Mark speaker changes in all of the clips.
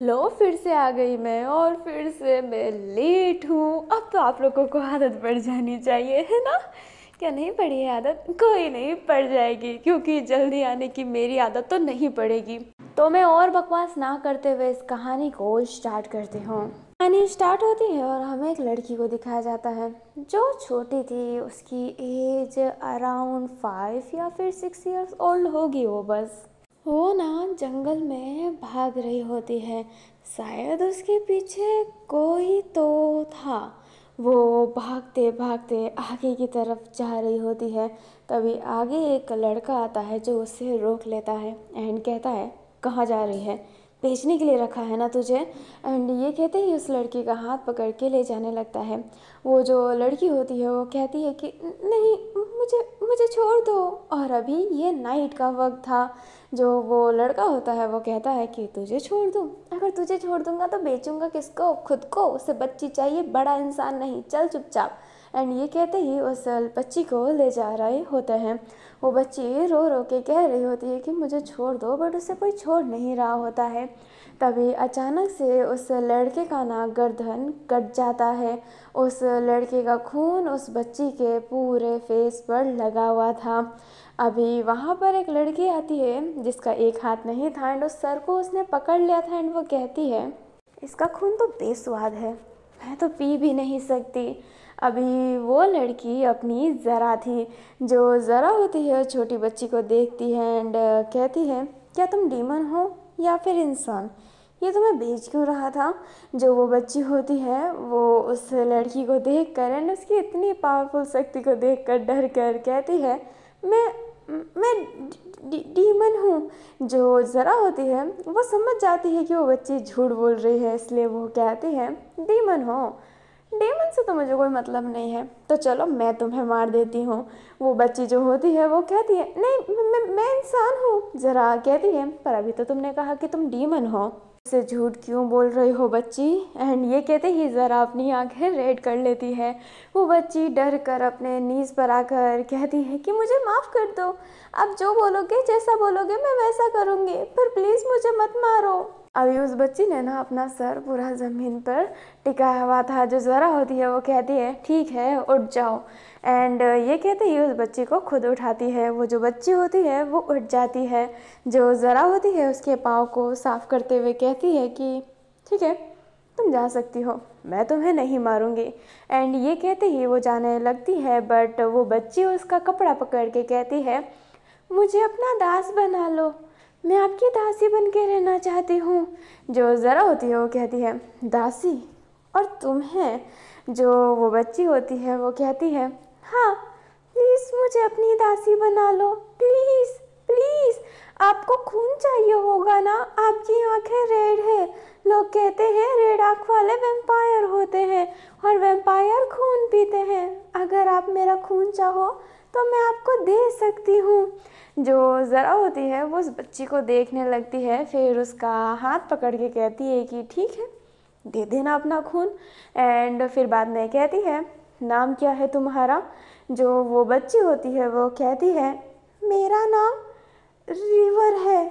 Speaker 1: लो फिर से आ गई मैं और फिर से मैं लेट हूँ। अब तो आप लोगों को आदत पड़ जानी चाहिए, है ना? क्या नहीं पड़ी है आदत? कोई नहीं, पड़ जाएगी, क्योंकि जल्दी आने की मेरी आदत तो नहीं पड़ेगी। तो मैं और बकवास ना करते हुए इस कहानी को स्टार्ट करती हूँ। कहानी स्टार्ट होती है और हमें एक लड़की को दिखाया जाता है जो छोटी थी। उसकी एज अराउंड 5 या फिर 6 इयर्स ओल्ड होगी। वो ना जंगल में भाग रही होती है। शायद उसके पीछे कोई तो था। वो भागते भागते आगे की तरफ जा रही होती है। तभी आगे एक लड़का आता है जो उसे रोक लेता है एंड कहता है, कहाँ जा रही है? बेचने के लिए रखा है ना तुझे? एंड ये कहते ही उस लड़की का हाथ पकड़ के ले जाने लगता है। वो जो लड़की होती है वो कहती है कि नहीं, मुझे मुझे छोड़ दो। और अभी ये नाइट का वक्त था। जो वो लड़का होता है वो कहता है कि तुझे छोड़ दूँ? अगर तुझे छोड़ दूंगा तो बेचूंगा किसको? खुद को। उसे बच्ची चाहिए, बड़ा इंसान नहीं। चल चुपचाप। एंड ये कहते ही उस बच्ची को ले जा रहे होते हैं। वो बच्ची रो रो के कह रही होती है कि मुझे छोड़ दो, बट उसे कोई छोड़ नहीं रहा होता है। तभी अचानक से उस लड़के का ना गर्दन कट जाता है। उस लड़के का खून उस बच्ची के पूरे फेस पर लगा हुआ था। अभी वहाँ पर एक लड़की आती है जिसका एक हाथ नहीं था एंड उस सर को उसने पकड़ लिया था एंड वो कहती है, इसका खून तो बेस्वाद है, मैं तो पी भी नहीं सकती। अभी वो लड़की अपनी ज़रा थी। जो ज़रा होती है छोटी बच्ची को देखती है एंड कहती है, क्या तुम डीमन हो या फिर इंसान? ये तुम्हें बेच क्यों रहा था? जो वो बच्ची होती है वो उस लड़की को देख कर एंड उसकी इतनी पावरफुल शक्ति को देख कर डर कर कहती है, मैं डीमन हूँ। जो ज़रा होती है वो समझ जाती है कि वो बच्ची झूठ बोल रही है, इसलिए वो कहती है, डीमन हो? डीमन से तो मुझे कोई मतलब नहीं है, तो चलो मैं तुम्हें मार देती हूँ। वो बच्ची जो होती है वो कहती है, नहीं, मैं इंसान हूँ। ज़रा कहती है, पर अभी तो तुमने कहा कि तुम डीमन हो, से झूठ क्यों बोल रही हो बच्ची? एंड ये कहते ही ज़रा अपनी आंखें रेड कर लेती है। वो बच्ची डर कर अपने नीज़ पर आकर कहती है कि मुझे माफ़ कर दो, आप जो बोलोगे, जैसा बोलोगे मैं वैसा करूँगी, पर प्लीज़ मुझे मत मारो। अभी उस बच्ची ने ना अपना सर पूरा ज़मीन पर टिकाया हुआ था। जो ज़रा होती है वो कहती है, ठीक है, उठ जाओ। एंड ये कहते ही उस बच्ची को खुद उठाती है। वो जो बच्ची होती है वो उठ जाती है। जो ज़रा होती है उसके पाँव को साफ़ करते हुए कहती है कि ठीक है, तुम जा सकती हो, मैं तुम्हें नहीं मारूंगी। एंड ये कहते ही वो जाने लगती है, बट वो बच्ची उसका कपड़ा पकड़ के कहती है, मुझे अपना दास बना लो, मैं आपकी दासी बन के रहना चाहती हूँ। जो ज़रा होती है वो कहती है, दासी? और तुम्हें? जो वो बच्ची होती है वो कहती है, हाँ, प्लीज़ मुझे अपनी दासी बना लो, प्लीज़ प्लीज़। आपको खून चाहिए होगा ना, आपकी आंखें रेड है। लोग कहते हैं रेड आँख वाले वैम्पायर होते हैं और वैम्पायर खून पीते हैं। अगर आप मेरा खून चाहो तो मैं आपको दे सकती हूँ। जो ज़रा होती है वो उस बच्ची को देखने लगती है, फिर उसका हाथ पकड़ के कहती है कि ठीक है, दे देना अपना खून। एंड फिर बाद में कहती है, नाम क्या है तुम्हारा? जो वो बच्ची होती है वो कहती है, मेरा नाम रिवर है।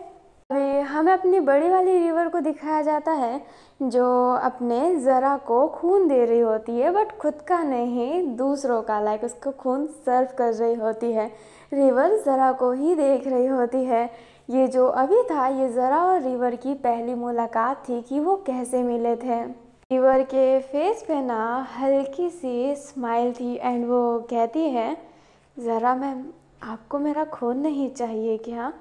Speaker 1: अभी हमें अपनी बड़ी वाली रिवर को दिखाया जाता है जो अपने ज़रा को खून दे रही होती है, बट खुद का नहीं, दूसरों का, लाइक उसको खून सर्व कर रही होती है। रिवर ज़रा को ही देख रही होती है। ये जो अभी था ये ज़रा और रिवर की पहली मुलाकात थी कि वो कैसे मिले थे। रिवर के फेस पे ना हल्की सी स्माइल थी एंड वो कहती है, ज़रा मैम, आपको मेरा खून नहीं चाहिए क्या?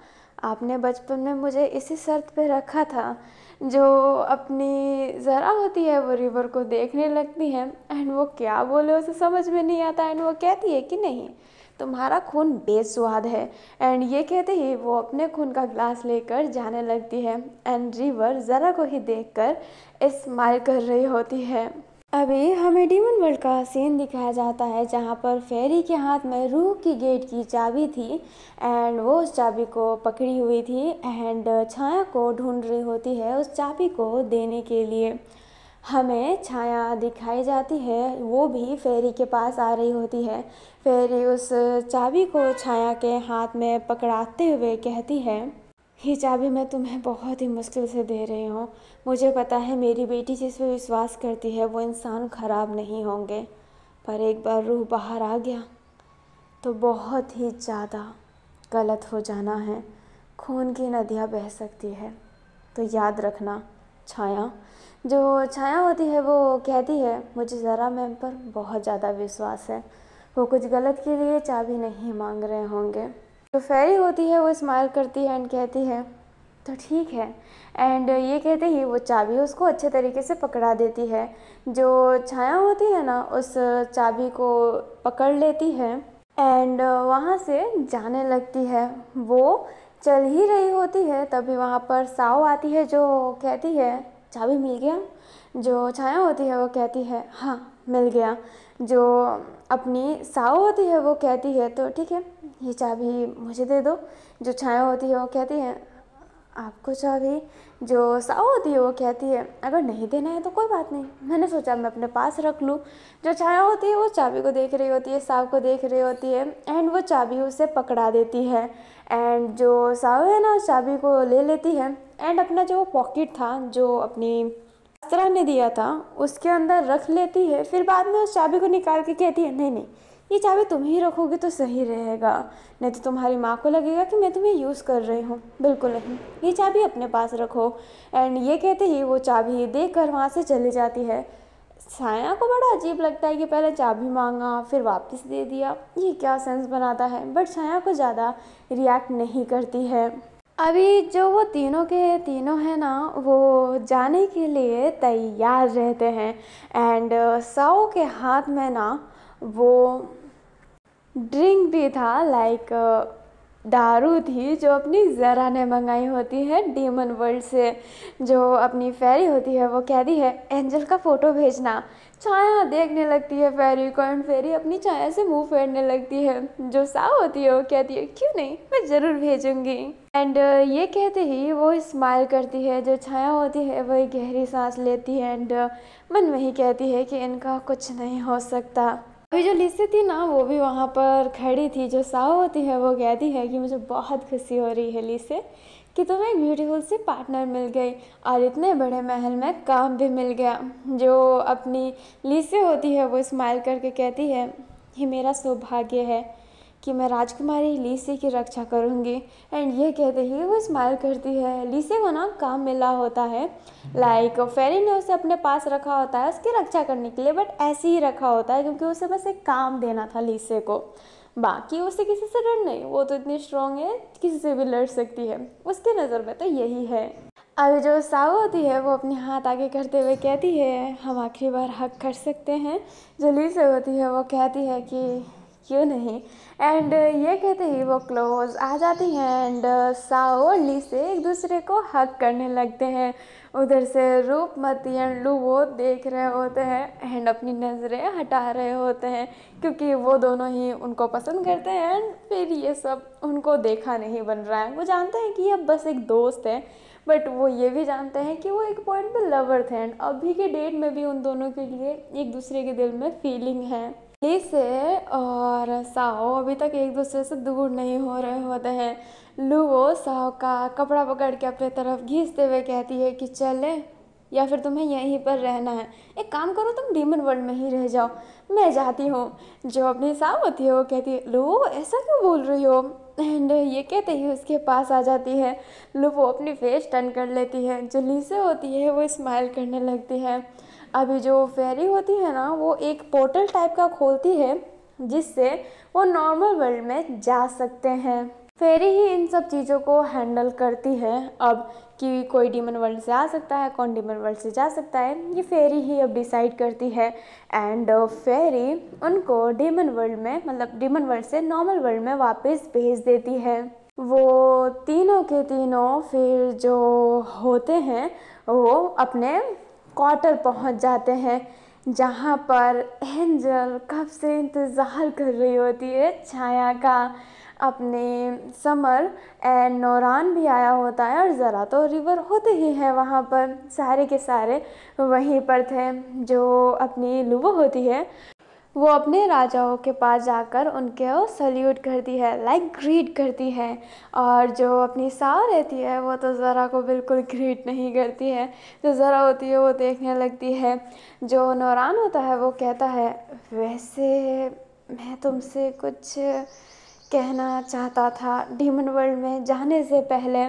Speaker 1: आपने बचपन में मुझे इसी शर्त पे रखा था। जो अपनी ज़रा होती है वो रिवर को देखने लगती है एंड वो क्या बोले उसे समझ में नहीं आता एंड वो कहती है कि नहीं, तुम्हारा खून बेस्वाद है। एंड ये कहते ही वो अपने खून का ग्लास लेकर जाने लगती है एंड रिवर ज़रा को ही देखकर स्माइल कर रही होती है। अभी हमें डीमन वर्ल्ड का सीन दिखाया जाता है जहाँ पर फेरी के हाथ में रूह की गेट की चाबी थी एंड वो उस चाबी को पकड़ी हुई थी एंड छाया को ढूंढ रही होती है उस चाबी को देने के लिए। हमें छाया दिखाई जाती है, वो भी फेरी के पास आ रही होती है। फेरी उस चाबी को छाया के हाथ में पकड़ाते हुए कहती है, ये चाबी मैं तुम्हें बहुत ही मुश्किल से दे रही हूँ। मुझे पता है मेरी बेटी जिस पे विश्वास करती है वो इंसान ख़राब नहीं होंगे, पर एक बार रूह बाहर आ गया तो बहुत ही ज़्यादा गलत हो जाना है। खून की नदियाँ बह सकती है। तो याद रखना छाया, जो छाया होती है वो कहती है मुझे ज़रा मैम पर बहुत ज़्यादा विश्वास है, वो कुछ गलत के लिए चाबी नहीं मांग रहे होंगे। जो फेरी होती है वो स्माइल करती है एंड कहती है तो ठीक है, एंड ये कहते ही वो चाबी उसको अच्छे तरीके से पकड़ा देती है। जो छाया होती है ना उस चाबी को पकड़ लेती है एंड वहाँ से जाने लगती है। वो चल ही रही होती है तभी वहाँ पर साओ आती है जो कहती है चाबी मिल गया। जो छाया होती है वो कहती है हाँ मिल गया। जो अपनी साओ होती है वो कहती है तो ठीक है ये चाबी मुझे दे दो। जो छाया होती है वो कहती है आपको चाबी। जो साओ होती है वो कहती है अगर नहीं देना है तो कोई बात नहीं, मैंने सोचा मैं अपने पास रख लूँ। जो छाया होती है वो चाबी को देख रही होती है, साओ को देख रही होती है एंड वो चाबी उसे पकड़ा देती है। एंड जो साओ है ना उस चाबी को ले लेती है एंड अपना जो पॉकेट था जो अपनी अस्त्रा ने दिया था उसके अंदर रख लेती है। फिर बाद में उस चाबी को निकाल के कहती है नहीं नहीं ये चाबी तुम ही रखोगे तो सही रहेगा, नहीं तो तुम्हारी माँ को लगेगा कि मैं तुम्हें यूज़ कर रही हूँ। बिल्कुल नहीं, ये चाबी अपने पास रखो। एंड ये कहते ही वो चाबी देकर वहाँ से चली जाती है। छाया को बड़ा अजीब लगता है कि पहले चाबी मांगा फिर वापस दे दिया, ये क्या सेंस बनाता है, बट छाया को ज़्यादा रिएक्ट नहीं करती है। अभी जो वो तीनों के तीनों हैं ना वो जाने के लिए तैयार रहते हैं एंड साओ के हाथ में ना वो ड्रिंक भी था, लाइक दारू थी जो अपनी ज़रा ने मंगाई होती है डीमन वर्ल्ड से। जो अपनी फेरी होती है वो कहती है एंजल का फ़ोटो भेजना। छाया देखने लगती है फेरी को एंड फेरी अपनी छाया से मुंह फेरने लगती है। जो साओ होती है वो कहती है क्यों नहीं, मैं ज़रूर भेजूँगी। एंड ये कहते ही वो स्माइल करती है। जो छाया होती है वही गहरी सांस लेती है एंड मन में ही कहती है कि इनका कुछ नहीं हो सकता। अभी जो लिसी थी ना वो भी वहाँ पर खड़ी थी। जो साओ होती है वो कहती है कि मुझे बहुत खुशी हो रही है लिसे कि तुम्हें एक ब्यूटीफुल सी पार्टनर मिल गई और इतने बड़े महल में काम भी मिल गया। जो अपनी लिसे होती है वो स्माइल करके कहती है ये मेरा सौभाग्य है कि मैं राजकुमारी लिसी की रक्षा करूंगी। एंड ये कहते ही वो स्माइल करती है। लिसी को ना काम मिला होता है, लाइक फेरी ने उसे अपने पास रखा होता है उसकी रक्षा करने के लिए, बट ऐसे ही रखा होता है क्योंकि उसे बस एक काम देना था लिसी को। बाकी उसे किसी से डर नहीं, वो तो इतनी स्ट्रॉन्ग है किसी से भी लड़ सकती है, उसकी नज़र में तो यही है। अभी जो साओ होती है वो अपने हाथ आगे करते हुए कहती है हम आखिरी बार हक कर सकते हैं। जो लिसी होती है वो कहती है कि क्यों नहीं। एंड ये कहते ही वो क्लोज आ जाती हैं एंड साओ और लिसी एक दूसरे को हग करने लगते हैं। उधर से रूपमती एंड लू वो देख रहे होते हैं एंड अपनी नज़रें हटा रहे होते हैं क्योंकि वो दोनों ही उनको पसंद करते हैं। एंड फिर ये सब उनको देखा नहीं बन रहा है, वो जानते हैं कि अब बस एक दोस्त है, बट वो ये भी जानते हैं कि वो एक पॉइंट पे लवर थे एंड अभी के डेट में भी उन दोनों के लिए एक दूसरे के दिल में फीलिंग है। लिसी और साओ अभी तक एक दूसरे से दूर नहीं हो रहे होते हैं। लूओ साओ का कपड़ा पकड़ के अपने तरफ खींचते हुए कहती है कि चले या फिर तुम्हें यहीं पर रहना है, एक काम करो तुम डीमन वर्ल्ड में ही रह जाओ, मैं जाती हूँ। जो अपनी साओ होती है वो कहती है लूओ ऐसा क्यों बोल रही हो। एंड ये कहते ही उसके पास आ जाती है। लूओ अपनी फेस टर्न कर लेती है। जो लिसी होती है वो स्माइल करने लगती है। अभी जो फेरी होती है ना वो एक पोर्टल टाइप का खोलती है जिससे वो नॉर्मल वर्ल्ड में जा सकते हैं। फेरी ही इन सब चीज़ों को हैंडल करती है अब कि कोई डीमन वर्ल्ड से आ सकता है, कौन डीमन वर्ल्ड से जा सकता है, ये फेरी ही अब डिसाइड करती है। एंड फेरी उनको डीमन वर्ल्ड में मतलब डीमन वर्ल्ड से नॉर्मल वर्ल्ड में वापस भेज देती है। वो तीनों के तीनों फिर जो होते हैं वो अपने क्वार्टर पहुंच जाते हैं जहां पर एंजल कब से इंतज़ार कर रही होती है छाया का। अपने समर एंड नौरान भी आया होता है और ज़रा तो रिवर होते ही है वहाँ पर, सारे के सारे वहीं पर थे। जो अपनी लूबो होती है वो अपने राजाओं के पास जाकर उनको सल्यूट करती है, लाइक ग्रीट करती है। और जो अपनी साव रहती है वो तो ज़रा को बिल्कुल ग्रीट नहीं करती है। जो ज़रा होती है वो देखने लगती है। जो नौरान होता है वो कहता है, वैसे मैं तुमसे कुछ कहना चाहता था डीमन वर्ल्ड में जाने से पहले।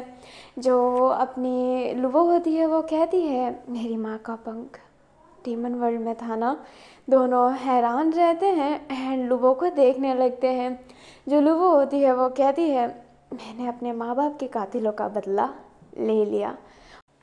Speaker 1: जो अपनी लुबो होती है वो कहती है, मेरी माँ का पंख डीमन वर्ल्ड में था ना। दोनों हैरान रहते हैं एंड लुबो को देखने लगते हैं। जो लुबो होती है वो कहती है, मैंने अपने माँ बाप के कातिलों का बदला ले लिया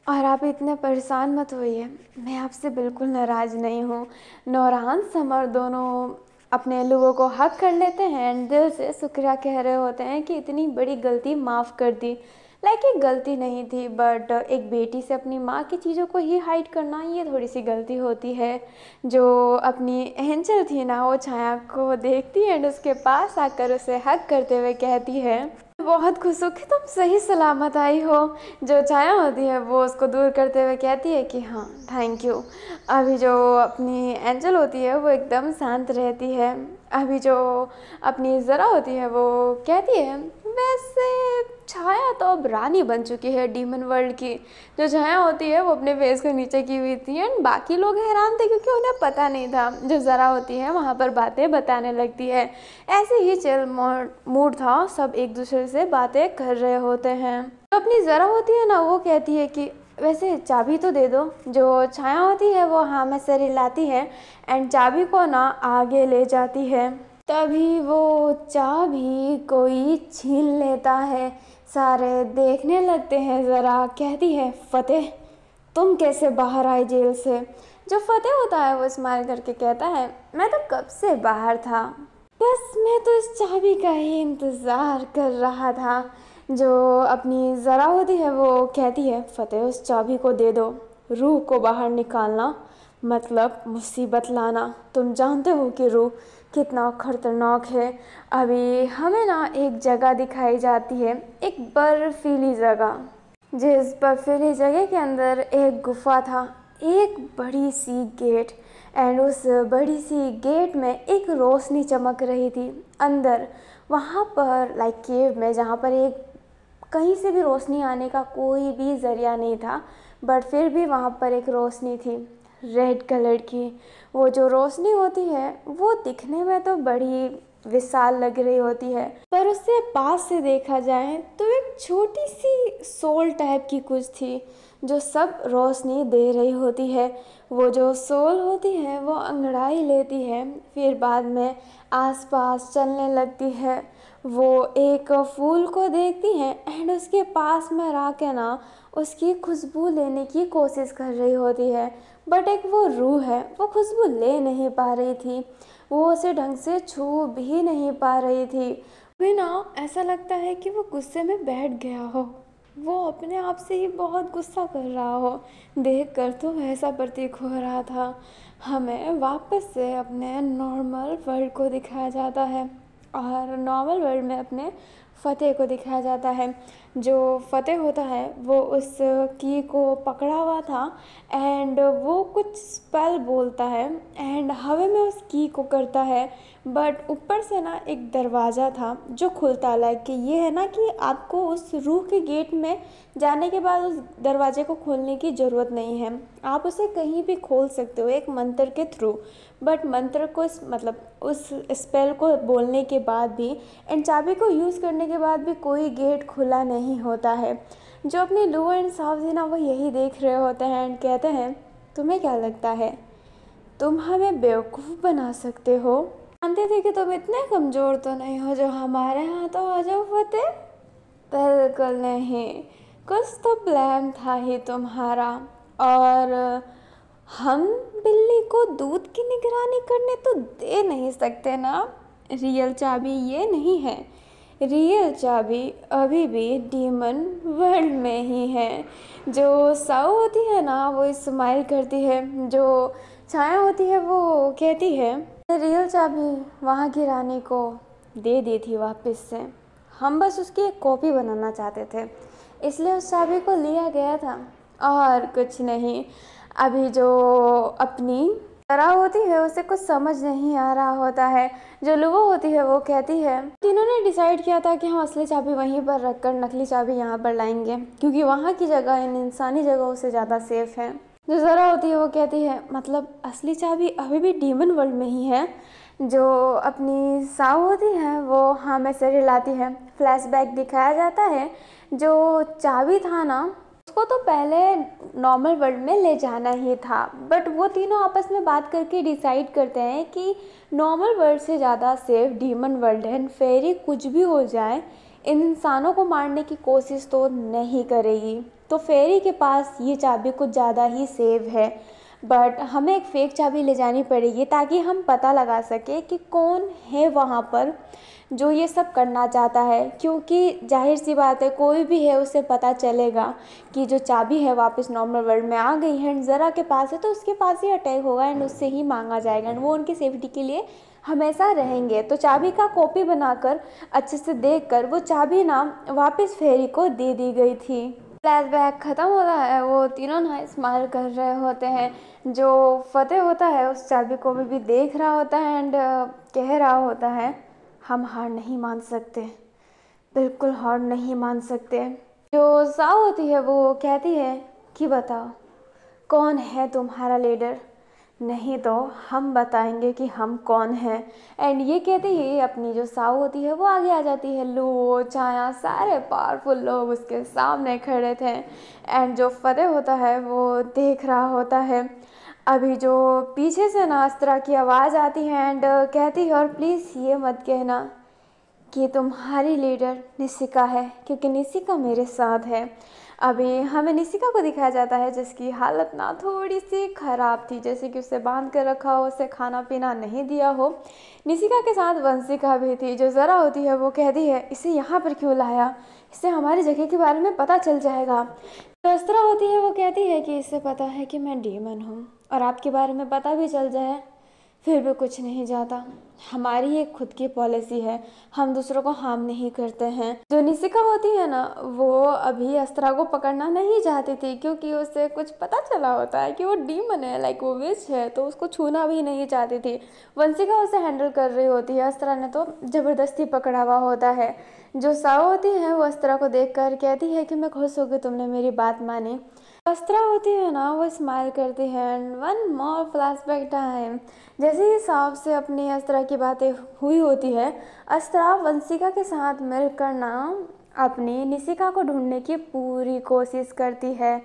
Speaker 1: और आप इतने परेशान मत होइए, मैं आपसे बिल्कुल नाराज़ नहीं हूँ। नौरान समर दोनों अपने लुबो को हक कर लेते हैं एंड दिल से शुक्रिया कह रहे होते हैं कि इतनी बड़ी गलती माफ़ कर दी। लाइक एक गलती नहीं थी, बट एक बेटी से अपनी माँ की चीज़ों को ही हाइड करना ये थोड़ी सी गलती होती है। जो अपनी एंजल थी ना वो छाया को देखती है एंड उसके पास आकर उसे हक करते हुए कहती है, बहुत खुश हूँ कि तुम सही सलामत आई हो। जो छाया होती है वो उसको दूर करते हुए कहती है कि हाँ थैंक यू। अभी जो अपनी एंजल होती है वो एकदम शांत रहती है। अभी जो अपनी ज़रा होती है वो कहती है, वैसे छाया तो अब रानी बन चुकी है डीमन वर्ल्ड की। जो छाया होती है वो अपने फेस को नीचे की हुई थी एंड बाकी लोग हैरान थे क्योंकि उन्हें पता नहीं था। जो ज़रा होती है वहाँ पर बातें बताने लगती है। ऐसे ही चिल मूड था, सब एक दूसरे से बातें कर रहे होते हैं। तो अपनी ज़रा होती है ना वो कहती है कि वैसे चाबी तो दे दो। जो छाया होती है वो हाँ में सर हिलाती है एंड चाबी को ना आगे ले जाती है। तभी वो चाबी कोई छीन लेता है। सारे देखने लगते हैं। ज़रा कहती है, फतेह तुम कैसे बाहर आए जेल से। जो फतेह होता है वो स्माइल करके कहता है, मैं तो कब से बाहर था, बस मैं तो इस चाबी का ही इंतज़ार कर रहा था। जो अपनी ज़रा होती है वो कहती है, फतेह उस चाबी को दे दो। रूह को बाहर निकालना मतलब मुसीबत लाना। तुम जानते हो कि रूह कितना खतरनाक है। अभी हमें ना एक जगह दिखाई जाती है, एक बर्फीली जगह। जिस बर्फीली जगह के अंदर एक गुफा था, एक बड़ी सी गेट एंड उस बड़ी सी गेट में एक रोशनी चमक रही थी अंदर। वहाँ पर लाइक केव में, जहाँ पर एक कहीं से भी रोशनी आने का कोई भी ज़रिया नहीं था, बट फिर भी वहाँ पर एक रोशनी थी रेड कलर की। वो जो रोशनी होती है वो दिखने में तो बड़ी विशाल लग रही होती है, पर उससे पास से देखा जाए तो एक छोटी सी सोल टाइप की कुछ थी जो सब रोशनी दे रही होती है। वो जो सोल होती है वो अंगड़ाई लेती है, फिर बाद में आसपास चलने लगती है। वो एक फूल को देखती है एंड उसके पास में रह के ना उसकी खुशबू लेने की कोशिश कर रही होती है, बट एक वो रूह है वो खुशबू ले नहीं पा रही थी। वो उसे ढंग से छू भी नहीं पा रही थी। भी ना ऐसा लगता है कि वो गुस्से में बैठ गया हो, वो अपने आप से ही बहुत गुस्सा कर रहा हो। देख कर तो ऐसा प्रतीक हो रहा था। हमें वापस से अपने नॉर्मल वर्ल्ड को दिखाया जाता है और नॉर्मल वर्ल्ड में अपने फतेह को दिखाया जाता है। जो फतेह होता है वो उस की को पकड़ा हुआ था एंड वो कुछ स्पेल बोलता है एंड हवा में उस की को करता है, बट ऊपर से ना एक दरवाज़ा था जो खुलता है। लाइक कि ये है ना कि आपको उस रूह के गेट में जाने के बाद उस दरवाजे को खोलने की ज़रूरत नहीं है, आप उसे कहीं भी खोल सकते हो एक मंत्र के थ्रू। बट मंत्र को मतलब उस स्पेल को बोलने के बाद भी एंड चाबी को यूज़ करने के बाद भी कोई गेट खुला नहीं होता है। जो अपनी लू एंड साव थी ना वो यही देख रहे होते हैं एंड कहते हैं, तुम्हें क्या लगता है तुम हमें बेवकूफ़ बना सकते हो। जानते थे कि तुम इतने कमज़ोर तो नहीं हो जो हमारे हाथों आ जाओ फतेह। बिल्कुल नहीं, कुछ तो प्लान था ही तुम्हारा। और हम बिल्ली को दूध की निगरानी करने तो दे नहीं सकते ना। रियल चाबी ये नहीं है, रियल चाबी अभी भी डीमन वर्ल्ड में ही है। जो साउ होती है ना वो स्माइल करती है। जो छाया होती है वो कहती है, रियल चाबी वहाँ की रानी को दे दी थी वापस से, हम बस उसकी एक कॉपी बनाना चाहते थे इसलिए उस चाबी को लिया गया था और कुछ नहीं। अभी जो अपनी जरा होती है उसे कुछ समझ नहीं आ रहा होता है। जो लुबो होती है वो कहती है, तीनों ने डिसाइड किया था कि हम असली चाबी वहीं पर रखकर नकली चाबी यहाँ पर लाएंगे, क्योंकि वहाँ की जगह इन इंसानी जगहों से ज़्यादा सेफ है। जो ज़रा होती है वो कहती है, मतलब असली चाबी अभी भी डीमन वर्ल्ड में ही है। जो अपनी साव होती है वो हाँ में सिर हिलाती है। फ्लैशबैक दिखाया जाता है, जो चाबी था ना उसको तो पहले नॉर्मल वर्ल्ड में ले जाना ही था, बट वो तीनों आपस में बात करके डिसाइड करते हैं कि नॉर्मल वर्ल्ड से ज़्यादा सेफ डीमन वर्ल्ड है। फेरी कुछ भी हो जाए इन इंसानों को मारने की कोशिश तो नहीं करेगी, तो फेरी के पास ये चाबी कुछ ज़्यादा ही सेफ है। बट हमें एक फ़ेक चाबी ले जानी पड़ेगी ताकि हम पता लगा सके कि कौन है वहाँ पर जो ये सब करना चाहता है, क्योंकि जाहिर सी बात है कोई भी है उसे पता चलेगा कि जो चाबी है वापस नॉर्मल वर्ल्ड में आ गई है एंड ज़रा के पास है, तो उसके पास ही अटैक होगा एंड उससे ही मांगा जाएगा एंड वो उनकी सेफ्टी के लिए हमेशा रहेंगे। तो चाबी का कॉपी बनाकर अच्छे से देखकर वो चाबी ना वापस फेरी को दे दी गई थी। फ्लैशबैक ख़त्म होता है, वो तीनों ना स्माइल कर रहे होते हैं। जो फतेह होता है उस चाबी को भी देख रहा होता है एंड कह रहा होता है, हम हार नहीं मान सकते, बिल्कुल हार नहीं मान सकते। जो साव होती है वो कहती है कि बताओ कौन है तुम्हारा लीडर, नहीं तो हम बताएंगे कि हम कौन हैं। एंड ये कहते ही अपनी जो साव होती है वो आगे आ जाती है। लू छाया सारे पावरफुल लोग उसके सामने खड़े थे एंड जो फतेह होता है वो देख रहा होता है। अभी जो पीछे से ना अस्त्रा की आवाज़ आती है एंड कहती है, और प्लीज़ ये मत कहना कि तुम्हारी लीडर निशिका है, क्योंकि निशिका मेरे साथ है। अभी हमें निशिका को दिखाया जाता है जिसकी हालत ना थोड़ी सी ख़राब थी, जैसे कि उसे बांध कर रखा हो, उसे खाना पीना नहीं दिया हो। निशिका के साथ वंशिका भी थी। जो ज़रा होती है वो कहती है, इसे यहाँ पर क्यों लाया, इससे हमारी जगह के बारे में पता चल जाएगा। जो अस्त्रा होती है वो कहती है कि इससे पता है कि मैं डीमन हूँ और आपके बारे में पता भी चल जाए फिर भी कुछ नहीं जाता। हमारी एक खुद की पॉलिसी है, हम दूसरों को हार्म नहीं करते हैं। जो निशिका होती है ना वो अभी अस्त्रा को पकड़ना नहीं चाहती थी, क्योंकि उसे कुछ पता चला होता है कि वो डीमन है, लाइक वो विच है, तो उसको छूना भी नहीं चाहती थी। वंशिका उसे हैंडल कर रही होती है, अस्त्रा ने तो ज़बरदस्ती पकड़ा हुआ होता है। जो साव होती है वो अस्त्रा को देख कर कहती है कि मैं खुश हो गई तुमने मेरी बात मानी। अस्त्रा होती है ना वो स्माइल करती है and one more flashback time. जैसे ही साव से अपनी अस्त्रा की बातें हुई होती है, अस्त्रा वंशिका के साथ मिलकर ना अपनी निशिका को ढूंढने की पूरी कोशिश करती है,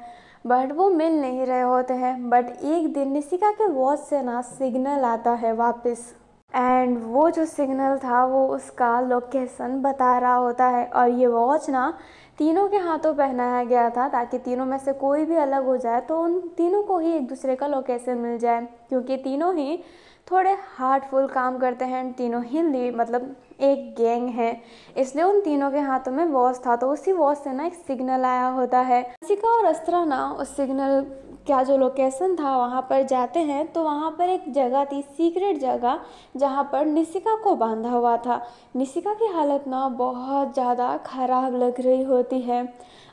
Speaker 1: बट वो मिल नहीं रहे होते हैं। बट एक दिन निशिका के वॉच से ना सिग्नल आता है वापस, एंड वो जो सिग्नल था वो उसका लोकेशन बता रहा होता है। और ये वॉच ना तीनों के हाथों पहनाया गया था ताकि तीनों में से कोई भी अलग हो जाए तो उन तीनों को ही एक दूसरे का लोकेशन मिल जाए, क्योंकि तीनों ही थोड़े हार्टफुल काम करते हैं, तीनों ही मतलब एक गैंग है, इसलिए उन तीनों के हाथों में वॉच था। तो उसी वॉच से ना एक सिग्नल आया होता है। वंशिका और अस्त्रा ना उस सिग्नल क्या जो लोकेशन था वहाँ पर जाते हैं, तो वहाँ पर एक जगह थी, सीक्रेट जगह, जहाँ पर निशिका को बांधा हुआ था। निशिका की हालत ना बहुत ज़्यादा ख़राब लग रही होती है।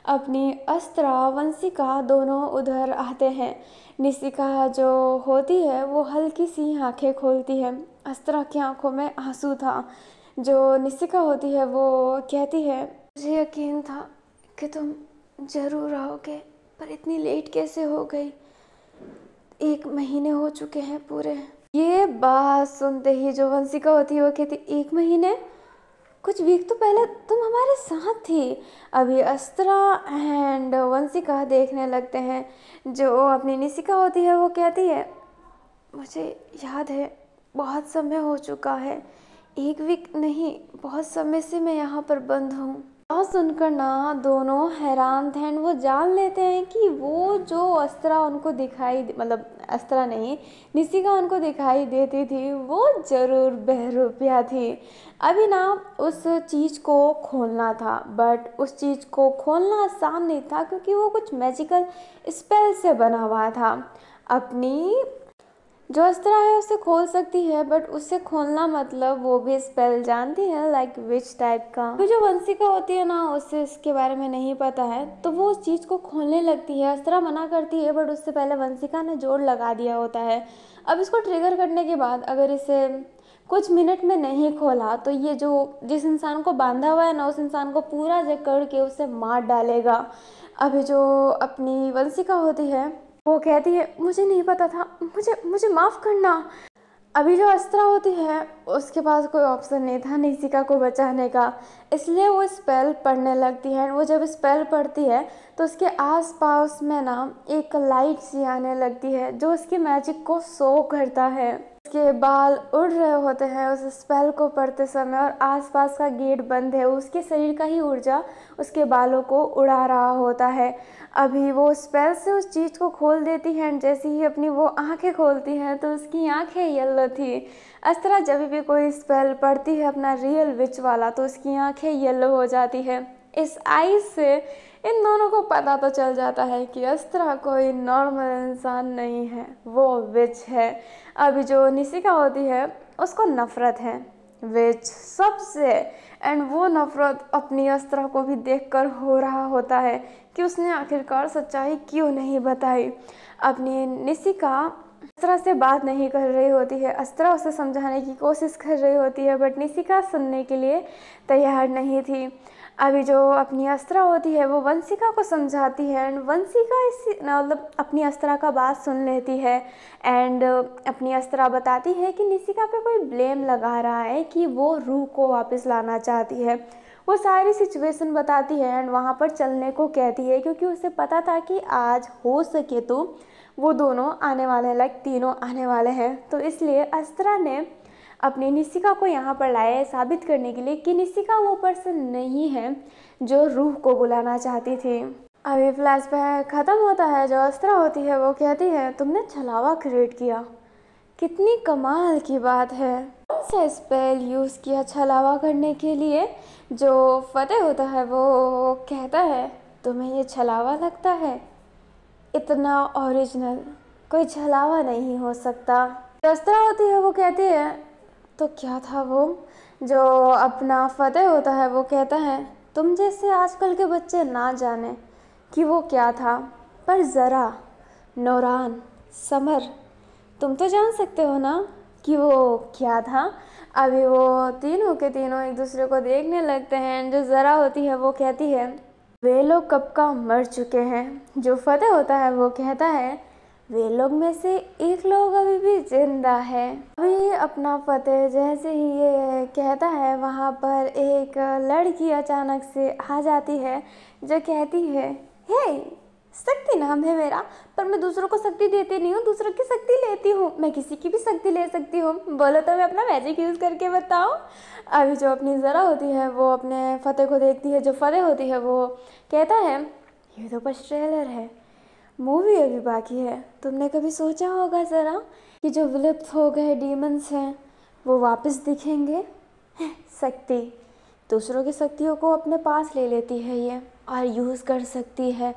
Speaker 1: अपनी अस्त्रा वंशिका दोनों उधर आते हैं। निशिका जो होती है वो हल्की सी आंखें खोलती है, अस्त्रा की आंखों में आंसू था। जो निशिका होती है वो कहती है, मुझे यकीन था कि तुम ज़रूर आओगे, पर इतनी लेट कैसे हो गई, 1 महीने हो चुके हैं पूरे। ये बात सुनते ही जो वंशिका होती है वो कहती, 1 महीने, कुछ वीक तो पहले तुम हमारे साथ थी। अभी अस्त्रा एंड वंशिका देखने लगते हैं। जो अपनी निशिका होती है वो कहती है, मुझे याद है बहुत समय हो चुका है, 1 वीक नहीं, बहुत समय से मैं यहाँ पर बंद हूँ। सुनकर ना दोनों हैरान थे एंड वो जान लेते हैं कि वो जो अस्त्रा उनको दिखाई, मतलब अस्त्रा नहीं निशिका उनको दिखाई देती थी, वो ज़रूर बहरूपिया थी। अभी ना उस चीज़ को खोलना था, बट उस चीज़ को खोलना आसान नहीं था क्योंकि वो कुछ मैजिकल स्पेल से बना हुआ था। अपनी जो अस्त्रा है उसे खोल सकती है, बट उसे खोलना मतलब वो भी स्पेल जानती है, लाइक विच टाइप का। तो जो वंशिका होती है ना, उसे इसके बारे में नहीं पता है, तो वो उस चीज़ को खोलने लगती है। अस्त्रा मना करती है, बट उससे पहले वंशिका ने जोर लगा दिया होता है। अब इसको ट्रिगर करने के बाद अगर इसे कुछ मिनट में नहीं खोला तो ये जो जिस इंसान को बांधा हुआ है ना, उस इंसान को पूरा जकड़ के उसे मार डालेगा। अभी जो अपनी वंशिका होती है वो कहती है मुझे नहीं पता था, मुझे मुझे माफ़ करना। अभी जो अस्त्रा होती है उसके पास कोई ऑप्शन नहीं था निशिका को बचाने का, इसलिए वो स्पेल पढ़ने लगती है। वो जब स्पेल पढ़ती है तो उसके आसपास में ना एक लाइट सी आने लगती है जो उसकी मैजिक को शो करता है। उसके बाल उड़ रहे होते हैं उस स्पेल को पढ़ते समय, और आसपास का गेट बंद है। उसके शरीर का ही ऊर्जा उसके बालों को उड़ा रहा होता है। अभी वो स्पेल से उस चीज़ को खोल देती है। जैसे ही अपनी वो आंखें खोलती हैं तो उसकी आंखें येलो थी। इस तरह जब भी कोई स्पेल पढ़ती है अपना रियल विच वाला तो उसकी आंखें येलो हो जाती है। इस आईज से इन दोनों को पता तो चल जाता है कि अस्त्रा कोई नॉर्मल इंसान नहीं है, वो विच है। अभी जो निशिका होती है उसको नफ़रत है विच सबसे, एंड वो नफ़रत अपनी अस्त्रा को भी देखकर हो रहा होता है कि उसने आखिरकार सच्चाई क्यों नहीं बताई। अपनी निशिका अस्त्रा से बात नहीं कर रही होती है, अस्त्रा उसे समझाने की कोशिश कर रही होती है, बट निशिका सुनने के लिए तैयार नहीं थी। अभी जो अपनी अस्त्रा होती है वो वंशिका को समझाती है, एंड वंशिका इस मतलब अपनी अस्त्रा का बात सुन लेती है। एंड अपनी अस्त्रा बताती है कि निशिका पे कोई ब्लेम लगा रहा है कि वो रूह को वापस लाना चाहती है। वो सारी सिचुएशन बताती है एंड वहाँ पर चलने को कहती है, क्योंकि उसे पता था कि आज हो सके तो वो दोनों आने वाले हैं, लाइक तीनों आने वाले हैं। तो इसलिए अस्त्रा ने अपनी निशिका को यहाँ पर लाया है साबित करने के लिए कि निशिका वो पर्सन नहीं है जो रूह को बुलाना चाहती थी। अभी फ्लैशबैक ख़त्म होता है। जो अस्त्रा होती है वो कहती है तुमने छलावा क्रिएट किया, कितनी कमाल की बात है। कौन सा स्पेल यूज़ किया छलावा करने के लिए? जो फतेह होता है वो कहता है तुम्हें ये छलावा लगता है, इतना ओरिजिनल कोई छलावा नहीं हो सकता। जो अस्त्रा होती है वो कहती है तो क्या था वो? जो अपना फतेह होता है वो कहता है तुम जैसे आजकल के बच्चे ना जाने कि वो क्या था, पर ज़रा नौरान समर तुम तो जान सकते हो ना कि वो क्या था। अभी वो तीनों के तीनों एक दूसरे को देखने लगते हैं। जो ज़रा होती है वो कहती है वे लोग कब का मर चुके हैं। जो फतेह होता है वो कहता है वे लोग में से एक लोग अभी भी जिंदा है। अभी अपना फतेह जैसे ही ये कहता है वहाँ पर एक लड़की अचानक से आ जाती है जो कहती है हे शक्ति नाम है मेरा, पर मैं दूसरों को शक्ति देती नहीं हूँ, दूसरों की शक्ति लेती हूँ। मैं किसी की भी शक्ति ले सकती हूँ, बोलो तो मैं अपना मैजिक यूज़ करके बताऊँ। अभी जो अपनी ज़रा होती है वो अपने फतेह को देखती है। जो फतेह होती है वो कहता है ये तो बस ट्रेलर है, मूवी अभी बाकी है। तुमने कभी सोचा होगा ज़रा कि जो विलुप्त हो गए डीमंस हैं वो वापस दिखेंगे? शक्ति दूसरों की शक्तियों को अपने पास ले लेती है ये और यूज़ कर सकती है।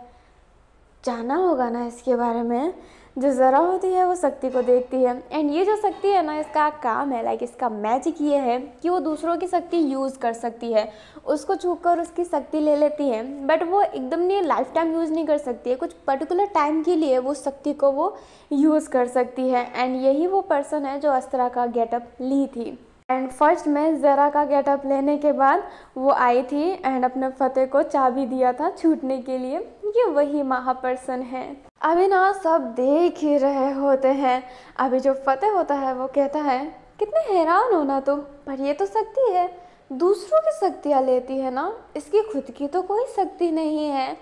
Speaker 1: जानना होगा ना इसके बारे में। जो ज़रा होती है वो शक्ति को देखती है, एंड ये जो शक्ति है ना इसका काम है, लाइक इसका मैजिक ये है कि वो दूसरों की शक्ति यूज़ कर सकती है, उसको छू कर उसकी शक्ति ले लेती है। बट वो एकदम नहीं लाइफ टाइम यूज़ नहीं कर सकती है, कुछ पर्टिकुलर टाइम के लिए वो शक्ति को वो यूज़ कर सकती है। एंड यही वो पर्सन है जो अस्त्रा का गेटअप ली थी। एंड फर्स्ट में ज़रा का गेटअप लेने के बाद वो आई थी एंड अपने फतेह को चाबी दिया था छूटने के लिए। ये वही महापर्सन है। अभी ना सब देख ही रहे होते हैं। अभी जो फतेह होता है वो कहता है कितने हैरान हो ना तुम, पर ये तो शक्ति है, दूसरों की शक्तियाँ लेती है ना, इसकी खुद की तो कोई शक्ति नहीं है।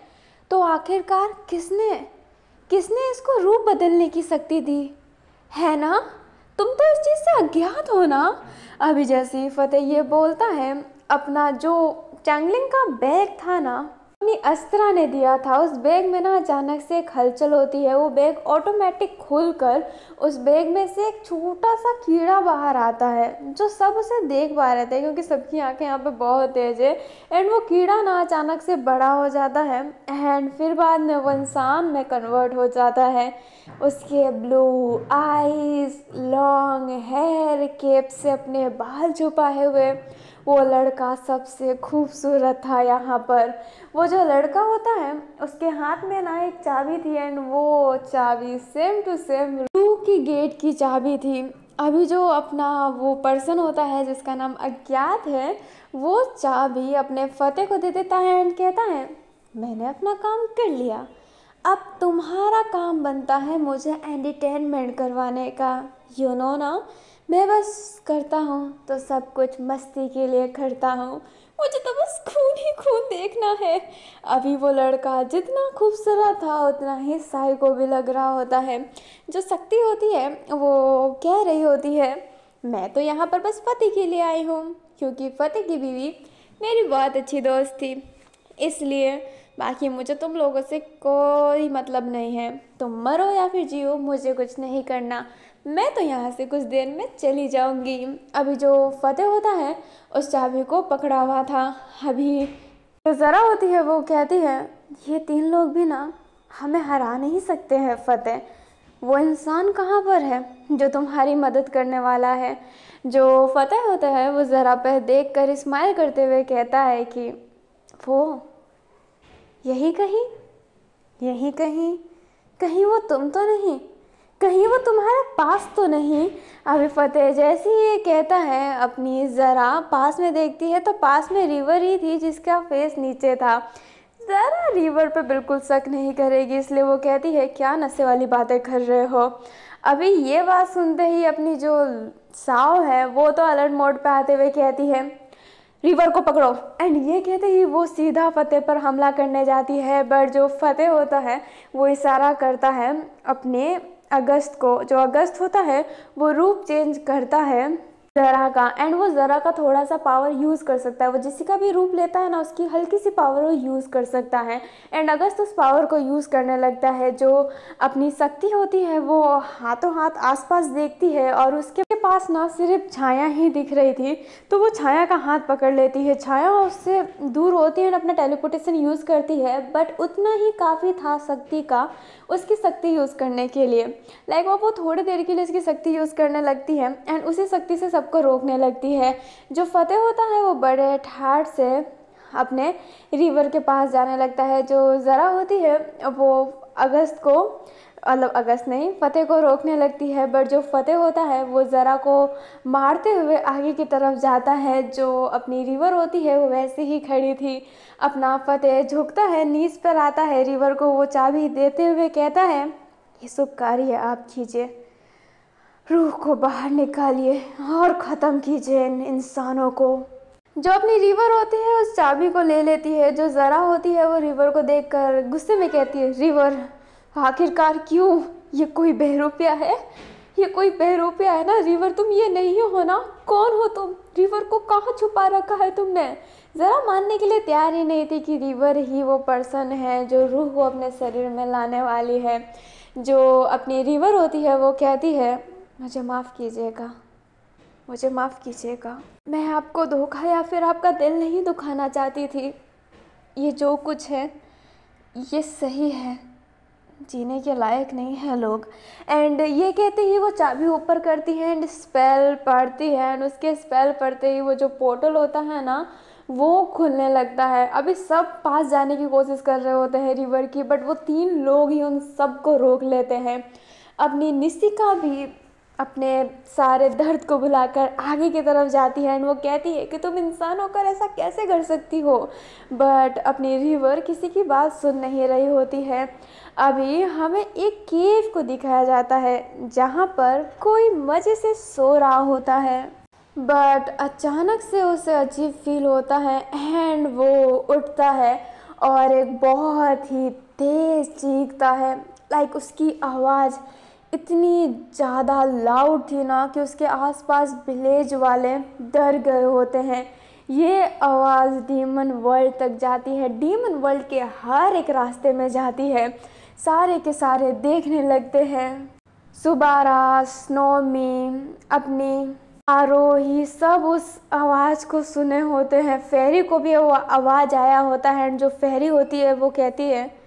Speaker 1: तो आखिरकार किसने किसने इसको रूप बदलने की शक्ति दी है ना? तुम तो इस चीज़ से अज्ञात हो ना। अभी जैसे ही फतेह ये बोलता है, अपना जो चैंगलिंग का बैग था ना अपनी अस्त्रा ने दिया था। उस बैग में ना अचानक से एक हलचल होती है, वो बैग ऑटोमेटिक खुलकर उस बैग में से एक छोटा सा कीड़ा बाहर आता है, जो सब उसे देख पा रहे थे क्योंकि सबकी आंखें यहाँ पे बहुत तेज है। एंड वो कीड़ा ना अचानक से बड़ा हो जाता है एंड फिर बाद में वो इंसान में कन्वर्ट हो जाता है। उसके blue eyes, long hair, cape से अपने बाल छुपाए हुए वो लड़का सबसे खूबसूरत था यहाँ पर। वो जो लड़का होता है उसके हाथ में ना एक चाबी थी एंड वो चाबी सेम टू सेम रूह की गेट की चाबी थी। अभी जो अपना वो पर्सन होता है जिसका नाम अज्ञात है, वो चाबी अपने फतेह को दे देता है एंड कहता है मैंने अपना काम कर लिया, अब तुम्हारा काम बनता है मुझे एंटरटेनमेंट करवाने का। यू नो ना, मैं बस करता हूँ तो सब कुछ मस्ती के लिए करता हूँ, मुझे तो बस खून ही खून देखना है। अभी वो लड़का जितना खूबसूरत था उतना ही साई को भी लग रहा होता है। जो शक्ति होती है वो कह रही होती है मैं तो यहाँ पर बस पति के लिए आई हूँ, क्योंकि फतेह की बीवी मेरी बहुत अच्छी दोस्त थी, इसलिए बाकी मुझे तुम लोगों से कोई मतलब नहीं है। तुम मरो या फिर जियो मुझे कुछ नहीं करना, मैं तो यहाँ से कुछ देर में चली जाऊँगी। अभी जो फतेह होता है उस चाबी को पकड़ा हुआ था। अभी जो ज़रा होती है वो कहती है ये तीन लोग भी ना हमें हरा नहीं सकते हैं फतेह। वो इंसान कहाँ पर है जो तुम्हारी मदद करने वाला है? जो फतेह होता है वो ज़रा पर देख कर स्माइल करते हुए कहता है कि वो यही कहीं, यही कहीं, कहीं वो तुम तो नहीं, कहीं वो तुम्हारे पास तो नहीं। अभी फतेह जैसे ही ये कहता है अपनी ज़रा पास में देखती है तो पास में रिवर ही थी जिसका फेस नीचे था। ज़रा रिवर पे बिल्कुल शक नहीं करेगी, इसलिए वो कहती है क्या नशे वाली बातें कर रहे हो। अभी ये बात सुनते ही अपनी जो साव है वो तो अलर्ट मोड पे आते हुए कहती है रिवर को पकड़ो, एंड ये कहते ही वो सीधा फतेह पर हमला करने जाती है। बट जो फतेह होता है वो इशारा करता है अपने अगस्त को। जो अगस्त होता है वो रूप चेंज करता है ज़रा का, एंड वो ज़रा का थोड़ा सा पावर यूज़ कर सकता है। वो जिसी का भी रूप लेता है ना उसकी हल्की सी पावर वो यूज़ कर सकता है एंड अगस्त उस पावर को यूज़ करने लगता है। जो अपनी शक्ति होती है वो हाथों हाथ आसपास देखती है और उसके पास ना सिर्फ छाया ही दिख रही थी, तो वो छाया का हाथ पकड़ लेती है। छाया उससे दूर होती है और अपना टेलीपोर्टेशन यूज़ करती है, बट उतना ही काफ़ी था शक्ति का उसकी शक्ति यूज़ करने के लिए। लाइक वो थोड़ी देर के लिए उसकी शक्ति यूज़ करने लगती है एंड उसी शक्ति से सबको रोकने लगती है। जो फतेह होता है वो बड़े ठाठ से अपने रिवर के पास जाने लगता है। जो ज़रा होती है वो अगस्त को मतलब अगस्त नहीं फतेह को रोकने लगती है, बट जो फतेह होता है वो ज़रा को मारते हुए आगे की तरफ जाता है। जो अपनी रिवर होती है वो वैसे ही खड़ी थी। अपना फतेह झुकता है, नीच पर आता है, रिवर को वो चाबी देते हुए कहता है ये शुभ कार्य आप कीजिए, रूह को बाहर निकालिए और ख़त्म कीजिए इन इंसानों को। जो अपनी रिवर होती है उस चाबी को ले लेती है। जो ज़रा होती है वो रिवर को देखकर गुस्से में कहती है रिवर आखिरकार क्यों, ये कोई बहरूपिया है, ये कोई बहरूपिया है ना रिवर, तुम ये नहीं हो ना, कौन हो तुम, रिवर को कहाँ छुपा रखा है तुमने। ज़रा मानने के लिए तैयार ही नहीं थी कि रिवर ही वो पर्सन है जो रूह को अपने शरीर में लाने वाली है। जो अपनी रिवर होती है वो कहती है मुझे माफ़ कीजिएगा, मुझे माफ़ कीजिएगा, मैं आपको धोखा या फिर आपका दिल नहीं दुखाना चाहती थी, ये जो कुछ है ये सही है, जीने के लायक नहीं है लोग। एंड ये कहते ही वो चाबी ऊपर करती है एंड स्पेल पढ़ती है एंड उसके स्पेल पढ़ते ही वो जो पोर्टल होता है ना वो खुलने लगता है। अभी सब पास जाने की कोशिश कर रहे होते हैं रिवर की, बट वो तीन लोग ही उन सबको रोक लेते हैं। अपनी निशिका भी अपने सारे दर्द को भुलाकर आगे की तरफ जाती है एंड वो कहती है कि तुम इंसान होकर ऐसा कैसे कर सकती हो, बट अपनी रिवर किसी की बात सुन नहीं रही होती है। अभी हमें एक केव को दिखाया जाता है जहाँ पर कोई मज़े से सो रहा होता है, बट अचानक से उसे अजीब फील होता है एंड वो उठता है और एक बहुत ही तेज़ चीखता है। लाइक उसकी आवाज़ इतनी ज़्यादा लाउड थी ना कि उसके आसपास विलेज वाले डर गए होते हैं। ये आवाज़ डीमन वर्ल्ड तक जाती है, डीमन वर्ल्ड के हर एक रास्ते में जाती है। सारे के सारे देखने लगते हैं। सुबारा, स्नोमी, अपनी आरोही सब उस आवाज़ को सुने होते हैं। फेरी को भी वो आवाज़ आया होता है। जो फेरी होती है वो कहती है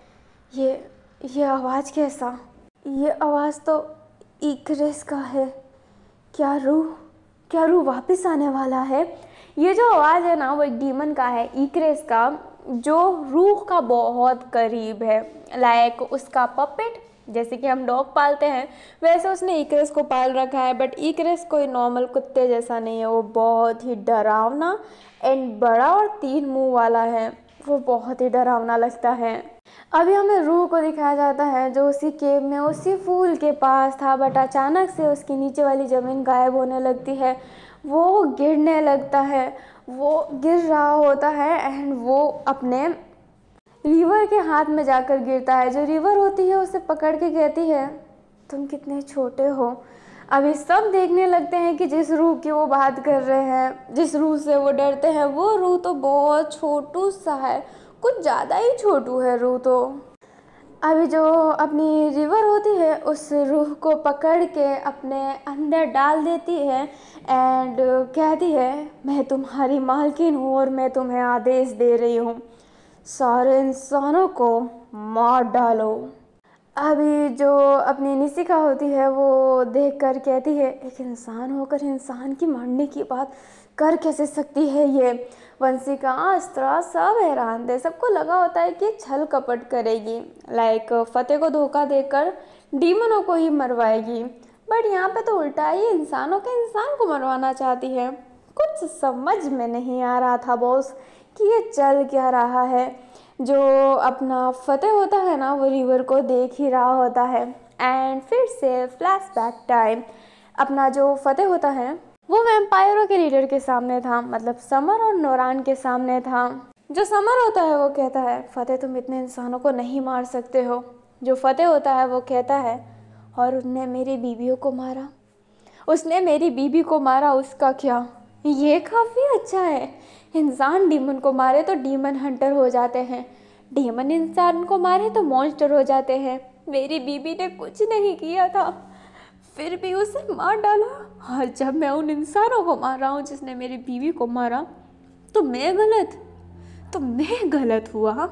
Speaker 1: ये आवाज़ कैसा? ये आवाज़ तो इकरेस का है। क्या रूह वापस आने वाला है? ये जो आवाज़ है ना वो एक डीमन का है, इकरेस का, जो रूह का बहुत करीब है। लाइक उसका पपेट, जैसे कि हम डॉग पालते हैं वैसे उसने इकरेस को पाल रखा है। बट इकरेस कोई नॉर्मल कुत्ते जैसा नहीं है, वो बहुत ही डरावना एंड बड़ा और 3 मुंह वाला है। वो बहुत ही डरावना लगता है। अभी हमें रूह को दिखाया जाता है जो उसी केव में उसी फूल के पास था, बट अचानक से उसकी नीचे वाली ज़मीन गायब होने लगती है। वो गिरने लगता है, वो गिर रहा होता है एंड वो अपने रिवर के हाथ में जाकर गिरता है। जो रिवर होती है उसे पकड़ के कहती है तुम कितने छोटे हो। अभी सब देखने लगते हैं कि जिस रूह की वो बात कर रहे हैं, जिस रूह से वो डरते हैं, वो रूह तो बहुत छोटू सा है, कुछ ज़्यादा ही छोटू है रूह तो। अभी जो अपनी रिवर होती है उस रूह को पकड़ के अपने अंदर डाल देती है एंड कहती है मैं तुम्हारी मालकिन हूँ और मैं तुम्हें आदेश दे रही हूँ, सारे इंसानों को मार डालो। अभी जो अपनी निशिका होती है वो देखकर कहती है एक इंसान होकर इंसान की मरने की बात कर कैसे सकती है ये। वंशिका, अस्त्रा सब हैरान थे। सबको लगा होता है कि छल कपट करेगी, लाइक फतेह को धोखा देकर डीमनों को ही मरवाएगी। बट यहाँ पे तो उल्टा ही इंसानों के इंसान को मरवाना चाहती है। कुछ समझ में नहीं आ रहा था बॉस कि ये चल क्या रहा है। जो अपना फतेह होता है ना वो रिवर को देख ही रहा होता है एंड फिर से फ्लैशबैक टाइम। अपना जो फतेह होता है वो वैम्पायरों के लीडर के सामने था, मतलब समर और नोरान के सामने था। जो समर होता है वो कहता है फतेह तुम इतने इंसानों को नहीं मार सकते हो। जो फतेह होता है वो कहता है और उसने मेरी बीवियों को मारा, उसने मेरी बीबी को मारा, उसका क्या? ये काफ़ी अच्छा है। इंसान डीमन को मारे तो डीमन हंटर हो जाते हैं, डीमन इंसान को मारे तो मॉन्स्टर हो जाते हैं। मेरी बीबी ने कुछ नहीं किया था फिर भी उसे मार डाला, और जब मैं उन इंसानों को मार रहा हूँ जिसने मेरी बीवी को मारा तो मैं गलत हुआ।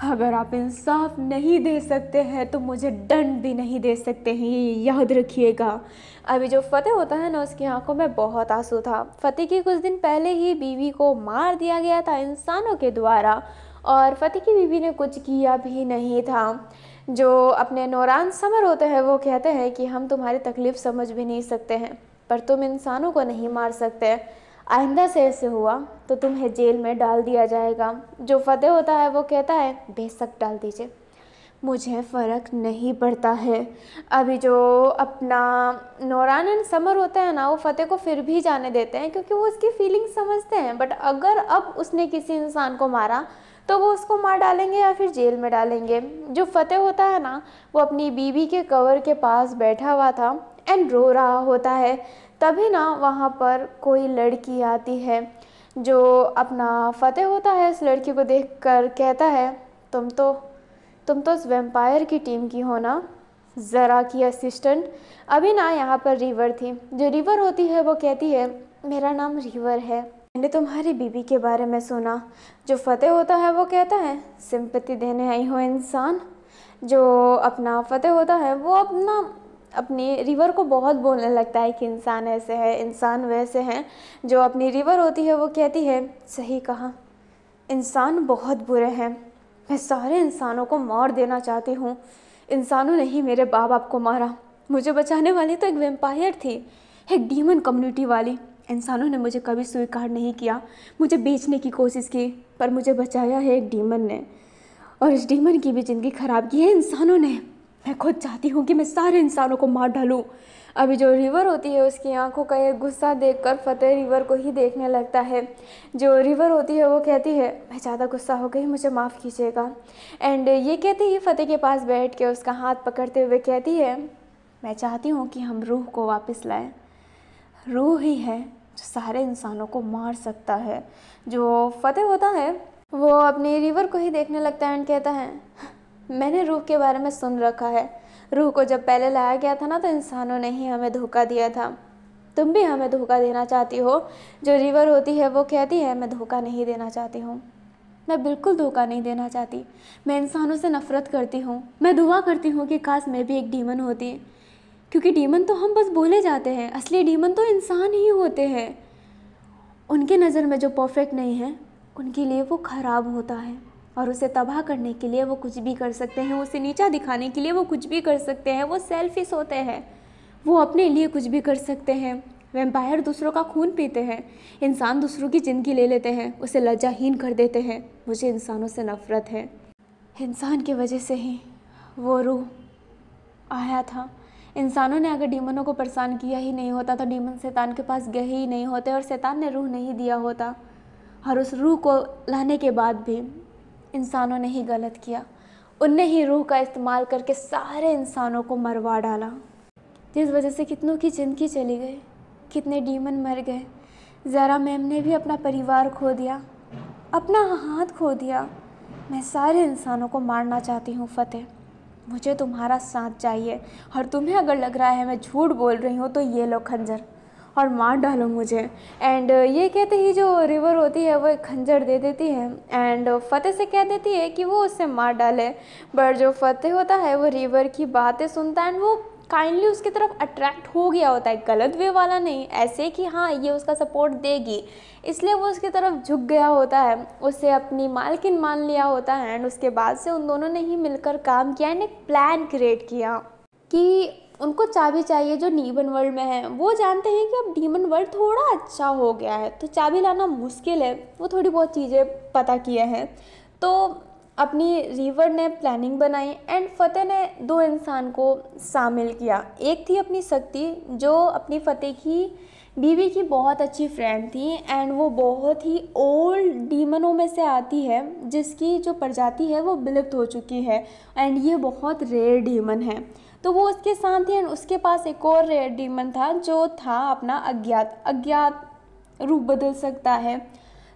Speaker 1: अगर आप इंसाफ नहीं दे सकते हैं तो मुझे दंड भी नहीं दे सकते हैं, ये याद रखिएगा। अभी जो फतेह होता है ना उसकी आंखों में बहुत आंसू था। फतेह की कुछ दिन पहले ही बीवी को मार दिया गया था इंसानों के द्वारा और फतेह की बीवी ने कुछ किया भी नहीं था। जो अपने नोरान समर होते हैं वो कहते हैं कि हम तुम्हारी तकलीफ़ समझ भी नहीं सकते हैं पर तुम इंसानों को नहीं मार सकते, आइंदा से ऐसे हुआ तो तुम्हें जेल में डाल दिया जाएगा। जो फतेह होता है वो कहता है बेशक डाल दीजिए, मुझे फ़र्क नहीं पड़ता है। अभी जो अपना नोरान एंड समर होता है ना वो फतेह को फिर भी जाने देते हैं क्योंकि वो उसकी फीलिंग समझते हैं। बट अगर अब उसने किसी इंसान को मारा तो वो उसको मार डालेंगे या फिर जेल में डालेंगे। जो फतेह होता है ना वो अपनी बीवी के कवर के पास बैठा हुआ था एंड रो रहा होता है। तभी ना वहाँ पर कोई लड़की आती है। जो अपना फतेह होता है इस लड़की को देखकर कहता है तुम तो उस वैम्पायर की टीम की हो ना, ज़रा की असिस्टेंट। अभी ना यहाँ पर रिवर थी। जो रिवर होती है वो कहती है मेरा नाम रिवर है, मैंने तुम्हारी बीबी के बारे में सुना। जो फतेह होता है वो कहता है सिंपैथी देने आई हो इंसान। जो अपना फतेह होता है वो अपनी रिवर को बहुत बोलने लगता है कि इंसान ऐसे है, इंसान वैसे हैं। जो अपनी रिवर होती है वो कहती है सही कहा, इंसान बहुत बुरे हैं, मैं सारे इंसानों को मार देना चाहती हूँ। इंसानों ने ही मेरे बाप बाप को मारा, मुझे बचाने वाली तो एक वैम्पायर थी, एक डीमन कम्युनिटी वाली। इंसानों ने मुझे कभी स्वीकार नहीं किया, मुझे बेचने की कोशिश की, पर मुझे बचाया है एक डीमन ने, और इस डीमन की भी ज़िंदगी ख़राब की है इंसानों ने। मैं खुद चाहती हूँ कि मैं सारे इंसानों को मार डालूँ। अभी जो रिवर होती है उसकी आंखों का ये गुस्सा देखकर फतेह रिवर को ही देखने लगता है। जो रिवर होती है वो कहती है मैं ज़्यादा गुस्सा हो गई, मुझे माफ़ कीजिएगा। एंड ये कहती ही फतेह के पास बैठ के उसका हाथ पकड़ते हुए कहती है मैं चाहती हूँ कि हम रूह को वापस लाएं। रूह ही है जो सारे इंसानों को मार सकता है। जो फतेह होता है वो अपनी रिवर को ही देखने लगता है एंड कहता है मैंने रूह के बारे में सुन रखा है। रूह को जब पहले लाया गया था ना तो इंसानों ने ही हमें धोखा दिया था। तुम भी हमें धोखा देना चाहती हो। जो रिवर होती है वो कहती है मैं धोखा नहीं देना चाहती हूँ, मैं बिल्कुल धोखा नहीं देना चाहती। मैं इंसानों से नफ़रत करती हूँ। मैं दुआ करती हूँ कि काश मैं भी एक डीमन होती, क्योंकि डीमन तो हम बस बोले जाते हैं, असली डीमन तो इंसान ही होते हैं। उनके नज़र में जो परफेक्ट नहीं है उनके लिए वो ख़राब होता है और उसे तबाह करने के लिए वो कुछ भी कर सकते हैं, उसे नीचा दिखाने के लिए वो कुछ भी कर सकते हैं। वो सेल्फिश होते हैं, वो अपने लिए कुछ भी कर सकते हैं। वैम्पायर दूसरों का खून पीते हैं, इंसान दूसरों की ज़िंदगी ले लेते हैं, उसे लज्जाहीन कर देते हैं। मुझे इंसानों से नफ़रत है। इंसान की वजह से ही वो रूह आया था। इंसानों ने अगर डीमनों को परेशान किया ही नहीं होता तो डीमन शैतान के पास गए ही नहीं होते और शैतान ने रूह नहीं दिया होता। और उस रूह को लाने के बाद भी इंसानों ने ही गलत किया। उनने ही रूह का इस्तेमाल करके सारे इंसानों को मरवा डाला, जिस वजह से कितनों की ज़िंदगी चली गई, कितने डीमन मर गए। ज़रा मैम ने भी अपना परिवार खो दिया, अपना हाथ खो दिया। मैं सारे इंसानों को मारना चाहती हूँ फतेह, मुझे तुम्हारा साथ चाहिए। और तुम्हें अगर लग रहा है मैं झूठ बोल रही हूँ तो ये लो खंजर और मार डालो मुझे। एंड ये कहते ही जो रिवर होती है वो एक खंजर दे देती है एंड फतेह से कह देती है कि वो उसे मार डाले। बट जो फतेह होता है वो रिवर की बातें सुनता है एंड वो काइंडली उसकी तरफ अट्रैक्ट हो गया होता है, गलत वे वाला नहीं, ऐसे कि हाँ ये उसका सपोर्ट देगी, इसलिए वो उसकी तरफ झुक गया होता है, उसे अपनी मालकिन मान लिया होता है। एंड उसके बाद से उन दोनों ने ही मिलकर काम किया एंड एक प्लान क्रिएट किया कि उनको चाबी चाहिए जो डीमन वर्ल्ड में है। वो जानते हैं कि अब डीमन वर्ल्ड थोड़ा अच्छा हो गया है तो चाबी लाना मुश्किल है, वो थोड़ी बहुत चीज़ें पता किए हैं। तो अपनी रिवर ने प्लानिंग बनाई एंड फतेह ने दो इंसान को शामिल किया। एक थी अपनी शक्ति जो अपनी फतेह की बीवी की बहुत अच्छी फ्रेंड थी एंड वो बहुत ही ओल्ड डीमनों में से आती है जिसकी जो प्रजाति है वो विलुप्त हो चुकी है एंड ये बहुत रेयर डीमन है। तो वो उसके साथ थी एंड उसके पास एक और रेयर डीमन था जो था अपना अज्ञात रूप बदल सकता है।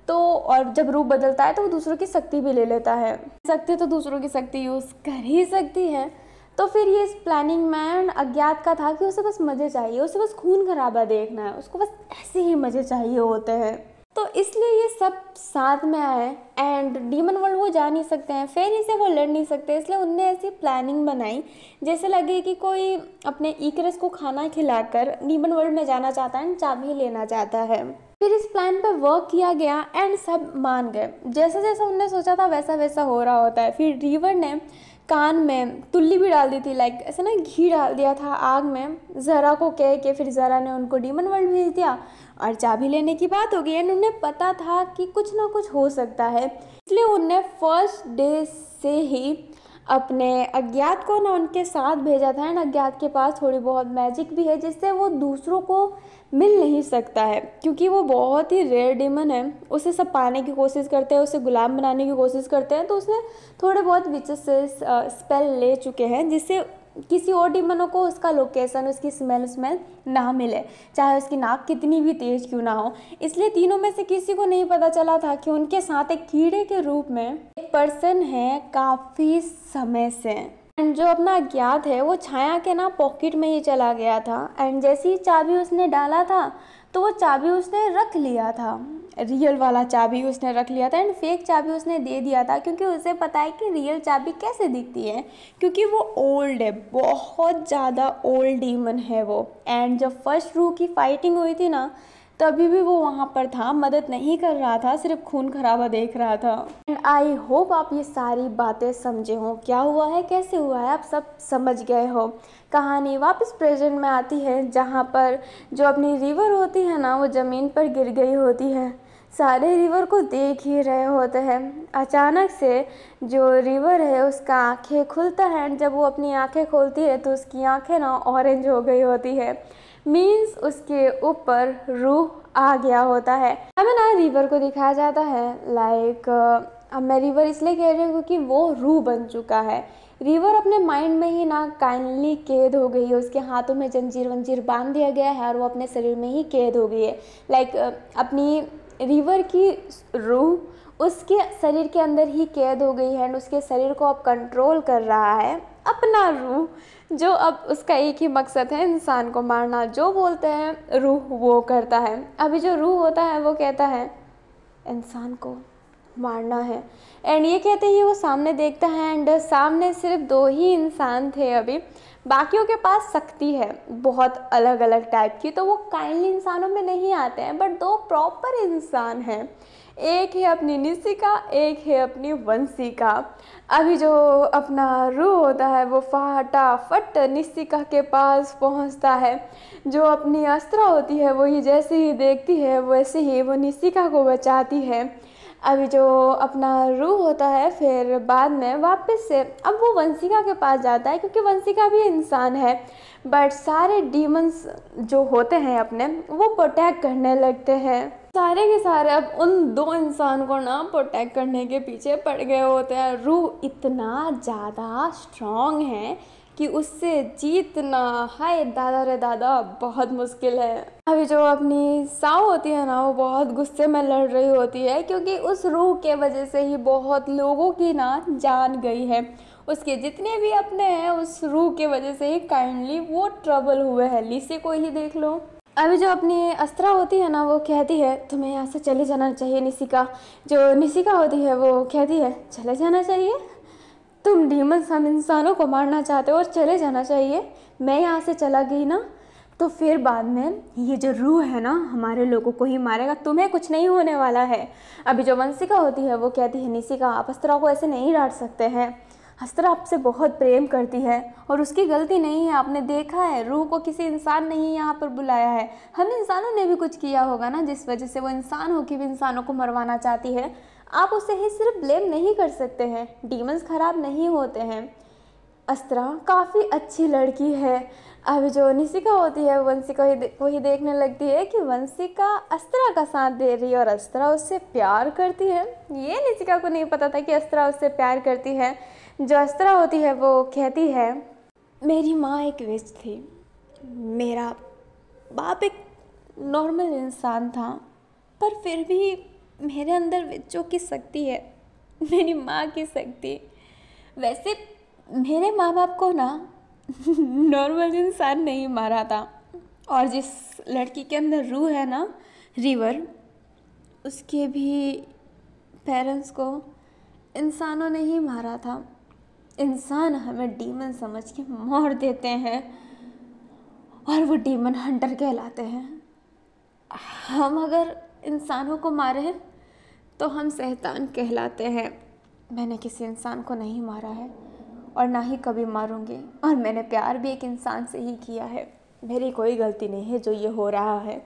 Speaker 1: तो और जब रूप बदलता है तो वो दूसरों की शक्ति भी ले लेता है। शक्ति तो दूसरों की शक्ति यूज़ कर ही सकती है। तो फिर ये इस प्लानिंग में अज्ञात का था कि उसे बस मज़े चाहिए, उसे बस खून खराबा देखना है, उसको बस ऐसे ही मज़े चाहिए होते हैं। तो इसलिए ये सब साथ में आए एंड डीमन वर्ल्ड वो जा नहीं सकते हैं, फेरी से वो लड़ नहीं सकते, इसलिए उनने ऐसी प्लानिंग बनाई जैसे लगे कि कोई अपने इकरस को खाना खिलाकर डीमन वर्ल्ड में जाना चाहता है, चाबी लेना चाहता है। फिर इस प्लान पे वर्क किया गया एंड सब मान गए, जैसा जैसा उनने सोचा था वैसा वैसा हो रहा होता है। फिर रिवर ने कान में तुल्ली भी डाल दी थी, लाइक ऐसा ना घी डाल दिया था आग में ज़रा को कह के, फिर ज़रा ने उनको डीमन वर्ल्ड भेज दिया और चाबी लेने की बात हो गई एंड उन्हें पता था कि कुछ ना कुछ हो सकता है, इसलिए उनने फर्स्ट डे से ही अपने अज्ञात को ना उनके साथ भेजा था एंड अज्ञात के पास थोड़ी बहुत मैजिक भी है जिससे वो दूसरों को मिल नहीं सकता है क्योंकि वो बहुत ही रेयर डीमन है। उसे सब पाने की कोशिश करते हैं, उसे गुलाम बनाने की कोशिश करते हैं, तो उसने थोड़े बहुत विचेस से स्पेल ले चुके हैं जिससे किसी और डीमनों को उसका लोकेशन, उसकी स्मेल ना मिले, चाहे उसकी नाक कितनी भी तेज क्यों ना हो। इसलिए तीनों में से किसी को नहीं पता चला था कि उनके साथ एक कीड़े के रूप में एक पर्सन है काफ़ी समय से। एंड जो अपना अज्ञात है वो छाया के ना पॉकेट में ही चला गया था एंड जैसी ही चाबी उसने डाला था तो वो चाबी उसने रख लिया था, रियल वाला चाबी उसने रख लिया था एंड फेक चाबी उसने दे दिया था क्योंकि उसे पता है कि रियल चाबी कैसे दिखती है, क्योंकि वो ओल्ड है, बहुत ज़्यादा ओल्ड डीमन है वो। एंड जब फर्स्ट रूह की फाइटिंग हुई थी ना तभी भी वो वहाँ पर था, मदद नहीं कर रहा था, सिर्फ खून खराबा देख रहा था। एंड आई होप आप ये सारी बातें समझे हो, क्या हुआ है कैसे हुआ है आप सब समझ गए हो। कहानी वापस प्रेजेंट में आती है जहाँ पर जो अपनी रिवर होती है ना वो ज़मीन पर गिर गई होती है, सारे रिवर को देख ही रहे होते हैं। अचानक से जो रिवर है उसका आँखें खुलता है एंड जब वो अपनी आँखें खोलती है तो उसकी आँखें ना ऑरेंज हो गई होती है, मीन्स उसके ऊपर रूह आ गया होता है। हमें ना रिवर को दिखाया जाता है लाइक अब मैं रिवर इसलिए कह रही हूँ क्योंकि वो रूह बन चुका है, रिवर अपने माइंड में ही ना काइंडली कैद हो गई है, उसके हाथों में जंजीर वंजीर बांध दिया गया है और वो अपने शरीर में ही कैद हो गई है। लाइक अपनी रिवर की रूह उसके शरीर के अंदर ही कैद हो गई है एंड उसके शरीर को अब कंट्रोल कर रहा है अपना रूह, जो अब उसका एक ही मकसद है इंसान को मारना। जो बोलते हैं रूह वो करता है। अभी जो रूह होता है वो कहता है इंसान को मारना है एंड ये कहते ही वो सामने देखता है एंड सामने सिर्फ 2 ही इंसान थे अभी, बाकियों के पास शक्ति है बहुत अलग अलग टाइप की, तो वो काइंडली इंसानों में नहीं आते हैं, बट 2 प्रॉपर इंसान हैं। एक है अपनी निशिका, एक है अपनी वंशिका। अभी जो अपना रूह होता है वो फटाफट निशिका के पास पहुंचता है। जो अपनी अस्त्रा होती है वो ही जैसे ही देखती है वैसे ही वो निशिका को बचाती है। अभी जो अपना रूह होता है फिर बाद में वापस से अब वो वंशिका के पास जाता है, क्योंकि वंशिका भी इंसान है, बट सारे डीमंस जो होते हैं अपने वो प्रोटेक्ट करने लगते हैं। सारे के सारे अब उन 2 इंसान को ना प्रोटेक्ट करने के पीछे पड़ गए होते हैं। रूह इतना ज़्यादा स्ट्रॉन्ग है कि उससे जीतना, हाय दादा रे दादा, बहुत मुश्किल है। अभी जो अपनी साव होती है ना वो बहुत गुस्से में लड़ रही होती है, क्योंकि उस रूह के वजह से ही बहुत लोगों की ना जान गई है। उसके जितने भी अपने हैं उस रूह के वजह से ही काइंडली वो ट्रबल हुए हैं। लिसे को ही देख लो। अभी जो अपनी अस्त्रा होती है ना वो कहती है तुम्हें यहाँ से चले जाना चाहिए निशिका। जो निशिका होती है वो कहती है चले जाना चाहिए, तुम डीमंस हम इंसानों को मारना चाहते हो और चले जाना चाहिए। मैं यहाँ से चला गई ना तो फिर बाद में ये जो रूह है ना हमारे लोगों को ही मारेगा, तुम्हें कुछ नहीं होने वाला है। अभी जो वंशिका होती है वो कहती है निशिका आप अस्त्रा को ऐसे नहीं डांट सकते हैं, अस्त्रा आपसे बहुत प्रेम करती है और उसकी गलती नहीं है। आपने देखा है रूह को किसी इंसान ने ही यहाँ पर बुलाया है, हम इंसानों ने भी कुछ किया होगा ना जिस वजह से वो इंसान हो के भी इंसानों को मरवाना चाहती है। आप उसे ही सिर्फ ब्लेम नहीं कर सकते हैं, डीमंस खराब नहीं होते हैं। अस्त्रा काफ़ी अच्छी लड़की है। अभी जो निशिका होती है वंशिका को ही देखने लगती है कि वंशिका अस्त्रा का साथ दे रही है और अस्त्रा उससे प्यार करती है। ये निशिका को नहीं पता था कि अस्त्रा उससे प्यार करती है। जो अस्त्रा होती है वो कहती है मेरी माँ एक विच थी, मेरा बाप एक नॉर्मल इंसान था, पर फिर भी मेरे अंदर विचों की शक्ति है, मेरी माँ की शक्ति। वैसे मेरे माँ बाप को ना नॉर्मल इंसान नहीं मारा था, और जिस लड़की के अंदर रूह है ना रिवर, उसके भी पेरेंट्स को इंसानों ने ही मारा था। इंसान हमें डीमन समझ के मार देते हैं और वो डीमन हंटर कहलाते हैं। हम अगर इंसानों को मारे तो हम शैतान कहलाते हैं। मैंने किसी इंसान को नहीं मारा है और ना ही कभी मारूंगी, और मैंने प्यार भी एक इंसान से ही किया है। मेरी कोई गलती नहीं है जो ये हो रहा है,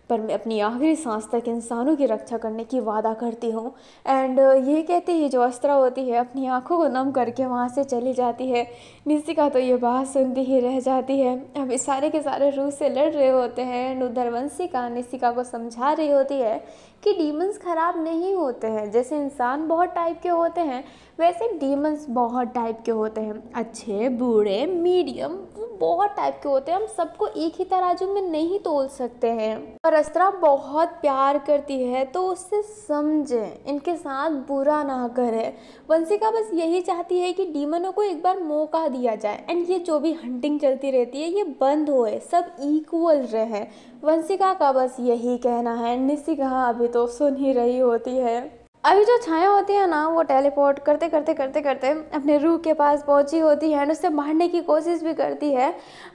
Speaker 1: पर मैं अपनी आखिरी सांस तक इंसानों की रक्षा करने की वादा करती हूँ। एंड ये कहते ही जो अस्त्रा होती है अपनी आंखों को नम करके वहाँ से चली जाती है। निशिका तो ये बात सुनती ही रह जाती है। अब इस सारे के सारे रूह से लड़ रहे होते हैं एंड उधर वंशिका निशिका को समझा रही होती है कि डीमंस ख़राब नहीं होते हैं। जैसे इंसान बहुत टाइप के होते हैं वैसे डीमंस बहुत टाइप के होते हैं, अच्छे बुरे मीडियम, वो बहुत टाइप के होते हैं। हम सबको एक ही तराजू में नहीं तोल सकते हैं। और अस्त्रा बहुत प्यार करती है तो उससे समझें, इनके साथ बुरा ना करे। वंशिका बस यही चाहती है कि डीमनों को एक बार मौका दिया जाए एंड ये जो भी हंटिंग चलती रहती है ये बंद होए, सब इक्वल रहे। वंशिका का बस यही कहना है। निशिका अभी तो सुन ही रही होती है। अभी जो छाया होती है ना वो टेलीपोर्ट करते करते करते करते अपने रूह के पास पहुंची होती है एंड उससे मारने की कोशिश भी करती है,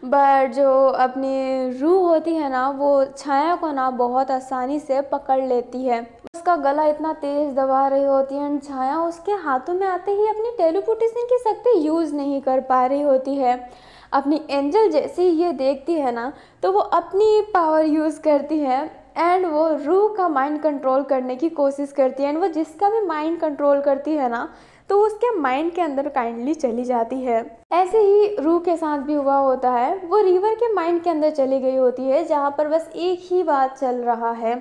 Speaker 1: बट जो अपनी रूह होती है ना वो छाया को ना बहुत आसानी से पकड़ लेती है। उसका गला इतना तेज दबा रही होती है एंड छाया उसके हाथों में आते ही अपनी टेलीपोर्टेशन की शक्ति यूज़ नहीं कर पा रही होती है। अपनी एंजल जैसे ही ये देखती है ना तो वो अपनी पावर यूज़ करती है एंड वो रूह का माइंड कंट्रोल करने की कोशिश करती है एंड वो जिसका भी माइंड कंट्रोल करती है ना तो उसके माइंड के अंदर काइंडली चली जाती है। ऐसे ही रूह के साथ भी हुआ होता है। वो रिवर के माइंड के अंदर चली गई होती है जहाँ पर बस एक ही बात चल रहा है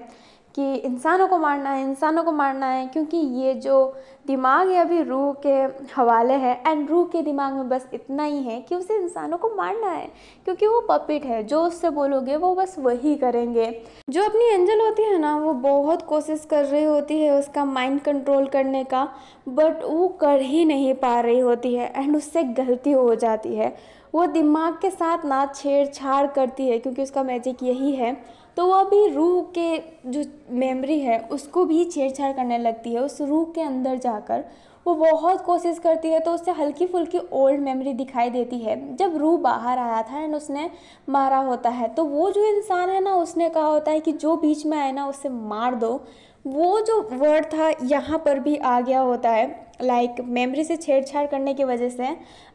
Speaker 1: कि इंसानों को मारना है, इंसानों को मारना है, क्योंकि ये जो दिमाग है अभी रूह के हवाले है। एंड रूह के दिमाग में बस इतना ही है कि उसे इंसानों को मारना है, क्योंकि वो पपिट है, जो उससे बोलोगे वो बस वही करेंगे। जो अपनी एंजल होती है ना, वो बहुत कोशिश कर रही होती है उसका माइंड कंट्रोल करने का, बट वो कर ही नहीं पा रही होती है एंड उससे गलती हो जाती है। वो दिमाग के साथ ना छेड़छाड़ करती है, क्योंकि उसका मैजिक यही है। तो वो अभी रूह के जो मेमोरी है उसको भी छेड़छाड़ करने लगती है। उस रूह के अंदर जाकर वो बहुत कोशिश करती है, तो उससे हल्की फुल्की ओल्ड मेमोरी दिखाई देती है जब रूह बाहर आया था एंड उसने मारा होता है। तो वो जो इंसान है ना, उसने कहा होता है कि जो बीच में आए ना उसे मार दो। वो जो वर्ड था यहाँ पर भी आ गया होता है, लाइक मेमोरी से छेड़छाड़ करने की वजह से।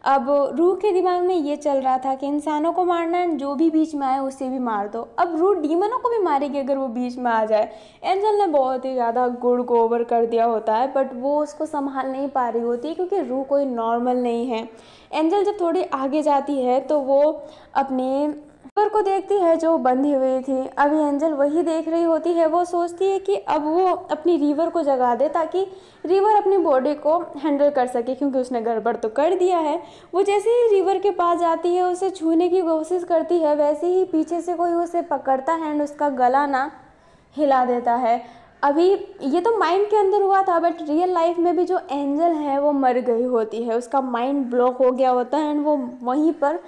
Speaker 1: अब रूह के दिमाग में ये चल रहा था कि इंसानों को मारना है, जो भी बीच में आए उसे भी मार दो। अब रूह डीमनों को भी मारेगी अगर वो बीच में आ जाए। एंजल ने बहुत ही ज़्यादा गुड़ को ओवर कर दिया होता है, बट वो उसको संभाल नहीं पा रही होती है, क्योंकि रूह कोई नॉर्मल नहीं है। एंजल जब थोड़ी आगे जाती है तो वो अपने रिवर को देखती है जो बंधी हुई थी। अभी एंजल वही देख रही होती है। वो सोचती है कि अब वो अपनी रिवर को जगा दे, ताकि रिवर अपनी बॉडी को हैंडल कर सके, क्योंकि उसने गड़बड़ तो कर दिया है। वो जैसे ही रिवर के पास जाती है, उसे छूने की कोशिश करती है, वैसे ही पीछे से कोई उसे पकड़ता है एंड उसका गला ना हिला देता है। अभी ये तो माइंड के अंदर हुआ था, बट रियल लाइफ में भी जो एंजल है वो मर गई होती है। उसका माइंड ब्लॉक हो गया होता है एंड वो वहीं पर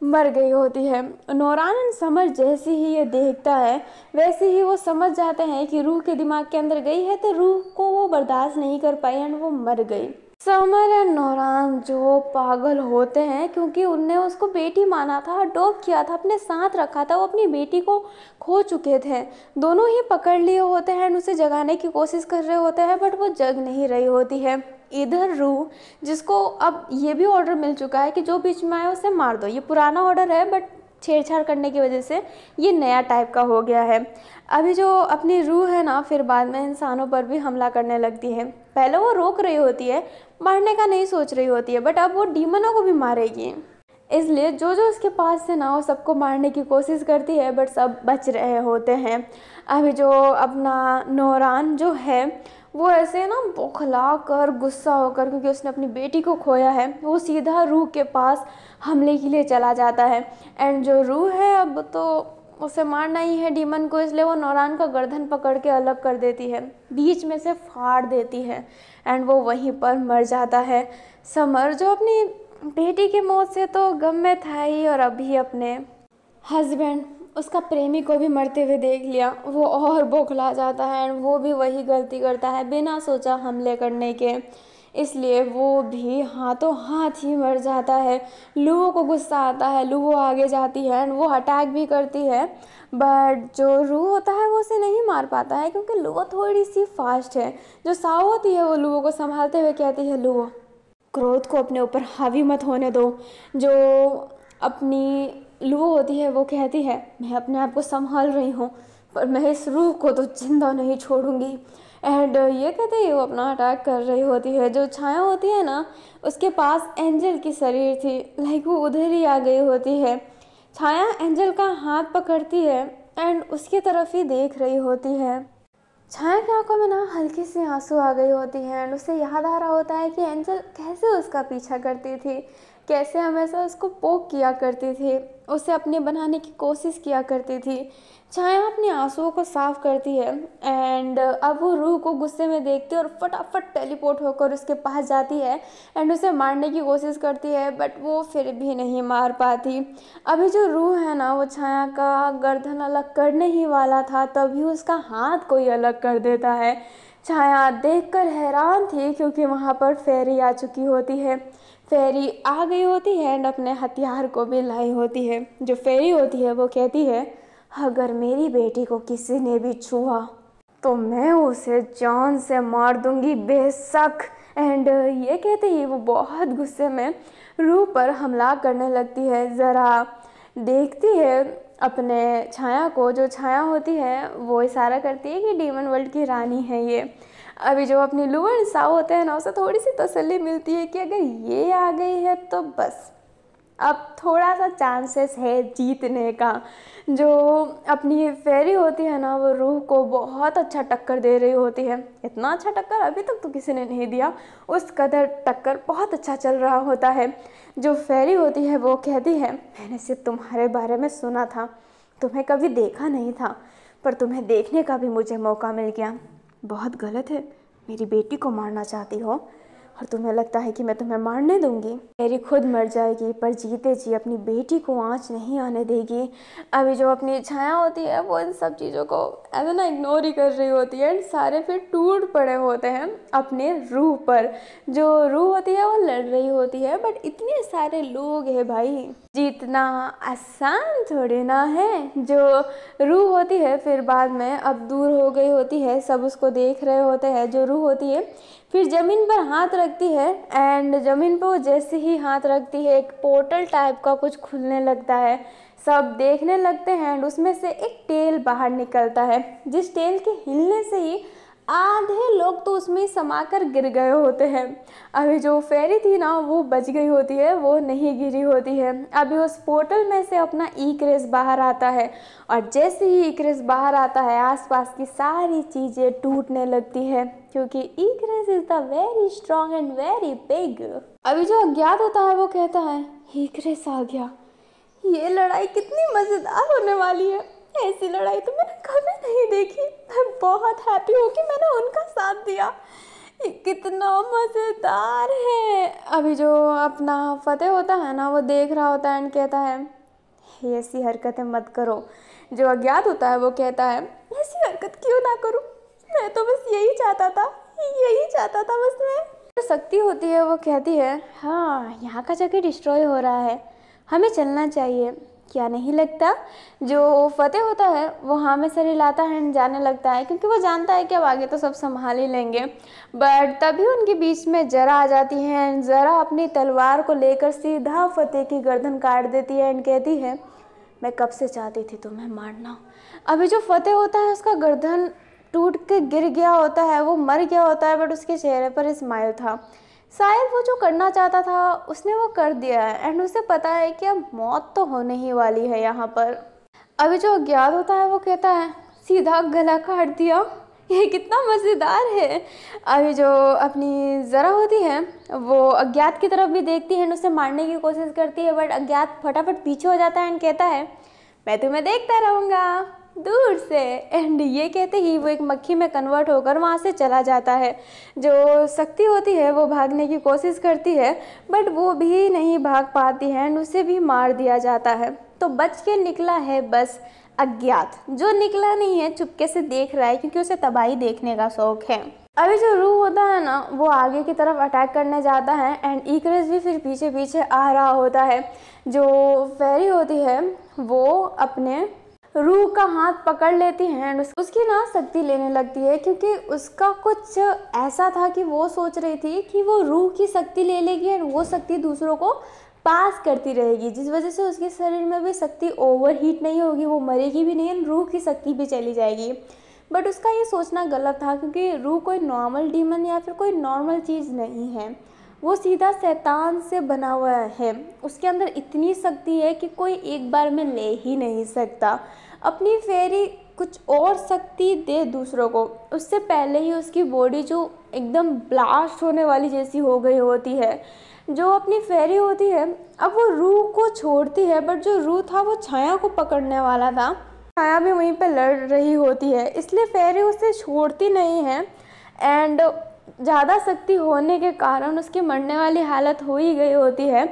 Speaker 1: मर गई होती है। नौरान एंड समर जैसे ही ये देखता है, वैसे ही वो समझ जाते हैं कि रूह के दिमाग के अंदर गई है, तो रूह को वो बर्दाश्त नहीं कर पाई एंड वो मर गई। समर एंड नौरान जो पागल होते हैं, क्योंकि उनने उसको बेटी माना था, अडॉप्ट किया था, अपने साथ रखा था। वो अपनी बेटी को खो चुके थे, दोनों ही पकड़ लिए होते हैं, उसे जगाने की कोशिश कर रहे होते हैं, बट वो जग नहीं रही होती है। इधर रूह, जिसको अब ये भी ऑर्डर मिल चुका है कि जो बीच में आए उसे मार दो। ये पुराना ऑर्डर है, बट छेड़छाड़ करने की वजह से ये नया टाइप का हो गया है। अभी जो अपनी रूह है ना, फिर बाद में इंसानों पर भी हमला करने लगती है। पहले वो रोक रही होती है, मारने का नहीं सोच रही होती है, बट अब वो डीमनों को भी मारेगी। इसलिए जो जो उसके पास से ना, वो सबको मारने की कोशिश करती है, बट सब बच रहे होते हैं। अभी जो अपना नौरान जो है, वो ऐसे ना बौखला कर, गुस्सा होकर, क्योंकि उसने अपनी बेटी को खोया है, वो सीधा रूह के पास हमले के लिए चला जाता है। एंड जो रूह है, अब तो उसे मारना ही है डीमन को, इसलिए वो नौरान का गर्दन पकड़ के अलग कर देती है, बीच में से फाड़ देती है एंड वो वहीं पर मर जाता है। समर जो अपनी बेटी की मौत से तो गम में था ही, और अभी अपने हस्बैंड, उसका प्रेमी को भी मरते हुए देख लिया, वो और बौखला जाता है एंड वो भी वही गलती करता है बिना सोचा हमले करने के। इसलिए वो भी हाथों हाथ ही मर जाता है। लूवो को गुस्सा आता है, लूवो आगे जाती है एंड वो अटैक भी करती है, बट जो रूह होता है वो उसे नहीं मार पाता है, क्योंकि लूवो थोड़ी सी फास्ट है। जो साओ होती है वो लूवो को संभालते हुए कहती है, लूवो क्रोध को अपने ऊपर हावी मत होने दो। जो अपनी लूवो होती है वो कहती है, मैं अपने आप को संभाल रही हूँ, पर मैं इस रूह को तो जिंदा नहीं छोड़ूंगी। एंड ये कहते ही वो अपना अटैक कर रही होती है। जो छाया होती है ना, उसके पास एंजल की शरीर थी, लाइक वो उधर ही आ गई होती है। छाया एंजल का हाथ पकड़ती है एंड उसकी तरफ ही देख रही होती है। छाया की आंखों में ना हल्की सी आंसू आ गई होती है एंड उसे याद आ रहा होता है कि एंजल कैसे उसका पीछा करती थी, कैसे हमेशा उसको पोक किया करती थी, उसे अपने बनाने की कोशिश किया करती थी। छाया अपने आंसुओं को साफ करती है एंड अब वो रूह को गुस्से में देखती है और फटाफट टेलीपोर्ट होकर उसके पास जाती है एंड उसे मारने की कोशिश करती है, बट वो फिर भी नहीं मार पाती। अभी जो रूह है ना, वो छाया का गर्दन अलग करने ही वाला था, तभी उसका हाथ कोई अलग कर देता है। छाया देखकर हैरान थी, क्योंकि वहाँ पर फेरी आ चुकी होती है। फेरी आ गई होती है एंड अपने हथियार को भी लाई होती है। जो फेरी होती है वो कहती है, अगर मेरी बेटी को किसी ने भी छुआ तो मैं उसे जान से मार दूंगी बेशक। एंड ये कहते ही वो बहुत गुस्से में रूह पर हमला करने लगती है। ज़रा देखती है अपने छाया को, जो छाया होती है वो इशारा करती है कि डीमन वर्ल्ड की रानी है ये। अभी जो अपनी लूवो एंड साओ होते हैं ना, उसे थोड़ी सी तसल्ली मिलती है कि अगर ये आ गई है तो बस अब थोड़ा सा चांसेस है जीतने का। जो अपनी फेरी होती है ना, वो रूह को बहुत अच्छा टक्कर दे रही होती है। इतना अच्छा टक्कर अभी तक तो किसी ने नहीं दिया, उस कदर टक्कर बहुत अच्छा चल रहा होता है। जो फेरी होती है वो कहती है, मैंने सिर्फ तुम्हारे बारे में सुना था, तुम्हें कभी देखा नहीं था, पर तुम्हें देखने का भी मुझे मौका मिल गया। बहुत गलत है, मेरी बेटी को मारना चाहती हो और तुम्हें लगता है कि मैं तुम्हें मारने दूंगी। फेरी खुद मर जाएगी पर जीते जी अपनी बेटी को आंच नहीं आने देगी। अभी जो अपनी छाया होती है वो इन सब चीज़ों को ऐसा ना इग्नोर ही कर रही होती है एंड सारे फिर टूट पड़े होते हैं अपने रूह पर। जो रूह होती है वो लड़ रही होती है, बट इतने सारे लोग हैं भाई, जीतना आसान थोड़ी ना है। जो रूह होती है फिर बाद में अब दूर हो गई होती है, सब उसको देख रहे होते हैं। जो रूह होती है फिर ज़मीन पर हाथ रखती है एंड ज़मीन पर वो जैसे ही हाथ रखती है एक पोर्टल टाइप का कुछ खुलने लगता है। सब देखने लगते हैं एंड उसमें से एक टेल बाहर निकलता है, जिस टेल के हिलने से ही आधे लोग तो उसमें समाकर गिर गए होते हैं। अभी जो फेरी थी ना वो बच गई होती है, वो नहीं गिरी होती है। अभी उस पोर्टल में से अपना इक्रेस बाहर आता है और जैसे ही इक्रेस बाहर आता है आसपास की सारी चीज़ें टूटने लगती है, क्योंकि इक्रेस is the very strong and very big. अभी जो अज्ञात होता है वो कहता है, इक्रेस आ गया, ये लड़ाई कितनी मज़ेदार होने वाली है, ऐसी लड़ाई तो मैंने कभी नहीं देखी। मैं बहुत हैप्पी हूँ कि मैंने उनका साथ दिया, ये कितना मज़ेदार है। अभी जो अपना फतेह होता है ना वो देख रहा होता है एंड कहता है, ऐसी हरकतें मत करो। जो अज्ञात होता है वो कहता है, ऐसी हरकत क्यों ना करूँ, मैं तो बस यही चाहता था बस मैं। जो शक्ति होती है वो कहती है, हाँ यहाँ का जगह डिस्ट्रॉय हो रहा है, हमें चलना चाहिए, क्या नहीं लगता। जो फतेह होता है वो हाँ में सर हिलाता है जाने लगता है, क्योंकि वो जानता है कि अब आगे तो सब संभाल ही लेंगे। बट तभी उनके बीच में जरा आ जाती है। जरा अपनी तलवार को लेकर सीधा फतेह की गर्दन काट देती है एंड कहती है, मैं कब से चाहती थी तुम्हें मारना। अभी जो फतेह होता है उसका गर्दन टूट के गिर गया होता है, वो मर गया होता है, बट उसके चेहरे पर स्माइल था। शायद वो जो करना चाहता था उसने वो कर दिया है एंड उसे पता है कि अब मौत तो होने ही वाली है यहाँ पर। अभी जो अज्ञात होता है वो कहता है, सीधा गला काट दिया, ये कितना मज़ेदार है। अभी जो अपनी ज़रा होती है वो अज्ञात की तरफ भी देखती है एंड उसे मारने की कोशिश करती है, बट अज्ञात फटाफट पीछे हो जाता है एंड कहता है, मैं तुम्हें देखता रहूँगा दूर से। एंड ये कहते ही वो एक मक्खी में कन्वर्ट होकर वहाँ से चला जाता है। जो शक्ति होती है वो भागने की कोशिश करती है, बट वो भी नहीं भाग पाती है एंड उसे भी मार दिया जाता है। तो बच के निकला है बस अज्ञात, जो निकला नहीं है चुपके से देख रहा है, क्योंकि उसे तबाही देखने का शौक है। अभी जो रूह होता है ना वो आगे की तरफ अटैक करने जाता है एंड इक्रेस भी फिर पीछे पीछे आ रहा होता है। जो फेरी होती है वो अपने रूह का हाथ पकड़ लेती है एंड उसकी ना शक्ति लेने लगती है, क्योंकि उसका कुछ ऐसा था कि वो सोच रही थी कि वो रूह की शक्ति ले लेगी एंड वो शक्ति दूसरों को पास करती रहेगी, जिस वजह से उसके शरीर में भी शक्ति ओवरहीट नहीं होगी, वो मरेगी भी नहीं एंड रूह की शक्ति भी चली जाएगी। बट उसका ये सोचना गलत था, क्योंकि रूह कोई नॉर्मल डीमन या फिर कोई नॉर्मल चीज़ नहीं है, वो सीधा शैतान से बना हुआ है। उसके अंदर इतनी शक्ति है कि कोई एक बार में ले ही नहीं सकता। अपनी फेरी कुछ और शक्ति दे दूसरों को, उससे पहले ही उसकी बॉडी जो एकदम ब्लास्ट होने वाली जैसी हो गई होती है। जो अपनी फेरी होती है अब वो रूह को छोड़ती है, बट जो रूह था वो छाया को पकड़ने वाला था, छाया भी वहीं पे लड़ रही होती है, इसलिए फेरी उसे छोड़ती नहीं है एंड ज़्यादा शक्ति होने के कारण उसकी मरने वाली हालत हो ही गई होती है।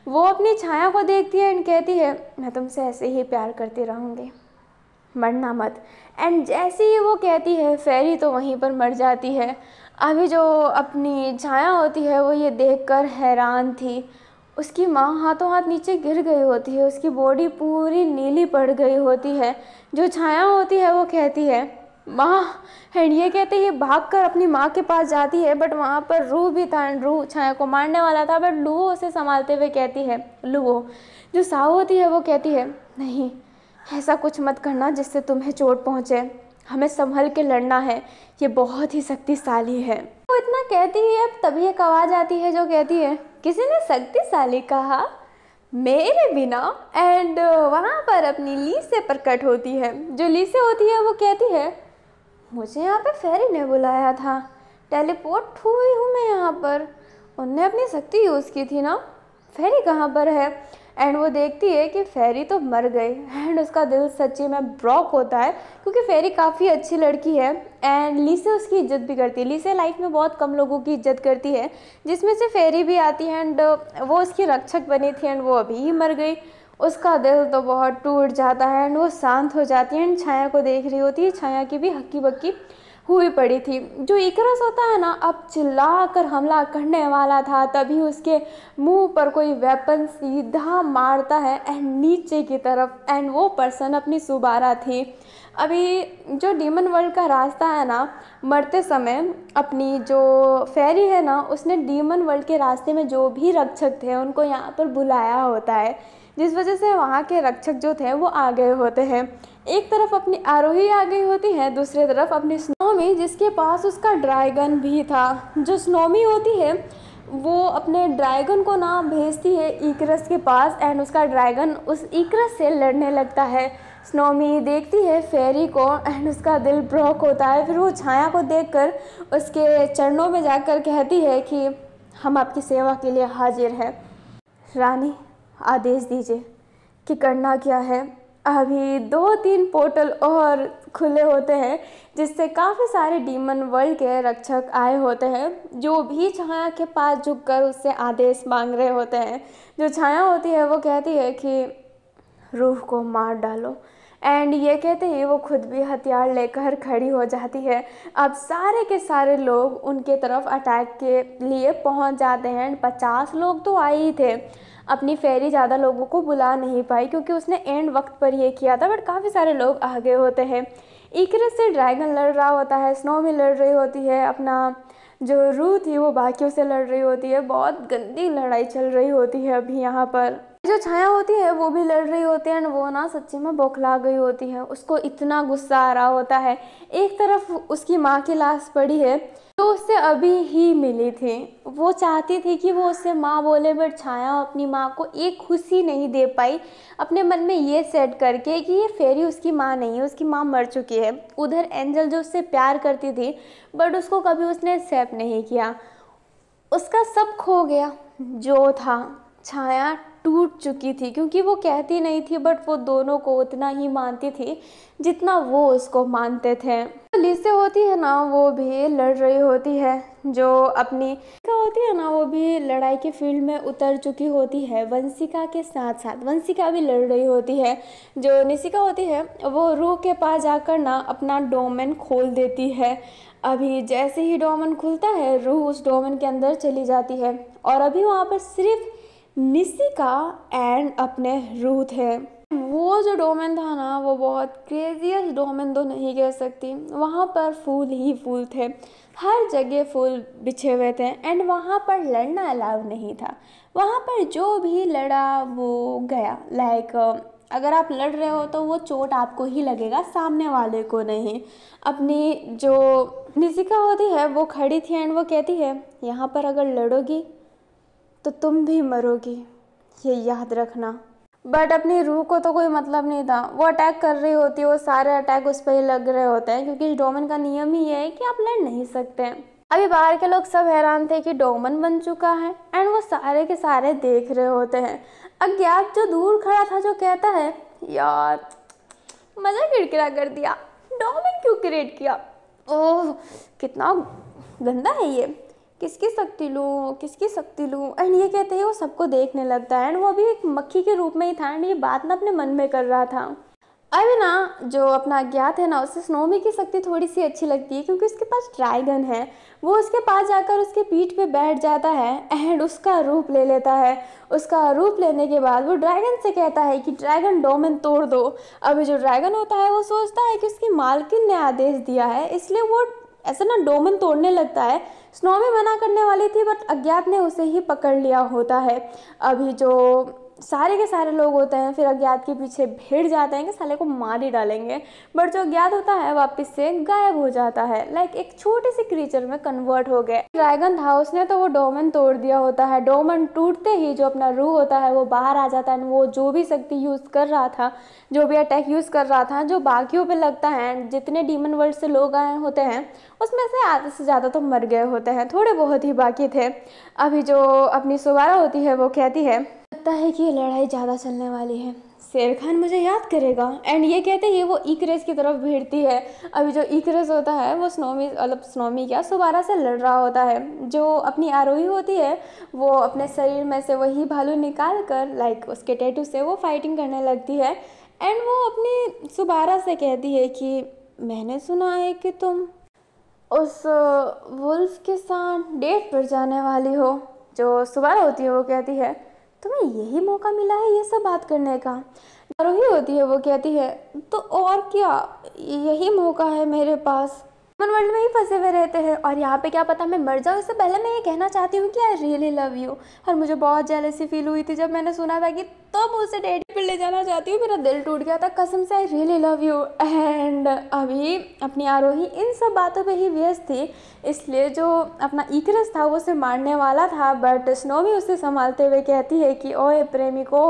Speaker 1: वो अपनी छाया को देखती है एंड कहती है, मैं तुमसे ऐसे ही प्यार करती रहूँगी, मरना मत। एंड जैसे ही वो कहती है फेरी तो वहीं पर मर जाती है। अभी जो अपनी छाया होती है वो ये देखकर हैरान थी, उसकी माँ हाथों हाथ नीचे गिर गई होती है, उसकी बॉडी पूरी नीली पड़ गई होती है। जो छाया होती है वो कहती है, माँ, एंड ये कहते ये भागकर अपनी माँ के पास जाती है, बट वहाँ पर रूह भी था एंड रूह छाया को मारने वाला था, बट लूहो उसे संभालते हुए कहती है, लूहो। जो साहू होती है वो कहती है, नहीं, ऐसा कुछ मत करना जिससे तुम्हें चोट पहुँचे, हमें संभल के लड़ना है, ये बहुत ही शक्तिशाली है। वो इतना कहती है, अब तभी एक आवाज़ आती है जो कहती है, किसी ने शक्तिशाली कहा, मेरे बिना। एंड वहाँ पर अपनी लीसे प्रकट होती है। जो लीसे होती है वो कहती है मुझे यहाँ पे फेरी ने बुलाया था, टेलीपोर्ट हुई हूँ मैं यहाँ पर। उनने अपनी शक्ति यूज़ की थी ना, फेरी कहाँ पर है। एंड वो देखती है कि फेरी तो मर गई। एंड उसका दिल सच्ची में ब्रोक होता है क्योंकि फेरी काफ़ी अच्छी लड़की है एंड लीसे उसकी इज्जत भी करती है। लीसे लाइफ में बहुत कम लोगों की इज्जत करती है, जिसमें से फेरी भी आती है। एंड वो उसकी रक्षक बनी थी एंड वो अभी ही मर गई। उसका दिल तो बहुत टूट जाता है एंड वो शांत हो जाती है एंड छाया को देख रही होती है। छाया की भी हक्की बक्की हुई पड़ी थी। जो इकरस होता है ना, अब चिल्ला कर हमला करने वाला था, तभी उसके मुंह पर कोई वेपन सीधा मारता है एंड नीचे की तरफ। एंड वो पर्सन अपनी सुबारा थी। अभी जो डीमन वर्ल्ड का रास्ता है ना, मरते समय अपनी जो फेरी है ना, उसने डीमन वर्ल्ड के रास्ते में जो भी रक्षक थे उनको यहाँ पर बुलाया होता है, जिस वजह से वहाँ के रक्षक जो थे वो आ गए होते हैं। एक तरफ अपनी आरोही आ गई होती है, दूसरी तरफ अपनी स्नोमी, जिसके पास उसका ड्रैगन भी था। जो स्नोमी होती है वो अपने ड्रैगन को ना भेजती है इकरस के पास एंड उसका ड्रैगन उस इकरस से लड़ने लगता है। स्नोमी देखती है फेरी को एंड उसका दिल ब्रोक होता है। फिर वो छाया को देखकर उसके चरणों में जाकर कहती है कि हम आपकी सेवा के लिए हाजिर हैं। रानी, आदेश दीजिए कि करना क्या है। अभी 2-3 पोर्टल और खुले होते हैं जिससे काफ़ी सारे डीमन वर्ल्ड के रक्षक आए होते हैं, जो भी छाया के पास झुककर उससे आदेश मांग रहे होते हैं। जो छाया होती है वो कहती है कि रूह को मार डालो। एंड ये कहते ही वो खुद भी हथियार लेकर खड़ी हो जाती है। अब सारे के सारे लोग उनके तरफ अटैक के लिए पहुंच जाते हैं। 50 लोग तो आए ही थे। अपनी फेरी ज़्यादा लोगों को बुला नहीं पाई क्योंकि उसने एंड वक्त पर ये किया था, बट काफ़ी सारे लोग आ गए होते हैं। इकरस से ड्रैगन लड़ रहा होता है, स्नोमी लड़ रही होती है, अपना जो रूह थी वो बाकियों से लड़ रही होती है। बहुत गंदी लड़ाई चल रही होती है अभी यहाँ पर। जो छाया होती है वो भी लड़ रही होती है एंड वो ना सच्ची में बौखला गई होती है। उसको इतना गुस्सा आ रहा होता है। एक तरफ उसकी माँ की लाश पड़ी है जो उससे अभी ही मिली थी। वो चाहती थी कि वो उससे माँ बोले, बट छाया अपनी माँ को एक खुशी नहीं दे पाई, अपने मन में ये सेट करके कि ये फेरी उसकी माँ नहीं है, उसकी माँ मर चुकी है। उधर एंजल जो उससे प्यार करती थी बट उसको कभी उसने एक्सेप्ट नहीं किया। उसका सब खो गया जो था। छाया टूट चुकी थी क्योंकि वो कहती नहीं थी बट वो दोनों को उतना ही मानती थी जितना वो उसको मानते थे। लीसे होती है ना, वो भी लड़ रही होती है। जो अपनी होती है ना, वो भी लड़ाई के फील्ड में उतर चुकी होती है। वंशिका के साथ साथ वंशिका भी लड़ रही होती है। जो निशिका होती है वो रूह के पास जाकर ना अपना डोमेन खोल देती है। अभी जैसे ही डोमेन खुलता है रूह उस डोमेन के अंदर चली जाती है और अभी वहाँ पर सिर्फ निशिका एंड अपने रूह थे। वो जो डोमेन था ना, वो बहुत क्रेजियस डोमेन तो नहीं कह सकती। वहाँ पर फूल ही फूल थे, हर जगह फूल बिछे हुए थे एंड वहाँ पर लड़ना अलाउ नहीं था। वहाँ पर जो भी लड़ा वो गया। लाइक अगर आप लड़ रहे हो तो वो चोट आपको ही लगेगा, सामने वाले को नहीं। अपनी जो निशिका होती है वो खड़ी थी एंड वो कहती है यहाँ पर अगर लड़ोगी तो तुम भी मरोगी, ये याद रखना। बट अपनी रूह को तो कोई मतलब नहीं था। वो अटैक कर रही होती है, वो सारे अटैक उस पर ही लग रहे होते हैं क्योंकि इस डोमेन का नियम ही है कि आप लड़ नहीं सकते हैं। अभी बाहर के लोग सब हैरान थे कि डोमेन बन चुका है एंड वो सारे के सारे देख रहे होते हैं। अज्ञात जो दूर खड़ा था जो कहता है यार मज़ा किरकिरा कर दिया, डोमेन क्यों क्रिएट किया, ओह कितना गंदा है ये, किसकी शक्ति लूँ किसकी शक्ति लूँ। एंड ये कहते हैं वो सबको देखने लगता है एंड वो अभी एक मक्खी के रूप में ही था एंड ये बात ना अपने मन में कर रहा था। अभी ना जो अपना अज्ञात है ना, उससे स्नोमी की शक्ति थोड़ी सी अच्छी लगती है क्योंकि उसके पास ड्रैगन है। वो उसके पास जाकर उसके पीठ पे बैठ जाता है एंड उसका रूप ले लेता है। उसका रूप लेने के बाद वो ड्रैगन से कहता है कि ड्रैगन डोमेन तोड़ दो। अभी जो ड्रैगन होता है वो सोचता है कि उसकी मालकिन ने आदेश दिया है, इसलिए वो ऐसा ना डोमेन तोड़ने लगता है। स्नोमी मना करने वाली थी बट अज्ञात ने उसे ही पकड़ लिया होता है। अभी जो सारे के सारे लोग होते हैं फिर अज्ञात के पीछे भिड़ जाते हैं कि साले को मार ही डालेंगे, बट जो अज्ञात होता है वापस से गायब हो जाता है, लाइक एक छोटे से क्रीचर में कन्वर्ट हो गया। ड्रैगन था, उसने तो वो डोमेन तोड़ दिया होता है। डोमेन टूटते ही जो अपना रूह होता है वो बाहर आ जाता है। वो जो भी शक्ति यूज़ कर रहा था, जो भी अटैक यूज़ कर रहा था, जो बाकियों पे लगता है, जितने डीमन वर्ल्ड से लोग आए होते हैं उसमें से आधे से ज़्यादा तो मर गए होते हैं, थोड़े बहुत ही बाकी थे। अभी जो अपनी सुबारा होती है वो कहती है लगता है कि ये लड़ाई ज़्यादा चलने वाली है, शेर खान मुझे याद करेगा। एंड ये कहते ही वो इक्रेस की तरफ भिड़ती है। अभी जो इक्रेस होता है वो स्नोमी क्या सुबारा से लड़ रहा होता है। जो अपनी आरोही होती है वो अपने शरीर में से वही भालू निकाल कर लाइक उसके टैटू से वो फाइटिंग करने लगती है। एंड वो अपनी सुबारा से कहती है कि मैंने सुना है कि तुम उस वुल्फ के साथ डेट पर जाने वाली हो। जो सुबारा होती है वो कहती है तुम्हें यही मौका मिला है ये सब बात करने का। आरोही होती है वो कहती है तो और क्या, यही मौका है मेरे पास। मन वर्ल्ड में ही फंसे हुए रहते हैं और यहाँ पे क्या पता मैं मर जाऊँ। इससे पहले मैं ये कहना चाहती हूँ कि आई रियली लव यू। और मुझे बहुत जेलसी फील हुई थी जब मैंने सुना था कि तुम उसे डेट पे ले जाना चाहती हूँ। मेरा दिल टूट गया था कसम से, I really love you. And अभी अपनी आरोही इन सब बातों पे ही व्यस्त थी, इसलिए जो अपना इक्रेस था वो उसे मारने वाला था, बट स्नोवी उसे संभालते हुए कहती है कि ओए प्रेमी को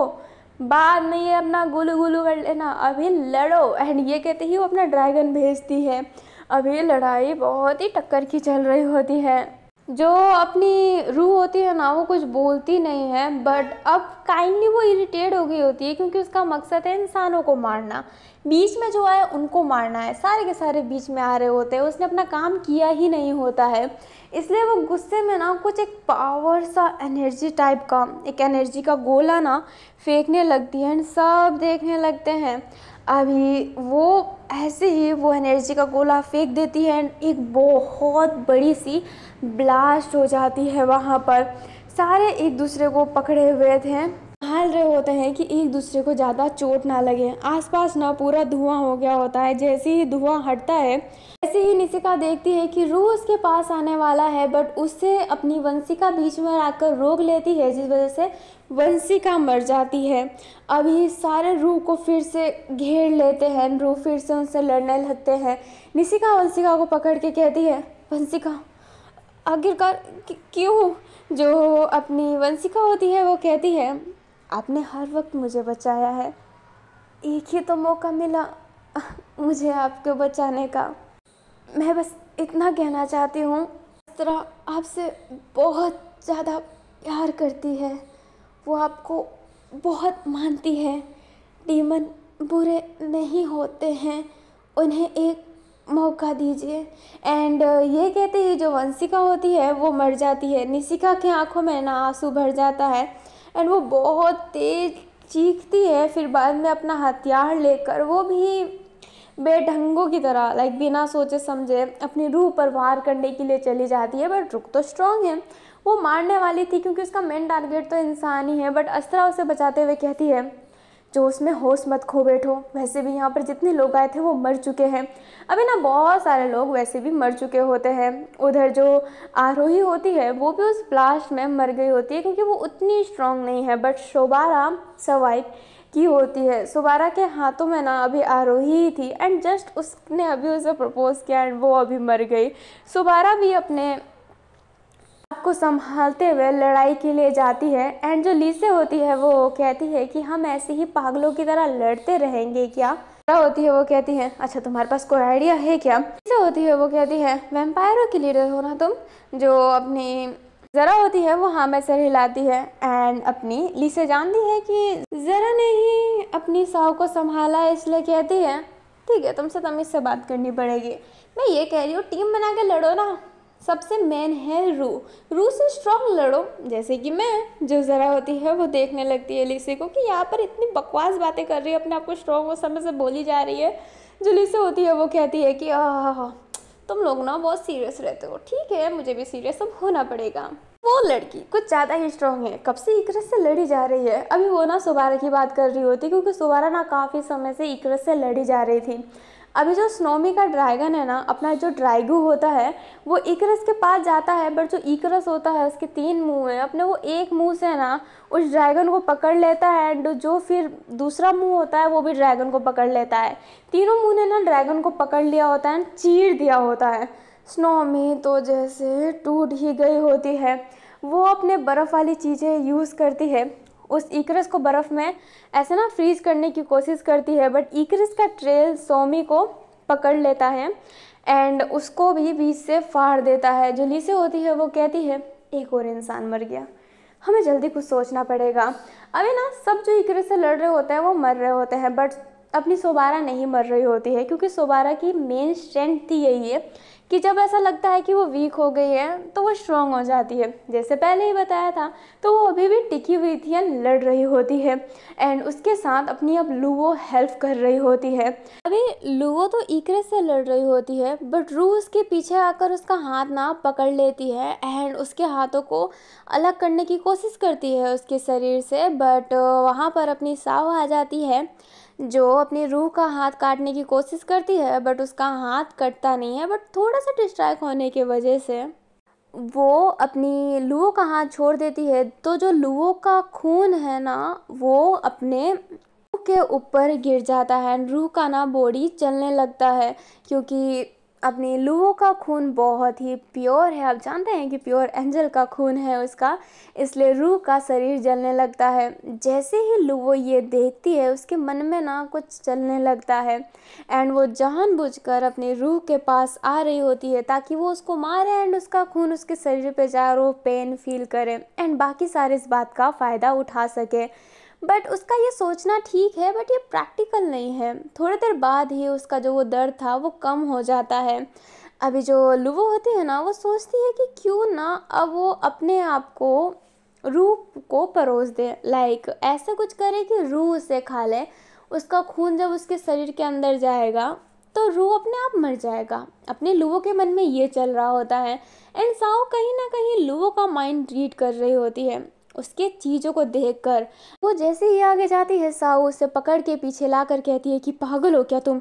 Speaker 1: बाद में ये अपना गुलू गुलू कर लेना, अभी लड़ो। एंड ये कहते ही वो अपना ड्रैगन भेजती है। अभी लड़ाई बहुत ही टक्कर की चल रही होती है। जो अपनी रूह होती है ना वो कुछ बोलती नहीं है, बट अब काइंडली वो इरिटेट हो गई होती है क्योंकि उसका मकसद है इंसानों को मारना। बीच में जो आए उनको मारना है, सारे के सारे बीच में आ रहे होते हैं, उसने अपना काम किया ही नहीं होता है। इसलिए वो गुस्से में ना कुछ एक पावर सा एनर्जी टाइप का एक एनर्जी का गोला ना फेंकने लगती है। सब देखने लगते हैं। अभी वो ऐसे ही वो एनर्जी का गोला फेंक देती है, एक बहुत बड़ी सी ब्लास्ट हो जाती है। वहाँ पर सारे एक दूसरे को पकड़े हुए थे, हाल रहे होते हैं कि एक दूसरे को ज़्यादा चोट ना लगे। आसपास ना पूरा धुआं हो गया होता है। जैसे ही धुआं हटता है ऐसे ही निशिका देखती है कि रूह उसके पास आने वाला है, बट उससे अपनी वंशिका बीच में आकर रोक लेती है, जिस वजह से वंशिका मर जाती है। अभी सारे रूह को फिर से घेर लेते हैं, रूह फिर से उनसे लड़ने लगते हैं। निशिका वंशिका को पकड़ के कहती है वंशिका आखिरकार क्यों। जो अपनी वंशिका होती है वो कहती है आपने हर वक्त मुझे बचाया है, एक ही तो मौका मिला मुझे आपको बचाने का। मैं बस इतना कहना चाहती हूँ, इस तरह आपसे बहुत ज़्यादा प्यार करती है, वो आपको बहुत मानती है। डीमन बुरे नहीं होते हैं, उन्हें एक मौका दीजिए। एंड ये कहते ही जो वंशिका होती है वो मर जाती है। निशिका की आंखों में ना आंसू भर जाता है एंड वो बहुत तेज चीखती है। फिर बाद में अपना हथियार लेकर वो भी बेढंगों की तरह लाइक बिना सोचे समझे अपनी रूह पर वार करने के लिए चली जाती है। बट रुक तो स्ट्रांग है, वो मारने वाली थी क्योंकि उसका मेन टारगेट तो इंसान ही है। बट अस्त्रा उसे बचाते हुए कहती है जो उसमें होश मत खो बैठो, वैसे भी यहाँ पर जितने लोग आए थे वो मर चुके हैं। अभी ना बहुत सारे लोग वैसे भी मर चुके होते हैं। उधर जो आरोही होती है वो भी उस ब्लास्ट में मर गई होती है क्योंकि वो उतनी स्ट्रांग नहीं है। बट सुबारा सर्वाइव की होती है। सुबारा के हाथों में ना अभी आरोही ही थी एंड जस्ट उसने अभी उसे प्रपोज किया एंड वो अभी मर गई। सुबारा भी अपने को संभालते हुए लड़ाई के लिए जाती है एंड जो लीसे होती है वो कहती है कि हम ऐसे ही पागलों की तरह लड़ते रहेंगे क्या। होती है वो कहती है अच्छा तुम्हारे पास कोई आइडिया है क्या। लीसे होती है वो कहती है वैम्पायरों की लीडर हो ना तुम। जो अपनी ज़रा होती है वो हाँ में सर हिलाती है एंड अपनी लीसे जानती है कि ज़रा ने ही अपनी साव को संभाला है, इसलिए कहती है ठीक है तुमसे तमीज से बात करनी पड़ेगी। मैं ये कह रही हूँ टीम बना के लड़ो ना, सबसे मेन है रू से स्ट्रॉन्ग लड़ो। जैसे कि मैं जो ज़रा होती है वो देखने लगती है लीसे को कि यहाँ पर इतनी बकवास बातें कर रही है, अपने आप को स्ट्रॉन्ग वो समय से बोली जा रही है। जो लीसे होती है वो कहती है कि तुम लोग ना बहुत सीरियस रहते हो, ठीक है मुझे भी सीरियस अब होना पड़ेगा। वो लड़की कुछ ज़्यादा ही स्ट्रॉन्ग है, कब से इकरस से लड़ी जा रही है। अभी वो ना सुबारा की बात कर रही होती क्योंकि सुबारा ना काफ़ी समय से इकरस से लड़ी जा रही थी। अभी जो स्नोमी का ड्रैगन है ना, अपना जो ड्रैगू होता है वो इकरस के पास जाता है, बट जो इकरस होता है उसके 3 मुंह हैं, अपने वो एक मुंह से ना उस ड्रैगन को पकड़ लेता है, एंड जो फिर दूसरा मुंह होता है वो भी ड्रैगन को पकड़ लेता है। तीनों मुंह ने ना ड्रैगन को पकड़ लिया होता है, चीर दिया होता है। स्नोमी तो जैसे टूट ही गई होती है। वो अपने बर्फ़ वाली चीज़ें यूज़ करती है, उस इकरस को बर्फ़ में ऐसे ना फ्रीज करने की कोशिश करती है, बट इकरस का ट्रेल सोमी को पकड़ लेता है एंड उसको भी बीच से फाड़ देता है। जो लीसे होती है वो कहती है एक और इंसान मर गया, हमें जल्दी कुछ सोचना पड़ेगा। अभी ना सब जो इकरस से लड़ रहे होते हैं वो मर रहे होते हैं, बट अपनी सोबारा नहीं मर रही होती है, क्योंकि सोबारा की मेन स्ट्रेंथ थी यही है कि जब ऐसा लगता है कि वो वीक हो गई है तो वो स्ट्रांग हो जाती है। जैसे पहले ही बताया था, तो वो अभी भी टिकी हुई थी एंड लड़ रही होती है, एंड उसके साथ अपनी अब लूवो हेल्प कर रही होती है। अभी लूवो तो इकरस से लड़ रही होती है, बट रू उसके पीछे आकर उसका हाथ ना पकड़ लेती है एंड उसके हाथों को अलग करने की कोशिश करती है उसके शरीर से, बट वहाँ पर अपनी साव आ जाती है जो अपनी रूह का हाथ काटने की कोशिश करती है, बट उसका हाथ कटता नहीं है, बट थोड़ा सा डिस्ट्रैक्ट होने की वजह से वो अपनी लूवो का हाथ छोड़ देती है। तो जो लूवो का खून है ना वो अपने रूह के ऊपर गिर जाता है, रूह का ना बॉडी चलने लगता है, क्योंकि अपनी लूवो का खून बहुत ही प्योर है। आप जानते हैं कि प्योर एंजल का खून है उसका, इसलिए रूह का शरीर जलने लगता है। जैसे ही लूवो ये देखती है उसके मन में ना कुछ चलने लगता है एंड वो जानबूझकर अपनी रूह के पास आ रही होती है ताकि वो उसको मारे एंड उसका खून उसके शरीर पे जाए और वो पेन फील करे एंड बाकी सारे इस बात का फ़ायदा उठा सके। बट उसका ये सोचना ठीक है, बट ये प्रैक्टिकल नहीं है। थोड़ी देर बाद ही उसका जो वो दर्द था वो कम हो जाता है। अभी जो लूवो होती है ना वो सोचती है कि क्यों ना अब वो अपने आप को रूह को परोस दे, लाइक ऐसा कुछ करे कि रूह उसे खा ले। उसका खून जब उसके शरीर के अंदर जाएगा तो रूह अपने आप मर जाएगा। अपने लूवो के मन में ये चल रहा होता है एंड साओ कहीं ना कहीं लूवो का माइंड रीड कर रही होती है उसके चीज़ों को देखकर। वो जैसे ही आगे जाती है साओ उसे पकड़ के पीछे लाकर कहती है कि पागल हो क्या तुम,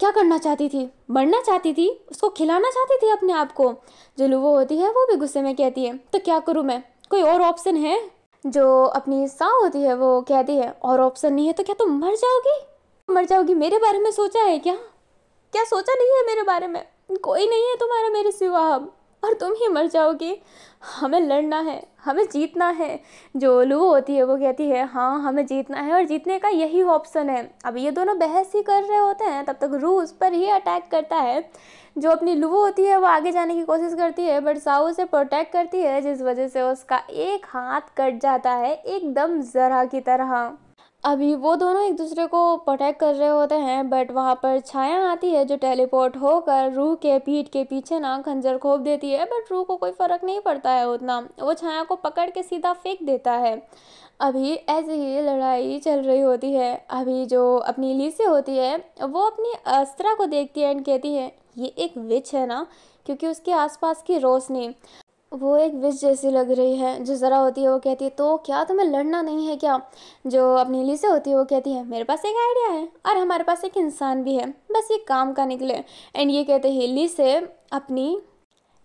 Speaker 1: क्या करना चाहती थी, मरना चाहती थी, उसको खिलाना चाहती थी अपने आप को। जो लूवो होती है वो भी गुस्से में कहती है तो क्या करूँ मैं, कोई और ऑप्शन है। जो अपनी साओ होती है वो कहती है और ऑप्शन नहीं है तो क्या तुम मर जाओगी, मर जाओगी, मेरे बारे में सोचा है क्या, क्या सोचा नहीं है मेरे बारे में, कोई नहीं है तुम्हारा मेरे सिवा अब, और तुम ही मर जाओगी। हमें लड़ना है, हमें जीतना है। जो लूवो होती है वो कहती है हाँ हमें जीतना है और जीतने का यही ऑप्शन है। अब ये दोनों बहस ही कर रहे होते हैं, तब तक रू उस पर ही अटैक करता है। जो अपनी लूवो होती है वो आगे जाने की कोशिश करती है, बट साओ उसे प्रोटेक्ट करती है, जिस वजह से उसका एक हाथ कट जाता है एकदम ज़रा की तरह। अभी वो दोनों एक दूसरे को प्रोटेक्ट कर रहे होते हैं, बट वहाँ पर छाया आती है जो टेलीपोर्ट होकर रूह के पीठ के पीछे ना खंजर घोंप देती है, बट रूह को कोई फ़र्क नहीं पड़ता है उतना, वो छाया को पकड़ के सीधा फेंक देता है। अभी ऐसे ही लड़ाई चल रही होती है। अभी जो अपनी लीसे होती है वो अपनी अस्त्रा को देखती है एंड कहती है ये एक विच है ना, क्योंकि उसके आसपास की रोशनी वो एक विश जैसी लग रही है। जो ज़रा होती है वो कहती है तो क्या तुम्हें लड़ना नहीं है क्या। जो अपनी लीसे होती है वो कहती है मेरे पास एक आइडिया है और हमारे पास एक इंसान भी है, बस ये काम का निकले। एंड ये कहते ही लीसे अपनी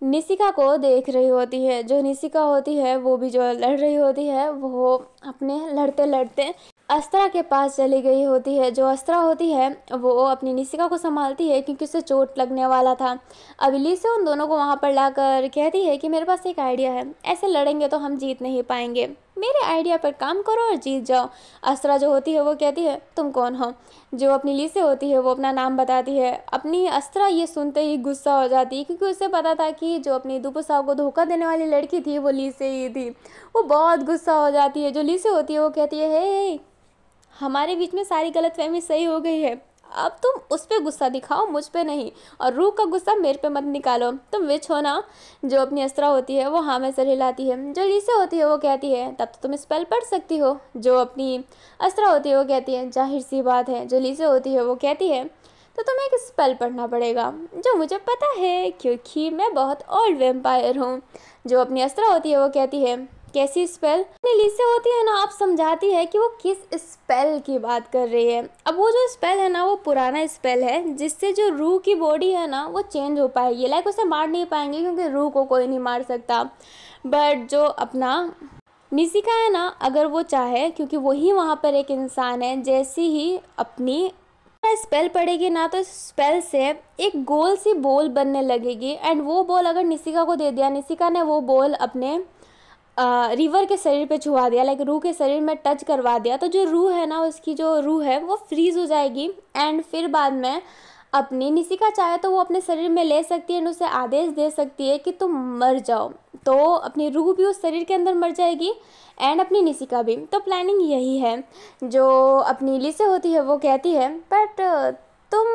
Speaker 1: निशिका को देख रही होती है। जो निशिका होती है वो भी जो लड़ रही होती है वो अपने लड़ते लड़ते अस्त्रा के पास चली गई होती है। जो अस्त्रा होती है वो अपनी निशिका को संभालती है क्योंकि उसे चोट लगने वाला था। अब लीसे उन दोनों को वहाँ पर लाकर कहती है कि मेरे पास एक आइडिया है, ऐसे लड़ेंगे तो हम जीत नहीं पाएंगे, मेरे आइडिया पर काम करो और जीत जाओ। अस्त्रा जो होती है वो कहती है तुम कौन हो। जो अपनी लीसे होती है वो अपना नाम बताती है। अपनी अस्त्रा ये सुनते ही गुस्सा हो जाती है क्योंकि उसे पता था कि जो अपनी दुपुसाव को धोखा देने वाली लड़की थी वो लीसे ही थी। वो बहुत गुस्सा हो जाती है। जो लीसे होती है वो कहती है हे हमारे बीच में सारी गलतफहमी सही हो गई है, अब तुम उस पर गुस्सा दिखाओ, मुझ पे नहीं, और रूह का गुस्सा मेरे पे मत निकालो, तुम विच हो ना। जो अपनी अस्त्रा होती है वो हाँ में सर हिलाती है। जो लीसे होती है वो कहती है तब तो तुम स्पेल पढ़ सकती हो। जो अपनी अस्त्रा होती है वो कहती है जाहिर सी बात है। जो लीसे होती है वो कहती है तो तुम्हें एक स्पेल पढ़ना पड़ेगा, जो मुझे पता है क्योंकि मैं बहुत ओल्ड वेम्पायर हूँ। जो अपनी अस्त्रा होती है वो कहती है कैसी स्पेल? लीसे होती है ना, आप समझाती है कि वो किस स्पेल की बात कर रही है। अब वो जो स्पेल है ना वो पुराना स्पेल है जिससे जो रूह की बॉडी है ना वो चेंज हो पाएगी। लाइक उसे मार नहीं पाएंगे क्योंकि रूह को कोई नहीं मार सकता। बट जो अपना निशिका है ना, अगर वो चाहे, क्योंकि वही वहाँ पर एक इंसान है, जैसी ही अपनी स्पेल पड़ेगी ना तो स्पेल से एक गोल सी बॉल बनने लगेगी। एंड वो बॉल अगर निशिका को दे दिया, निशिका ने वो बॉल अपने रिवर के शरीर पे छुआ दिया, लाइक रूह के शरीर में टच करवा दिया, तो जो रूह है ना, उसकी जो रूह है वो फ्रीज हो जाएगी। एंड फिर बाद में अपनी निशिका चाहे तो वो अपने शरीर में ले सकती है, उसे आदेश दे सकती है कि तुम मर जाओ, तो अपनी रूह भी उस शरीर के अंदर मर जाएगी एंड अपनी निशिका भी। तो प्लानिंग यही है। जो अपनी लिसे होती है वो कहती है, बट तुम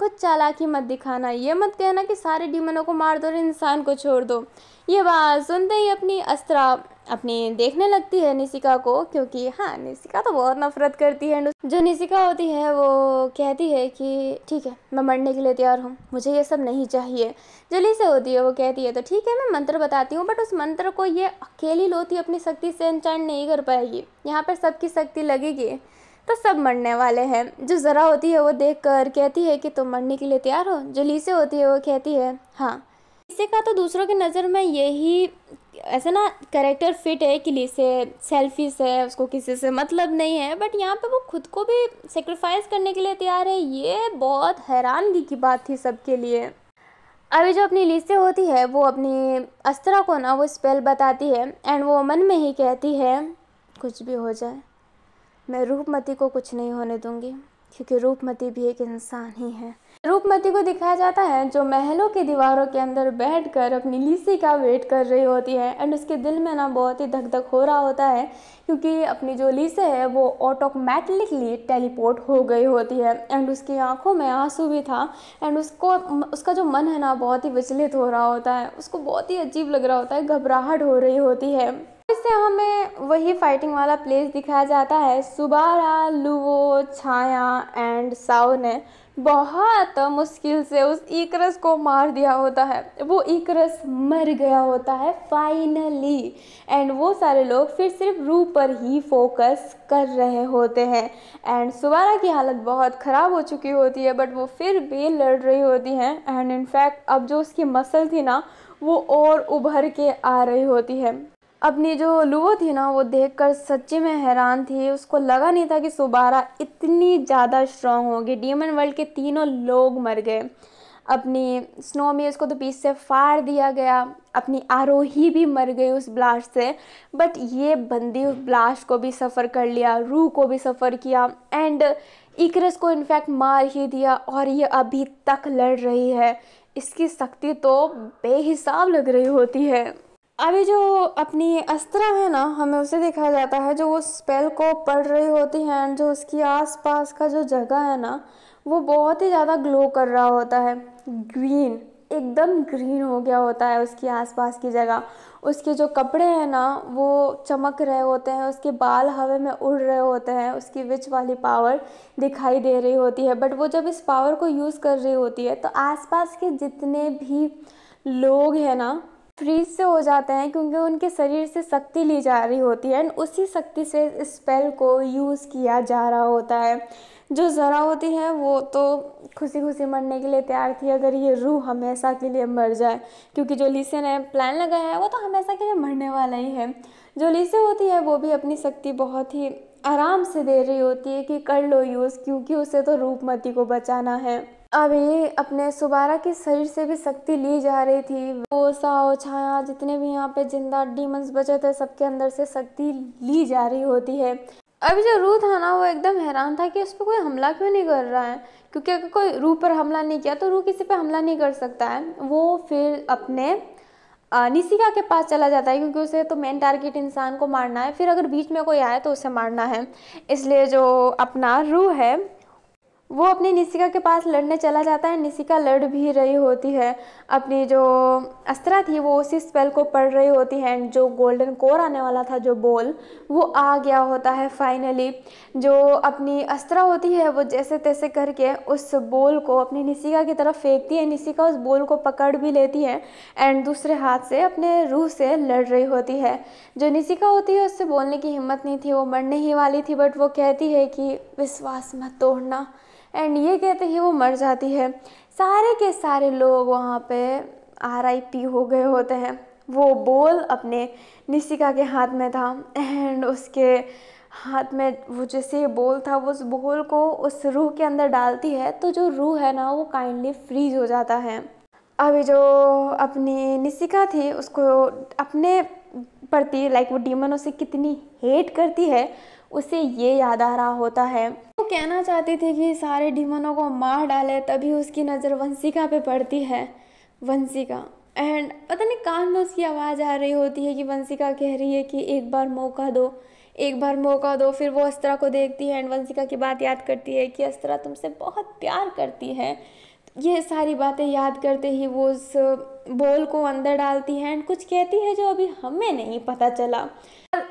Speaker 1: कुछ चालाकी मत दिखाना, ये मत कहना कि सारे डीमनों को मार दो और इंसान को छोड़ दो। ये बात सुनते ही अपनी अस्त्रा अपनी देखने लगती है निशिका को, क्योंकि हाँ, निशिका तो बहुत नफरत करती है। जो निशिका होती है वो कहती है कि ठीक है, मैं मरने के लिए तैयार हूँ, मुझे ये सब नहीं चाहिए। जो लिसे होती है वो कहती है तो ठीक है, मैं मंत्र बताती हूँ, बट उस मंत्र को ये अकेली लोती अपनी शक्ति से एन्चांट नहीं कर पाएगी। यहाँ पर सबकी शक्ति लगेगी तो सब मरने वाले हैं। जो ज़रा होती है वो देख कर कहती है कि तुम मरने के लिए तैयार हो? जो लीसे होती है वो कहती है हाँ। लीसे का तो दूसरों की नज़र में यही ऐसे ना कैरेक्टर फिट है कि लीसे सेल्फिश है, उसको किसी से मतलब नहीं है, बट यहाँ पे वो खुद को भी सेक्रीफाइस करने के लिए तैयार है। ये बहुत हैरानगी की बात थी सबके लिए। अभी जो अपनी लीसे होती है वो अपनी अस्त्रा को ना वो स्पेल बताती है एंड वो मन में ही कहती है कुछ भी हो जाए मैं रूपमती को कुछ नहीं होने दूंगी, क्योंकि रूपमती भी एक इंसान ही है। रूपमती को दिखाया जाता है जो महलों की दीवारों के अंदर बैठकर अपनी लीसी का वेट कर रही होती है एंड उसके दिल में ना बहुत ही धक धक हो रहा होता है, क्योंकि अपनी जो लीसे है वो ऑटोमेटिकली टेलीपोर्ट हो गई होती है एंड उसकी आंखों में आंसू भी था एंड उसका जो मन है ना बहुत ही विचलित हो रहा होता है, उसको बहुत ही अजीब लग रहा होता है, घबराहट हो रही होती है। इससे हमें वही फाइटिंग वाला प्लेस दिखाया जाता है। सुबारा, लुवो, छाया एंड साओ ने बहुत मुश्किल से उस इकरस को मार दिया होता है। वो इकरस मर गया होता है फाइनली एंड वो सारे लोग फिर सिर्फ रूह पर ही फोकस कर रहे होते हैं एंड सुबारा की हालत बहुत ख़राब हो चुकी होती है, बट वो फिर भी लड़ रही होती है एंड इनफैक्ट अब जो उसकी मसल थी ना वो और उभर के आ रही होती है। अपनी जो लुवो थी ना वो देखकर सच्ची में हैरान थी, उसको लगा नहीं था कि सुबारा इतनी ज़्यादा स्ट्रांग होगी। डीमन वर्ल्ड के तीनों लोग मर गए, अपनी स्नोमी उसको तो बीच से फाड़ दिया गया, अपनी आरोही भी मर गई उस ब्लास्ट से, बट ये बंदी उस ब्लास्ट को भी सफ़र कर लिया, रूह को भी सफ़र किया एंड इकरस को इनफैक्ट मार ही दिया और ये अभी तक लड़ रही है। इसकी शक्ति तो बेहिसाब लग रही होती है। अभी जो अपनी अस्त्रा है ना हमें उसे दिखाया जाता है जो वो स्पेल को पढ़ रही होती है एंड जो उसकी आसपास का जो जगह है ना वो बहुत ही ज़्यादा ग्लो कर रहा होता है, ग्रीन, एकदम ग्रीन हो गया होता है उसकी आसपास की जगह। उसके जो कपड़े हैं ना वो चमक रहे होते हैं, उसके बाल हवा में उड़ रहे होते हैं, उसकी विच वाली पावर दिखाई दे रही होती है। बट वो जब इस पावर को यूज़ कर रही होती है तो आसपास के जितने भी लोग हैं ना फ्रीज से हो जाते हैं, क्योंकि उनके शरीर से शक्ति ली जा रही होती है एंड उसी शक्ति से इस स्पेल को यूज़ किया जा रहा होता है। जो ज़रा होती है वो तो खुशी खुशी मरने के लिए तैयार थी अगर ये रूह हमेशा के लिए मर जाए, क्योंकि जो लीसे ने प्लान लगाया है वो तो हमेशा के लिए मरने वाला ही है। जो लीसे होती है वो भी अपनी शक्ति बहुत ही आराम से दे रही होती है कि कर लो यूज़, क्योंकि उसे तो रूपमती को बचाना है। अभी अपने सुबारा के शरीर से भी शक्ति ली जा रही थी। वो साओ, छाया, जितने भी यहाँ पे जिंदा डीमंस बचे थे सबके अंदर से शक्ति ली जा रही होती है। अभी जो रूह था ना वो एकदम हैरान था कि उस पर कोई हमला क्यों नहीं कर रहा है, क्योंकि अगर कोई रूह पर हमला नहीं किया तो रूह किसी पे हमला नहीं कर सकता है। वो फिर अपने निशिका के पास चला जाता है, क्योंकि उसे तो मेन टारगेट इंसान को मारना है, फिर अगर बीच में कोई आए तो उसे मारना है। इसलिए जो अपना रूह है वो अपनी निशिका के पास लड़ने चला जाता है। निशिका लड़ भी रही होती है, अपनी जो अस्त्रा थी वो उसी स्पेल को पढ़ रही होती है एंड जो गोल्डन कोर आने वाला था, जो बॉल, वो आ गया होता है फाइनली। जो अपनी अस्त्रा होती है वो जैसे तैसे करके उस बॉल को अपनी निशिका की तरफ फेंकती है। निशिका उस बॉल को पकड़ भी लेती है एंड दूसरे हाथ से अपने रूह से लड़ रही होती है। जो निशिका होती है उससे बोलने की हिम्मत नहीं थी, वो मरने ही वाली थी, बट वो कहती है कि विश्वास मत तोड़ना, एंड ये कहते ही वो मर जाती है। सारे के सारे लोग वहाँ पे RIP हो गए होते हैं। वो बॉल अपने निशिका के हाथ में था एंड उसके हाथ में वो जैसे बॉल था, वो उस बॉल को उस रूह के अंदर डालती है तो जो रूह है ना वो काइंडली फ्रीज हो जाता है। अभी जो अपनी निशिका थी उसको अपने प्रति वो डीमन उसे कितनी हेट करती है उसे ये याद आ रहा होता है। वो कहना चाहती थी कि सारे डीमनों को मार डाले, तभी उसकी नज़र वंशिका पे पड़ती है। वंशिका एंड पता नहीं कान में उसकी आवाज़ आ रही होती है कि वंशिका कह रही है कि एक बार मौका दो, एक बार मौका दो। फिर वो अस्त्रा को देखती है एंड वंशिका की बात याद करती है कि अस्त्रा तुमसे बहुत प्यार करती है। ये सारी बातें याद करते ही वो उस बॉल को अंदर डालती है एंड कुछ कहती है जो अभी हमें नहीं पता चला।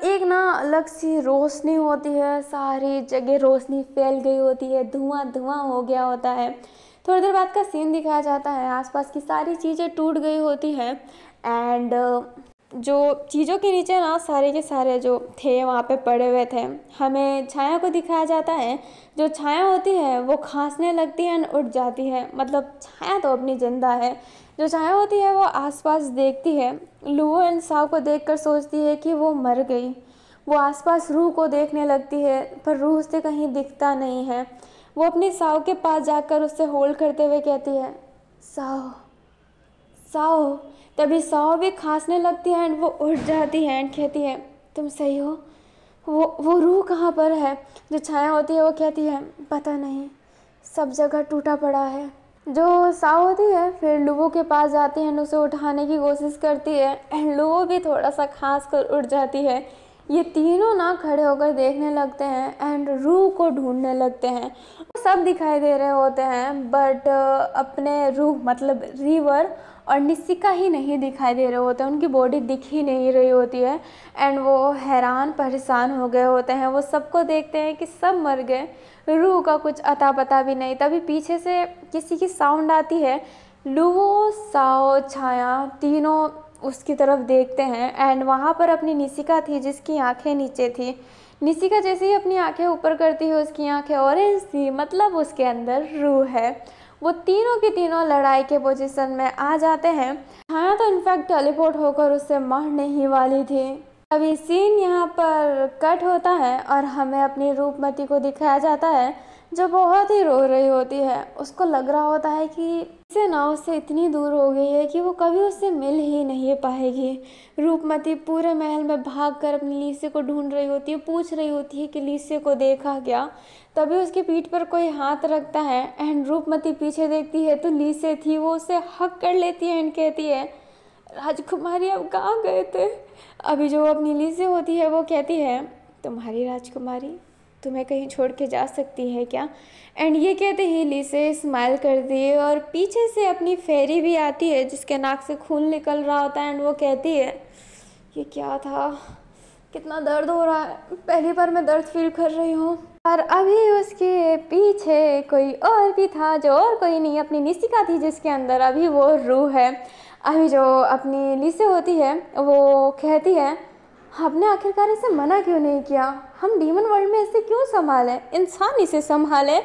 Speaker 1: एक ना अलग सी रोशनी होती है, सारी जगह रोशनी फैल गई होती है, धुआं धुआं हो गया होता है। थोड़ी देर बाद का सीन दिखाया जाता है, आसपास की सारी चीज़ें टूट गई होती हैं एंड जो चीज़ों के नीचे ना सारे के सारे जो थे वहाँ पे पड़े हुए थे। हमें छाया को दिखाया जाता है, जो छाया होती है वो खांसने लगती है और उठ जाती है। मतलब छाया तो अपनी जिंदा है। जो छाया होती है वो आसपास देखती है, लुओ एंड साव को देखकर सोचती है कि वो मर गई। वो आसपास रूह को देखने लगती है पर रूह उससे कहीं दिखता नहीं है। वो अपनी साव के पास जाकर उससे होल्ड करते हुए कहती है साव साव। तभी साव भी खांसने लगती है एंड वो उठ जाती है एंड कहती है तुम सही हो, वो रूह कहाँ पर है। जो छाया होती है वो कहती है पता नहीं, सब जगह टूटा पड़ा है। जो साव होती है फिर लुओ के पास जाती है एंड उसे उठाने की कोशिश करती है एंड लुओ भी थोड़ा सा खांस कर उठ जाती है। ये तीनों ना खड़े होकर देखने लगते हैं एंड रूह को ढूंढने लगते हैं। सब दिखाई दे रहे होते हैं बट अपने रूह मतलब रिवर और निशिका ही नहीं दिखाई दे रहे होते हैं। उनकी बॉडी दिख ही नहीं रही होती है एंड वो हैरान परेशान हो गए होते हैं। वो सबको देखते हैं कि सब मर गए, रूह का कुछ अता पता भी नहीं। तभी पीछे से किसी की साउंड आती है। लुओ साओ छाया तीनों उसकी तरफ देखते हैं एंड वहाँ पर अपनी निशिका थी जिसकी आंखें नीचे थी। निशिका जैसे ही अपनी आंखें ऊपर करती है उसकी आंखें ऑरेंज थी, मतलब उसके अंदर रूह है। वो तीनों की तीनों लड़ाई के पोजीशन में आ जाते हैं। छाया तो इनफैक्ट टेलीपोर्ट होकर उससे मारने ही वाली थी। अभी सीन यहाँ पर कट होता है और हमें अपनी रूपमती को दिखाया जाता है जो बहुत ही रो रही होती है। उसको लग रहा होता है कि इसे ना उससे इतनी दूर हो गई है कि वो कभी उससे मिल ही नहीं पाएगी। रूपमती पूरे महल में भागकर अपनी लीसे को ढूंढ रही होती है, पूछ रही होती है कि लीसे को देखा क्या। तभी उसकी पीठ पर कोई हाथ रखता है एंड रूपमती पीछे देखती है तो लीसे थी। वो उसे हक कर लेती है एंड कहती है राजकुमारी अब कहाँ गए थे। अभी जो अपनी लीसे होती है वो कहती है तुम्हारी राजकुमारी तुम्हें कहीं छोड़ के जा सकती है क्या। एंड ये कहते ही लीसे स्माइल करती है और पीछे से अपनी फेरी भी आती है जिसके नाक से खून निकल रहा होता है एंड वो कहती है ये क्या था, कितना दर्द हो रहा है, पहली बार मैं दर्द फील कर रही हूँ। और अभी उसके पीछे कोई और भी था जो और कोई नहीं अपनी निशिका थी जिसके अंदर अभी वो रूह है। अभी जो अपनी लीसे होती है वो कहती है आपने आखिरकार इसे मना क्यों नहीं किया, हम डीमन वर्ल्ड में इसे क्यों संभालें, इंसान इसे संभाले।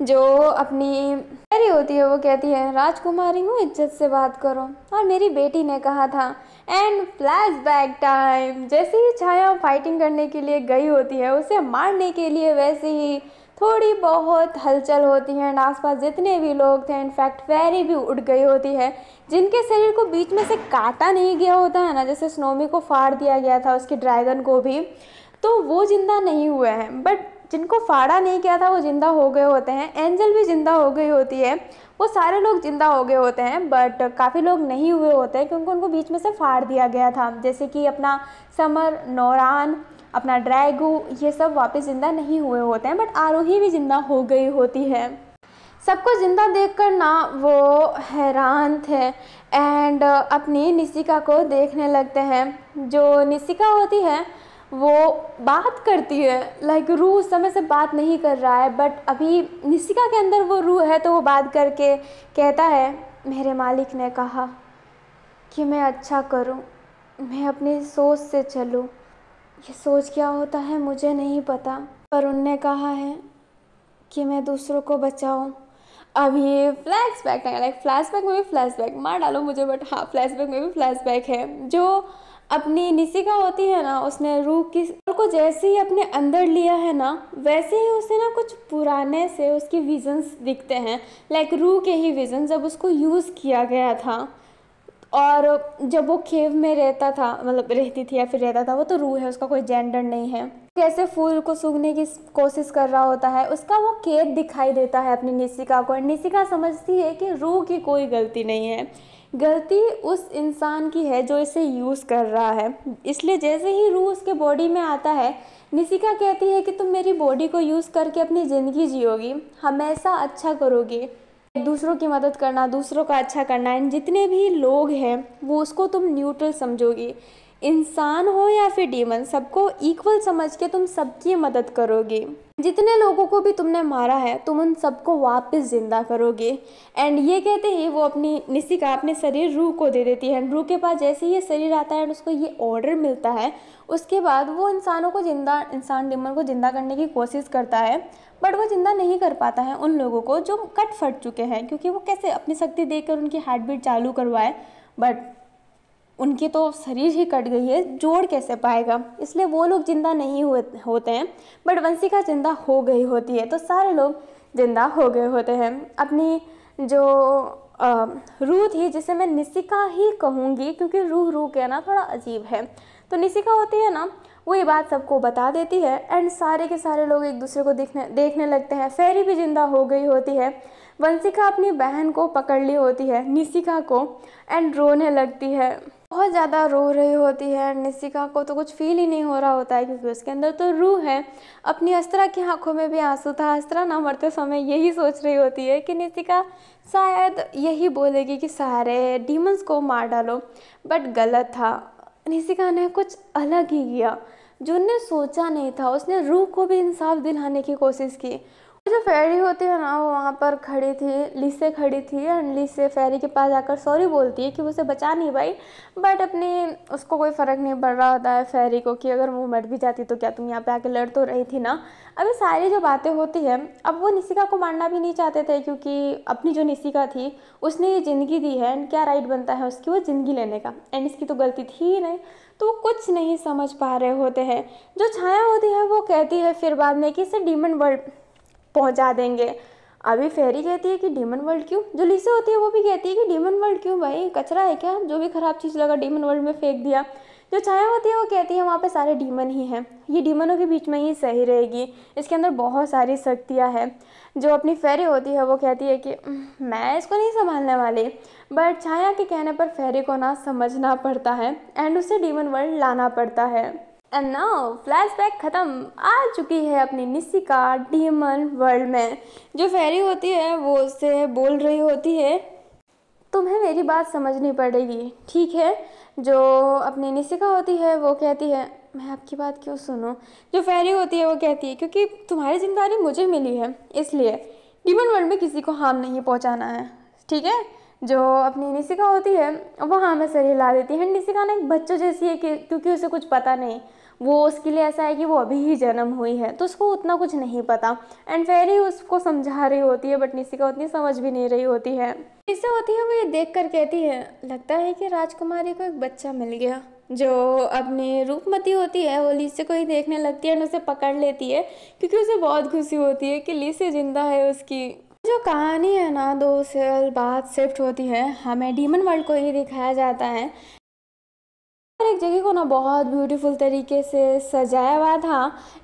Speaker 1: जो अपनी फेरी होती है वो कहती है राजकुमारी हूँ, इज्जत से बात करो, और मेरी बेटी ने कहा था। एंड फ्लैशबैक टाइम, जैसे ही छाया फाइटिंग करने के लिए गई होती है उसे मारने के लिए वैसे ही थोड़ी बहुत हलचल होती है एंड आसपास जितने भी लोग थे इनफैक्ट फेरी भी उड़ गई होती है जिनके शरीर को बीच में से काटा नहीं गया होता है ना, जैसे स्नोमी को फाड़ दिया गया था उसके ड्रैगन को भी, तो वो जिंदा नहीं हुए हैं। बट जिनको फाड़ा नहीं किया था वो जिंदा हो गए होते हैं। एंजल भी जिंदा हो गई होती है, वो सारे लोग जिंदा हो गए होते हैं बट काफ़ी लोग नहीं हुए होते हैं क्योंकि उनको बीच में से फाड़ दिया गया था। जैसे कि अपना समर, नौरान, अपना ड्रैगू, ये सब वापस ज़िंदा नहीं हुए होते हैं बट आरोही भी ज़िंदा हो गई होती है। सबको ज़िंदा देखकर ना वो हैरान थे एंड अपनी निशिका को देखने लगते हैं। जो निशिका होती है वो बात करती है, लाइक रूह उस समय से बात नहीं कर रहा है, बट अभी निशिका के अंदर वो रूह है तो वो बात करके कहता है, मेरे मालिक ने कहा कि मैं अच्छा करूं, मैं अपनी सोच से चलूं। ये सोच क्या होता है मुझे नहीं पता, पर उनने कहा है कि मैं दूसरों को बचाऊं। अब ये फ्लैशबैक है, लाइक फ्लैशबैक में भी फ्लैशबैक, मार डालो मुझे, बट हाँ फ्लैशबैक में भी फ्लैशबैक है। जो अपनी निशिका होती है ना, उसने रूह की को जैसे ही अपने अंदर लिया है ना, वैसे ही उसे ना कुछ पुराने से उसके विजन्स दिखते हैं, लाइक रूह के ही विजन, जब उसको यूज़ किया गया था और जब वो केव में रहता था, मतलब रहती थी या फिर रहता था, वो तो रूह है, उसका कोई जेंडर नहीं है। कैसे फूल को सूंघने की कोशिश कर रहा होता है, उसका वो केव दिखाई देता है अपनी निशिका को। निशिका समझती है कि रूह की कोई गलती नहीं है, गलती उस इंसान की है जो इसे यूज़ कर रहा है। इसलिए जैसे ही रूह उसके बॉडी में आता है, निशिका कहती है कि तुम मेरी बॉडी को यूज़ करके अपनी ज़िंदगी जियोगी, हमेशा अच्छा करोगी, दूसरों की मदद करना, दूसरों का अच्छा करना, एंड जितने भी लोग हैं वो उसको तुम न्यूट्रल समझोगी, इंसान हो या फिर डीमन, सबको इक्वल समझ के तुम सबकी मदद करोगी। जितने लोगों को भी तुमने मारा है तुम उन सबको वापस जिंदा करोगे। एंड ये कहते ही वो अपनी निशिका अपने शरीर रूह को दे देती है। रूह के पास जैसे ही ये शरीर आता है एंड उसको ये ऑर्डर मिलता है, उसके बाद वो इंसानों को जिंदा, इंसान डीमन को जिंदा करने की कोशिश करता है, बट वो जिंदा नहीं कर पाता है उन लोगों को जो कट फट चुके हैं, क्योंकि वो कैसे अपनी शक्ति देकर उनकी हार्ट बीट चालू करवाए, बट उनकी तो शरीर ही कट गई है, जोड़ कैसे पाएगा, इसलिए वो लोग जिंदा नहीं होते हैं। बट वंशिका जिंदा हो गई होती है, तो सारे लोग जिंदा हो गए होते हैं। अपनी जो रूह थी, जिसे मैं निशिका ही कहूँगी क्योंकि रूह के ना थोड़ा अजीब है, तो निशिका होती है ना, वो ये बात सबको बता देती है एंड सारे के सारे लोग एक दूसरे को देखने लगते हैं। फेरी भी जिंदा हो गई होती है। वंशिका अपनी बहन को पकड़ ली होती है, निशिका को, एंड रोने लगती है, बहुत ज़्यादा रो रही होती है। निशिका को तो कुछ फील ही नहीं हो रहा होता है क्योंकि उसके अंदर तो रूह है। अपनी अस्त्रा की आंखों में भी आंसू था। अस्त्रा ना मरते समय यही सोच रही होती है कि निशिका शायद यही बोलेगी कि सारे डीमंस को मार डालो, बट गलत था। निशिका ने कुछ अलग ही किया जो उन्हें सोचा नहीं था। उसने रूह को भी इंसाफ दिलाने की कोशिश की। जो फेरी होती है ना, वो वहाँ पर खड़ी थी, लिसे खड़ी थी, एंड लिसे फेरी के पास जाकर सॉरी बोलती है कि उसे बचा नहीं पाई, बट अपनी उसको कोई फ़र्क नहीं पड़ रहा होता है फेरी को कि अगर वो मर भी जाती तो क्या तुम यहाँ पे आके लड़ तो रही थी ना। अभी सारी जो बातें होती है, अब वो निशिका को मारना भी नहीं चाहते थे क्योंकि अपनी जो निशिका थी उसने ये ज़िंदगी दी है एंड क्या राइट बनता है उसकी वो ज़िंदगी लेने का, एंड इसकी तो गलती थी ही नहीं, तो वो कुछ नहीं समझ पा रहे होते हैं। जो छाया होती है वो कहती है फिर बाद में कि इसे डीमन वर्ल्ड पहुंचा देंगे। अभी फेरी कहती है कि डीमन वर्ल्ड क्यों, जो लिसे होती है वो भी कहती है कि डीमन वर्ल्ड क्यों, भाई कचरा है क्या, जो भी खराब चीज़ लगा डीमन वर्ल्ड में फेंक दिया। जो छाया होती है वो कहती है वहाँ पे सारे डीमन ही हैं, ये डीमनों के बीच में ही सही रहेगी, इसके अंदर बहुत सारी शक्तियाँ हैं। जो अपनी फेरी होती है वो कहती है कि मैं इसको नहीं संभालने वाली, बट छाया के कहने पर फेरी को ना समझना पड़ता है एंड उसे डीमन वर्ल्ड लाना पड़ता है। एंड नाउ फ्लैशबैक ख़त्म, आ चुकी है अपनी निशिका डीमन वर्ल्ड में। जो फेरी होती है वो उससे बोल रही होती है तुम्हें मेरी बात समझनी पड़ेगी, ठीक है। जो अपनी निशिका होती है वो कहती है मैं आपकी बात क्यों सुनूं। जो फेरी होती है वो कहती है क्योंकि तुम्हारी जिम्मेदारी मुझे मिली है, इसलिए डीमन वर्ल्ड में किसी को हार्म नहीं पहुंचाना है, ठीक है। जो अपनी निशिका होती है वो हाँ में सर हिला देती है। निशिका ना एक बच्चों जैसी है कि क्योंकि उसे कुछ पता नहीं, वो उसके लिए ऐसा है कि वो अभी ही जन्म हुई है तो उसको उतना कुछ नहीं पता, एंड फेरी उसको समझा रही होती है, बट निशिका उतनी समझ भी नहीं रही होती है। इससे होती है वो ये देख कर कहती है लगता है कि राजकुमारी को एक बच्चा मिल गया। जो अपनी रूपमती होती है वो लिसे को ही देखने लगती है और उसे पकड़ लेती है क्योंकि उसे बहुत खुशी होती है कि लिसे जिंदा है उसकी। जो कहानी है ना 2 साल बाद शिफ्ट होती है, हमें डीमन वर्ल्ड को ही दिखाया जाता है। एक जगह को ना बहुत ब्यूटीफुल तरीके से सजाया हुआ था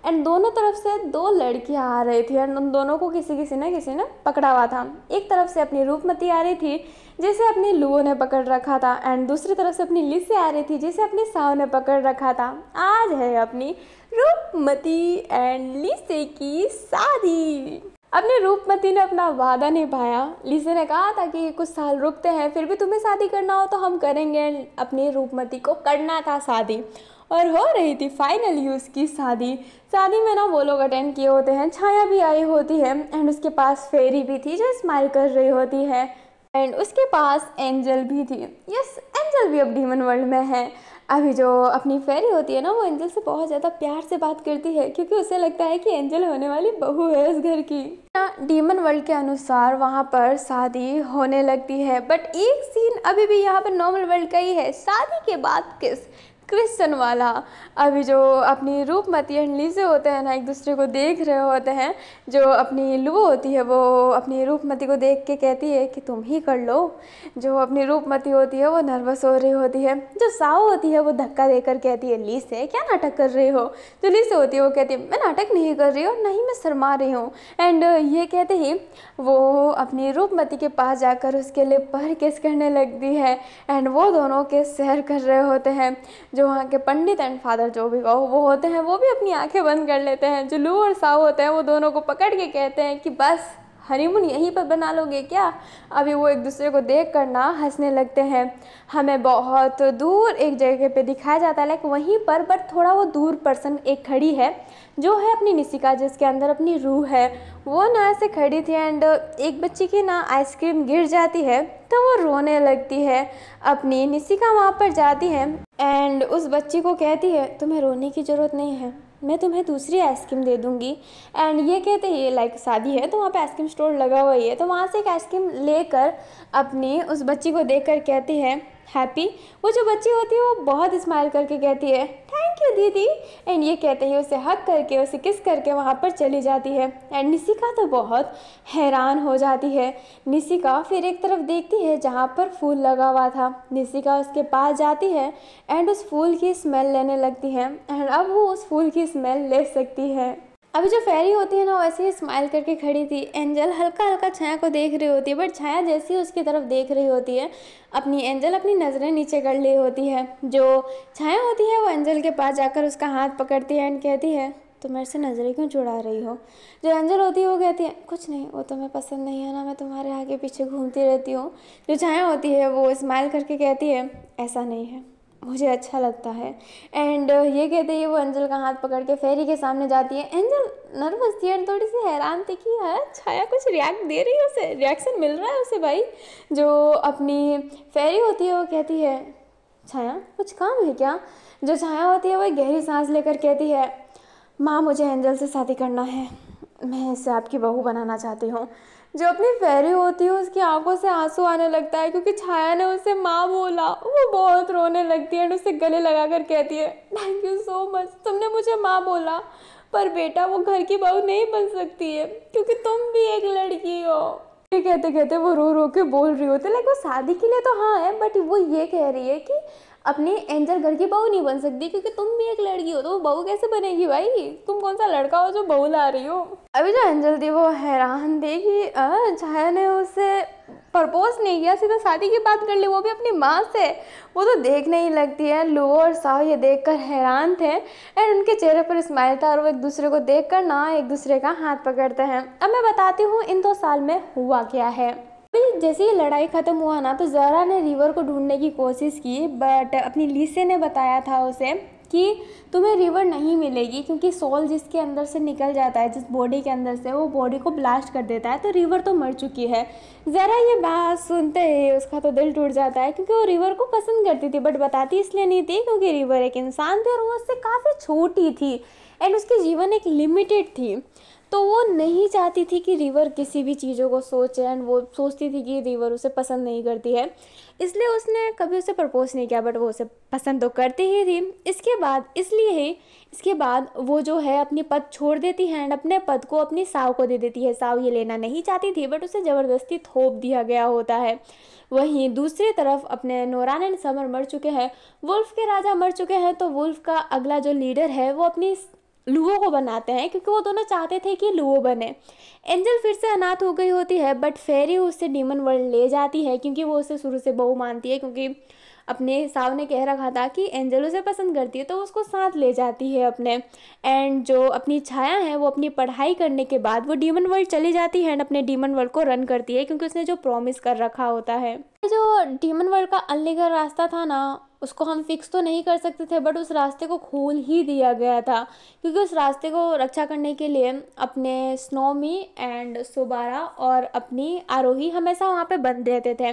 Speaker 1: एंड दोनों तरफ से 2 लड़कियां आ रही थी एंड उन दोनों को किसी ने पकड़ा हुआ था। एक तरफ से अपनी रूपमती आ रही थी जिसे अपनी लुओ ने पकड़ रखा था, एंड दूसरी तरफ से अपनी लिसे आ रही थी जिसे अपनी साव ने पकड़ रखा था। आज है अपनी रूपमती एंड लिसे की शादी। अपने रूपमती ने अपना वादा निभाया। लीसे ने कहा था कि कुछ साल रुकते हैं, फिर भी तुम्हें शादी करना हो तो हम करेंगे। अपनी रूपमती को करना था शादी, और हो रही थी फाइनली उसकी शादी। शादी में ना वो लोग अटेंड किए होते हैं, छाया भी आई होती है एंड उसके पास फेरी भी थी जो स्माइल कर रही होती है, एंड उसके पास एंजल भी थी। यस, एंजल भी अब डीमन वर्ल्ड में है। अभी जो अपनी फेरी होती है ना, वो एंजल से बहुत ज़्यादा प्यार से बात करती है, क्योंकि उसे लगता है कि एंजल होने वाली बहू है उस घर की। डीमन वर्ल्ड के अनुसार वहाँ पर शादी होने लगती है, बट एक सीन अभी भी यहाँ पर नॉर्मल वर्ल्ड का ही है। शादी के बाद किस क्रिश्चियन वाला। अभी जो अपनी रूपमती एंड लीसे होते हैं ना, एक दूसरे को देख रहे होते हैं। जो अपनी लू होती है वो अपनी रूपमती को देख के कहती है कि तुम ही कर लो। जो अपनी रूपमती होती है वो नर्वस हो रही होती है। जो साओ होती है वो धक्का देकर कहती है, लीसे क्या नाटक कर रही हो। जो लीसे होती है वो कहती है, मैं नाटक नहीं कर रही हूँ, नहीं मैं शर्मा रही हूँ। एंड ये कहते ही वो अपनी रूपमती के पास जाकर उसके लिप पर किस करने लगती है, एंड वो दोनों किस शेयर कर रहे होते हैं। जो वहाँ के पंडित एंड फादर जो भी कहो वो होते हैं, वो भी अपनी आंखें बंद कर लेते हैं। जो लू और साओ होते हैं वो दोनों को पकड़ के कहते हैं कि बस हनीमून यहीं पर बना लोगे क्या। अभी वो एक दूसरे को देख कर ना हंसने लगते हैं। हमें बहुत दूर एक जगह पे दिखाया जाता है, लाइक वहीं पर, बट थोड़ा वो दूर पर्सन एक खड़ी है जो है अपनी निशिका, जिसके अंदर अपनी रूह है। वो ना ऐसे खड़ी थी एंड एक बच्ची की ना आइसक्रीम गिर जाती है तो वो रोने लगती है। अपनी निशिका वहाँ पर जाती है एंड उस बच्ची को कहती है, तुम्हें रोने की ज़रूरत नहीं है, मैं तुम्हें दूसरी आइसक्रीम दे दूँगी। एंड ये कहते ही लाइक शादी है तो वहाँ पे आइसक्रीम स्टोर लगा हुआ ही है, तो वहाँ से एक आइसक्रीम लेकर अपनी उस बच्ची को देकर कहती है हैप्पी। वो जो बच्ची होती है वो बहुत स्माइल करके कहती है थैंक यू दीदी। एंड ये कहते ही उसे हक करके उसे किस करके वहाँ पर चली जाती है। एंड निशिका तो बहुत हैरान हो जाती है। निशिका फिर एक तरफ देखती है जहाँ पर फूल लगा हुआ था। निशिका उसके पास जाती है एंड उस फूल की स्मेल लेने लगती है, एंड अब वो उस फूल की स्मेल ले सकती है। अभी जो फेरी होती है ना वैसे ही स्माइल करके खड़ी थी। एंजल हल्का हल्का छाया को देख रही होती है, बट छाया जैसी उसकी तरफ देख रही होती है, अपनी एंजल अपनी नज़रें नीचे कर ली होती है। जो छाया होती है वो एंजल के पास जाकर उसका हाथ पकड़ती है एंड कहती है, तो मेरे से नज़रें क्यों चुरा रही हो। जो एंजल होती है वो कहती है, कुछ नहीं, वो तुम्हें पसंद नहीं है ना, मैं तुम्हारे आगे पीछे घूमती रहती हूँ। जो छाया होती है वो स्माइल करके कहती है, ऐसा नहीं है, मुझे अच्छा लगता है। एंड ये कहते ही वो एंजल का हाथ पकड़ के फेरी के सामने जाती है। एंजल नर्वस थी एंड थोड़ी सी हैरान थी कि यार छाया कुछ रिएक्ट दे रही है, उसे रिएक्शन मिल रहा है उसे भाई। जो अपनी फेरी होती है वो कहती है, छाया कुछ काम है क्या। जो छाया होती है वो गहरी सांस लेकर कहती है, माँ मुझे एंजल से शादी करना है, मैं इसे आपकी बहू बनाना चाहती हूँ। जो अपनी फेरी होती है उसकी आंखों से आंसू आने लगता है क्योंकि छाया ने उसे माँ बोला। वो बहुत रोने लगती है और उसे गले लगाकर कहती है, थैंक यू सो मच, तुमने मुझे माँ बोला, पर बेटा वो घर की बहू नहीं बन सकती है क्योंकि तुम भी एक लड़की हो। ये कहते कहते वो रो रो के बोल रही होती है, लाइक वो शादी के लिए तो हाँ है, बट वो ये कह रही है कि अपनी एंजल घर की बहू नहीं बन सकती क्योंकि तुम भी एक लड़की हो, तो वो बहू कैसे बनेगी भाई, तुम कौन सा लड़का हो जो बहू ला रही हो। अभी जो एंजल थी वो हैरान थी कि छाया ने उसे प्रपोज नहीं किया, सीधा शादी की बात कर ली, वो भी अपनी माँ से। वो तो देखने ही लगती है। लू और साव ये देखकर हैरान थे एंड उनके चेहरे पर स्माइल था और वो एक दूसरे को देखकर ना एक दूसरे का हाथ पकड़ते हैं। अब मैं बताती हूँ इन 2 साल में हुआ क्या है। अभी जैसे ही लड़ाई ख़त्म हुआ ना तो ज़रा ने रिवर को ढूंढने की कोशिश की, बट अपनी लीसे ने बताया था उसे कि तुम्हें रिवर नहीं मिलेगी क्योंकि सोल जिसके अंदर से निकल जाता है, जिस बॉडी के अंदर से, वो बॉडी को ब्लास्ट कर देता है, तो रिवर तो मर चुकी है। ज़रा ये बात सुनते ही उसका तो दिल टूट जाता है क्योंकि वो रिवर को पसंद करती थी, बट बताती इसलिए नहीं थी क्योंकि रिवर एक इंसान थी और वो उससे काफ़ी छोटी थी एंड उसकी जीवन एक लिमिटेड थी। तो वो नहीं चाहती थी कि रिवर किसी भी चीज़ों को सोचे एंड वो सोचती थी कि रिवर उसे पसंद नहीं करती है, इसलिए उसने कभी उसे प्रपोज नहीं किया, बट वो उसे पसंद तो करती ही थी। इसके बाद वो जो है अपनी पद छोड़ देती है एंड अपने पद को अपनी साव को दे देती है। साव ये लेना नहीं चाहती थी बट उसे ज़बरदस्ती थोप दिया गया होता है। वहीं दूसरी तरफ अपने नोरान एंड समर मर चुके हैं, वुल्फ के राजा मर चुके हैं, तो वुल्फ का अगला जो लीडर है वो अपनी लुओ को बनाते हैं, क्योंकि वो दोनों चाहते थे कि लुओ बने। एंजल फिर से अनाथ हो गई होती है, बट फेरी उससे डीमन वर्ल्ड ले जाती है, क्योंकि वो उसे शुरू से बहू मानती है, क्योंकि अपने साव ने कह रखा था कि एंजल उसे पसंद करती है, तो उसको साथ ले जाती है अपने। एंड जो अपनी छाया है वो अपनी पढ़ाई करने के बाद वो डीमन वर्ल्ड चली जाती है एंड अपने डीमन वर्ल्ड को रन करती है, क्योंकि उसने जो प्रॉमिस कर रखा होता है। जो डीमन वर्ल्ड का अनलीगल रास्ता था ना, उसको हम फिक्स तो नहीं कर सकते थे, बट उस रास्ते को खोल ही दिया गया था, क्योंकि उस रास्ते को रक्षा करने के लिए अपने स्नोमी एंड सुबारा और अपनी आरोही हमेशा वहाँ पे बंद रहते थे,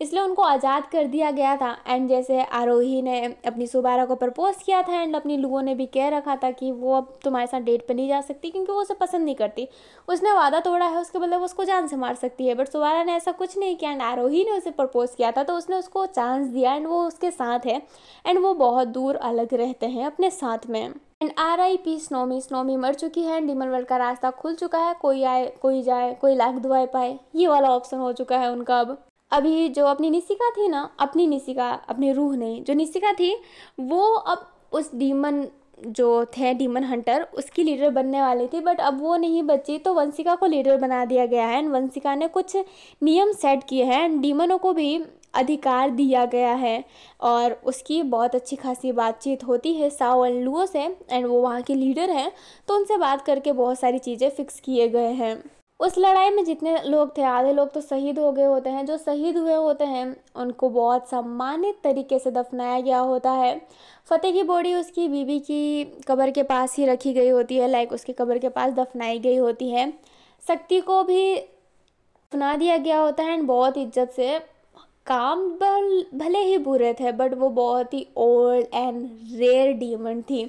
Speaker 1: इसलिए उनको आज़ाद कर दिया गया था। एंड जैसे आरोही ने अपनी सुबारा को प्रपोज किया था एंड अपनी लुओ ने भी कह रखा था कि वो अब तुम्हारे साथ डेट पर नहीं जा सकती, क्योंकि वो उसे पसंद नहीं करती, उसने वादा तोड़ा है, उसके बदले वो उसको जान से मार सकती है। बट सुबारा ने ऐसा कुछ नहीं किया एंड आरोही ने उसे प्रपोज किया था, तो उसने उसको चांस दिया एंड वो उसके साथ है एंड वो बहुत दूर अलग रहते हैं अपने साथ में। एंड RIP स्नोमी, स्नोमी मर चुकी है, डीमन वर्ल्ड का रास्ता खुल चुका है, कोई आए कोई जाए, कोई लाख दुआएं पाए, ये वाला ऑप्शन हो चुका है उनका अब। अभी जो अपनी निशिका थी ना, अपनी निशिका, अपनी रूह नहीं, जो निशिका थी वो अब उस डीमन जो थे डीमन हंटर उसकी लीडर बनने वाली थी, बट अब वो नहीं बची, तो वंशिका को लीडर बना दिया गया है एंड वंशिका ने कुछ नियम सेट किए हैं एंड डीमनों को भी अधिकार दिया गया है, और उसकी बहुत अच्छी खासी बातचीत होती है साओ एंड लुओ से एंड वो वहाँ के लीडर हैं, तो उनसे बात करके बहुत सारी चीज़ें फिक्स किए गए हैं। उस लड़ाई में जितने लोग थे, आधे लोग तो शहीद हो गए होते हैं, जो शहीद हुए होते हैं उनको बहुत सम्मानित तरीके से दफनाया गया होता है। फतेह की बॉडी उसकी बीवी की कब्र के पास ही रखी गई होती है, लाइक उसके कब्र के पास दफनाई गई होती है। शक्ति को भी दफना दिया गया होता है एंड बहुत इज्जत से। काम भले ही बुरे थे, बट वो बहुत ही ओल्ड एंड रेयर डीमन थी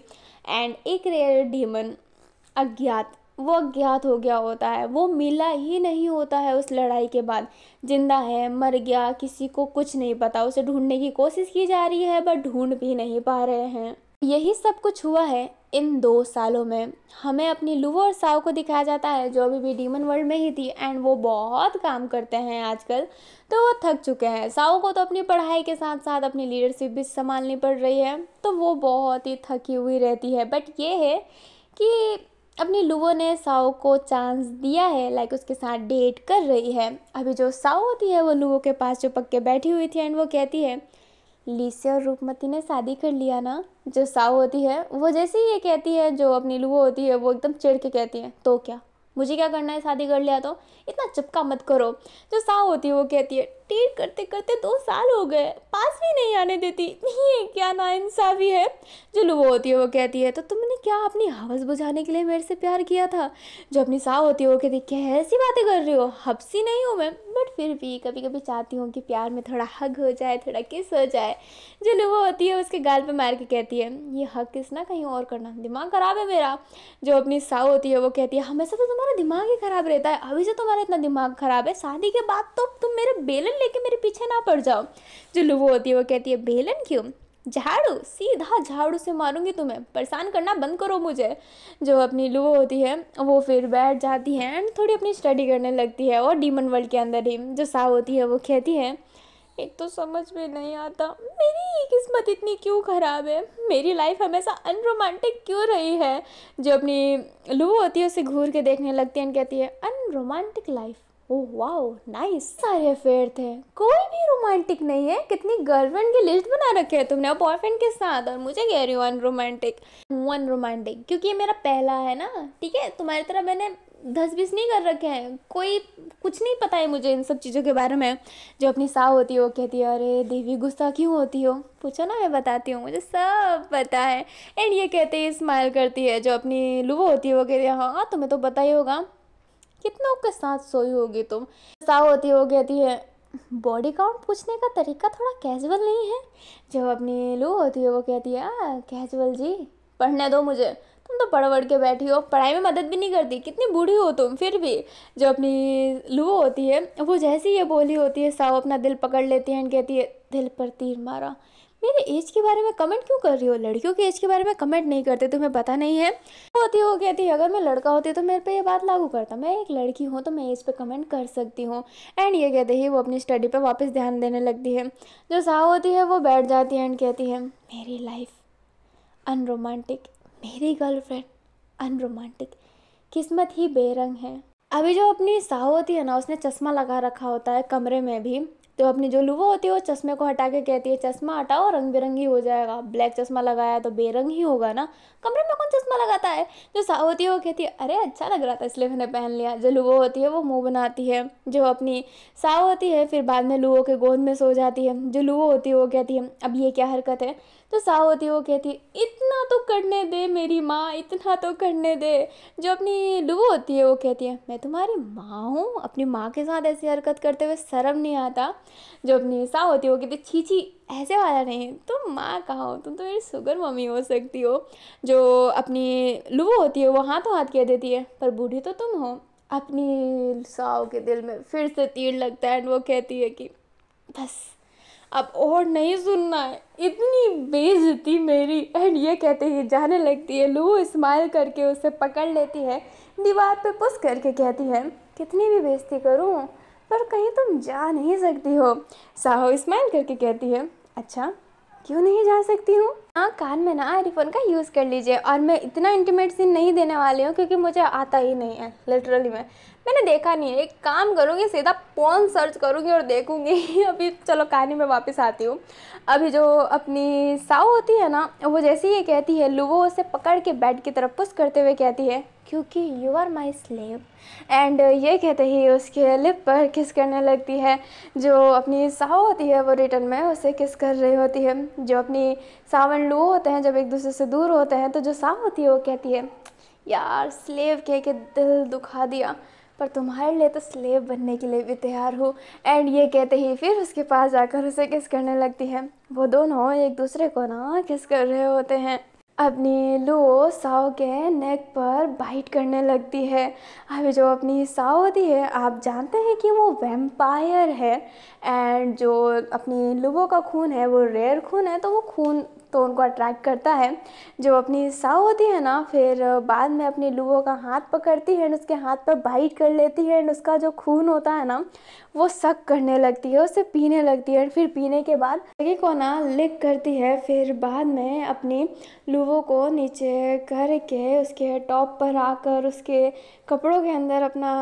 Speaker 1: एंड एक रेयर डीमन अज्ञात, वो अज्ञात हो गया होता है, वो मिला ही नहीं होता है उस लड़ाई के बाद, जिंदा है मर गया किसी को कुछ नहीं पता, उसे ढूंढने की कोशिश की जा रही है बट ढूंढ भी नहीं पा रहे हैं। यही सब कुछ हुआ है इन 2 सालों में। हमें अपनी लुओ और साओ को दिखाया जाता है जो अभी भी डीमन वर्ल्ड में ही थी एंड वो बहुत काम करते हैं आजकल, तो वो थक चुके हैं। साओ को तो अपनी पढ़ाई के साथ साथ अपनी लीडरशिप भी संभालनी पड़ रही है, तो वो बहुत ही थकी हुई रहती है। बट ये है कि अपनी लुओ ने साओ को चांस दिया है, लाइक उसके साथ डेट कर रही है। अभी जो साओ होती है वो लुओ के पास चिपक के बैठी हुई थी एंड वो कहती है लीसे और रूपमती ने शादी कर लिया ना। जो साओ होती है वो जैसे ही ये कहती है, जो अपनी लुओ होती है वो एकदम चिढ़ के कहती है तो क्या, मुझे क्या करना है, शादी कर लिया तो, इतना चिपका मत करो। जो साओ होती है वो कहती है डेट करते करते 2 साल हो गए, पास भी नहीं आने देती, ये क्या नाइंसाफ़ी है। जो लुओ होती है वो कहती है तो तुमने क्या अपनी हवस बुझाने के लिए मेरे से प्यार किया था। जो अपनी साओ होती है वो कहती है क्या ऐसी बातें कर रही हो, हबसी नहीं हूँ मैं, बट फिर भी कभी कभी चाहती हूँ कि प्यार में थोड़ा हग हो जाए, थोड़ा किस हो जाए। जो लुओ होती है उसके गाल पे मार के कहती है ये हग किस ना कहीं और करना, दिमाग ख़राब है मेरा। जो अपनी साओ होती है वो कहती है हमेशा तो तुम्हारा दिमाग ही ख़राब रहता है, अभी से तुम्हारा इतना दिमाग ख़राब है, शादी के बाद तो तुम मेरे बेलन लेके मेरे पीछे ना पड़ जाओ। जो लुओ होती है वो कहती है बेलन क्यों, झाड़ू, सीधा झाड़ू से मारूंगी तुम्हें, परेशान करना बंद करो मुझे। जो अपनी लुओ होती है वो फिर बैठ जाती है एंड थोड़ी अपनी स्टडी करने लगती है, और डीमन वर्ल्ड के अंदर ही। जो साओ होती है वो कहती है एक तो समझ में नहीं आता मेरी किस्मत इतनी क्यों ख़राब है, मेरी लाइफ हमेशा अनरोमांटिक क्यों रही है। जो अपनी लुओ होती है उसे घूर के देखने लगती है एंड कहती है unromantic life, oh wow nice, सारे अफेयर थे, कोई भी रोमांटिक नहीं है, कितनी गर्लफ्रेंड की लिस्ट बना रखे है तुमने और बॉयफ्रेंड के साथ, और मुझे कह रही हो अनरोमांटिक। क्योंकि ये मेरा पहला है ना, ठीक है, तुम्हारी तरह मैंने 10-20 नहीं कर रखे हैं, कोई कुछ नहीं पता है मुझे इन सब चीज़ों के बारे में। जो अपनी साव होती है वो कहती है अरे देवी गुस्सा क्यों होती हो, पूछो ना मैं बताती हूँ, मुझे सब पता है। एंड ये कहते ही स्माइल करती है। जो अपनी लुओ होती है वो कहती है हाँ तुम्हें तो पता ही होगा, कितनों के साथ सोई होगी तुम। साव होती है वो कहती है बॉडी काउंट पूछने का तरीका थोड़ा कैजुअल नहीं है। जो अपनी लुओ होती है वो कहती है कैजुअल जी, पढ़ने दो मुझे, तुम तो पढ़ के बैठी हो, पढ़ाई में मदद भी नहीं करती, कितनी बूढ़ी हो तुम फिर भी। जो अपनी लुओ होती है वो जैसे ही ये बोली होती है साव अपना दिल पकड़ लेती है एंड कहती है दिल पर तीर मारा, मेरे एज के बारे में कमेंट क्यों कर रही हो, लड़कियों के एज के बारे में कमेंट नहीं करते, तुम्हें पता नहीं है। होती है वो कहती है अगर मैं लड़का होती तो मेरे पे ये बात लागू करता, मैं एक लड़की हूँ तो मैं एज पे कमेंट कर सकती हूँ। एंड ये कहते ही वो अपनी स्टडी पे वापस ध्यान देने लगती है। जो साव होती है वो बैठ जाती है एंड कहती है मेरी लाइफ अनरोमांटिक, मेरी गर्लफ्रेंड अनरोमांटिक, किस्मत ही बेरंग है। अभी जो अपनी साहू होती है ना, उसने चश्मा लगा रखा होता है कमरे में भी, तो अपनी जो लुबो होती है वो चश्मे को हटा के कहती है चश्मा हटाओ, रंग बिरंगी हो जाएगा। ब्लैक चश्मा लगाया तो बेरंग ही होगा ना, कमरे में कौन चश्मा लगाता है। जो साहू होती है वो कहती है अरे अच्छा लग रहा था इसलिए मैंने पहन लिया। जो लुबो होती है वो मुंह बनाती है। जो अपनी साहू होती है फिर बाद में लुबो के गोद में सो जाती है। जो लुबो होती है वो कहती है अब ये क्या हरकत है। तो साहू होती है वो कहती है इतना तो करने दे मेरी माँ, इतना तो करने दे। जो अपनी लुबो होती है वो कहती है मैं तुम्हारी माँ हूँ, अपनी माँ के साथ ऐसी हरकत करते हुए शर्म नहीं आता। जो अपनी साहू होती है वो कहती है छी छी ऐसे वाला नहीं, तुम माँ कहाँ हो, तुम तो मेरी शुगर मम्मी हो सकती हो। जो अपनी लुबो होती है वो हाथों हाथ कह देती है पर बूढ़ी तो तुम हो। अपनी साहू के दिल में फिर से तीर लगता है एंड वो कहती है कि बस अब और नहीं सुनना है, इतनी बेइज्जती मेरी। एंड ये कहते ही जाने लगती है। लू स्माइल करके उसे पकड़ लेती है, दीवार पे पुश करके कहती है कितनी भी बेइज्जती करूं पर कहीं तुम जा नहीं सकती हो। साहो स्माइल करके कहती है अच्छा क्यों नहीं जा सकती हूँ। हाँ कान में ना एयरफोन का यूज़ कर लीजिए। और मैं इतना इंटीमेट सीन नहीं देने वाली हूँ क्योंकि मुझे आता ही नहीं है, लिटरली मैंने देखा नहीं है। एक काम करूँगी सीधा पोर्न सर्च करूँगी और देखूँगी। अभी चलो कहानी में वापस आती हूँ। अभी जो अपनी साऊ होती है ना, वो जैसे ही ये कहती है लुबो उसे पकड़ के बेड की तरफ पुश करते हुए कहती है क्योंकि you are my slave. And ये कहते ही उसके लिप पर किस करने लगती है। जो अपनी साऊ होती है वो रिटर्न में उसे किस कर रही होती है। जो अपनी सावन लुबो होते हैं जब एक दूसरे से दूर होते हैं तो जो साऊ होती है वो कहती है यार स्लेव कह के दिल दुखा दिया, पर तुम्हारे लिए तो स्लेव बनने के लिए भी तैयार हूँ। एंड ये कहते ही फिर उसके पास जाकर उसे किस करने लगती है। वो दोनों एक दूसरे को ना किस कर रहे होते हैं। अपनी लू साओ के नेक पर बाइट करने लगती है। अभी जो अपनी साओ होती है आप जानते हैं कि वो वैम्पायर है। एंड जो अपनी लुबो का खून है वो रेयर खून है, तो वो खून तो उनको अट्रैक्ट करता है। जो अपनी साओ होती है ना फिर बाद में अपनी लुबो का हाथ पकड़ती है एंड उसके हाथ पर बाइट कर लेती है एंड उसका जो खून होता है ना वो सक करने लगती है, उसे पीने लगती है। फिर पीने के बाद आगे को ना लिक करती है। फिर बाद में अपनी लुबो को नीचे करके उसके टॉप पर आकर उसके कपड़ों के अंदर अपना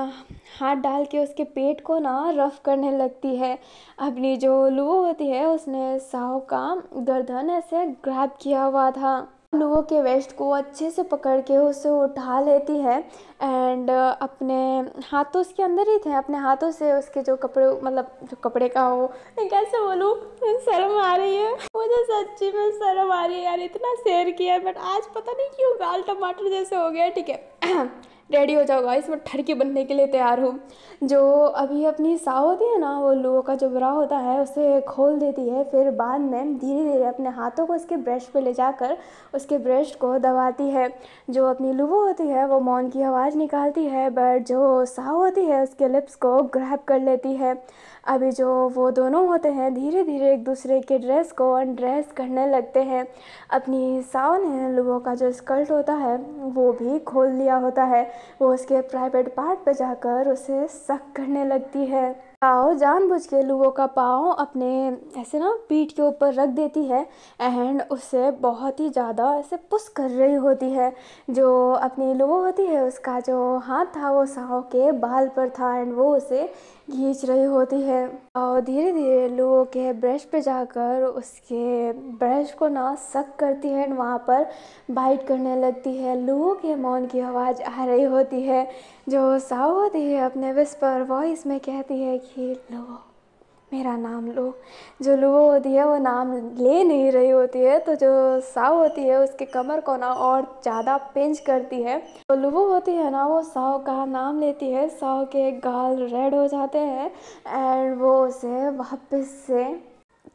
Speaker 1: हाथ डाल के उसके पेट को ना रफ करने लगती है। अपनी जो लुबो होती है उसने साओ का गर्दन ऐसे ग्रैब किया हुआ था। लुबो के वेस्ट को अच्छे से पकड़ के उसे उठा लेती है एंड अपने हाथों उसके अंदर ही थे, अपने हाथों से उसके जो कपड़े मतलब जो कपड़े का हो, मैं कैसे बोलूँ, शर्म आ रही है मुझे, सच्ची में शर्म आ रही है यार, इतना शेयर किया बट आज पता नहीं क्यों गाल टमाटर जैसे हो गया। ठीक है रेडी हो जाओ गाइस, मैं ठरकी बनने के लिए तैयार हूँ। जो अभी अपनी साओ होती है ना वो लुबो का जो ब्रा होता है उसे खोल देती है। फिर बाद में धीरे धीरे अपने हाथों को उसके ब्रेस्ट पे ले जाकर उसके ब्रेस्ट को दबाती है। जो अपनी लुबो होती है वो मौन की आवाज़ निकालती है बट जो साओ होती है उसके लिप्स को ग्रैब कर लेती है। अभी जो वो दोनों होते हैं धीरे धीरे एक दूसरे के ड्रेस को अनड्रेस करने लगते हैं। अपनी साओ ने लुबो का जो स्कर्ट होता है वो भी खोल लिया होता है। वो उसके प्राइवेट पार्ट पे जाकर उसे सक करने लगती है। साओ जानबूझ के लुबो का पाँव अपने ऐसे ना पीठ के ऊपर रख देती है एंड उसे बहुत ही ज़्यादा ऐसे पुश कर रही होती है। जो अपनी लुबो होती है उसका जो हाथ था वो साओ के बाल पर था एंड वो उसे खींच रही होती है। और धीरे धीरे लुबो के ब्रश पे जाकर उसके ब्रश को ना सक करती है एंड वहाँ पर बाइट करने लगती है। लुबो के मौन की आवाज़ आ रही होती है। जो साओ होती है अपने विस्पर वॉइस में कहती है कि लो मेरा नाम लो। जो लुबो होती है वो नाम ले नहीं रही होती है, तो जो साओ होती है उसके कमर को ना और ज़्यादा पिंच करती है। तो लुबो होती है ना वो साओ का नाम लेती है, साओ के गाल रेड हो जाते हैं एंड वो उसे वापस से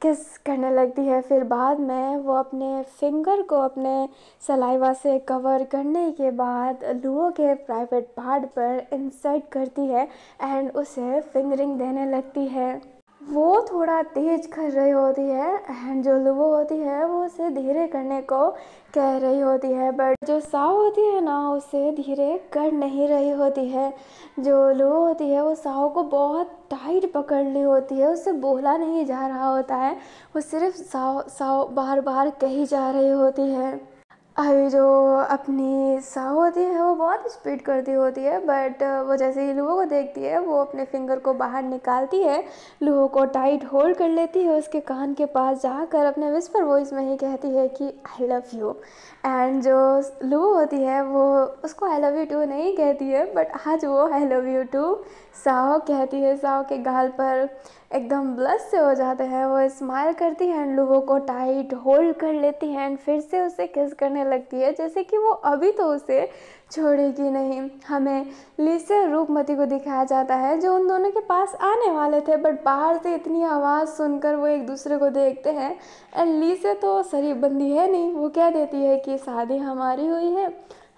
Speaker 1: किस करने लगती है। फिर बाद में वो अपने फिंगर को अपने सलाइवा से कवर करने के बाद लुबो के प्राइवेट पार्ट पर इंसर्ट करती है एंड उसे फिंगरिंग देने लगती है। वो थोड़ा तेज कर रही होती है एंड जो लुबो होती है वो उसे धीरे करने को कह रही होती है बट जो साओ होती है ना उसे धीरे कर नहीं रही होती है। जो लुबो होती है वो साओ को बहुत टाइट पकड़ ली होती है, उससे बोला नहीं जा रहा होता है, वो सिर्फ साओ साओ बार बार कही जा रही होती है। अभी जो अपनी साहू होती है वो बहुत स्पीड करती होती है, बट वो जैसे ही लूहो को देखती है वो अपने फिंगर को बाहर निकालती है, लूहो को टाइट होल्ड कर लेती है, उसके कान के पास जाकर अपने विस्पर वॉइस में ही कहती है कि आई लव यू। एंड जो लूहो होती है वो उसको आई लव यू टू नहीं कहती है, बट आज वो I love you too Saaho कहती है। साहो के गाल पर एकदम ब्लश से हो जाते हैं, वो स्माइल करती है एंड लूहो को टाइट होल्ड कर लेती है एंड फिर से उसे किस करने लगती है, जैसे कि वो अभी तो उसे छोड़ेगी नहीं। हमें लीसे और रूपमती को दिखाया जाता है जो उन दोनों के पास आने वाले थे, बट बाहर से इतनी आवाज़ सुनकर वो एक दूसरे को देखते हैं एंड लीसे तो शरीफ बंदी है नहीं, वो कह देती है कि शादी हमारी हुई है,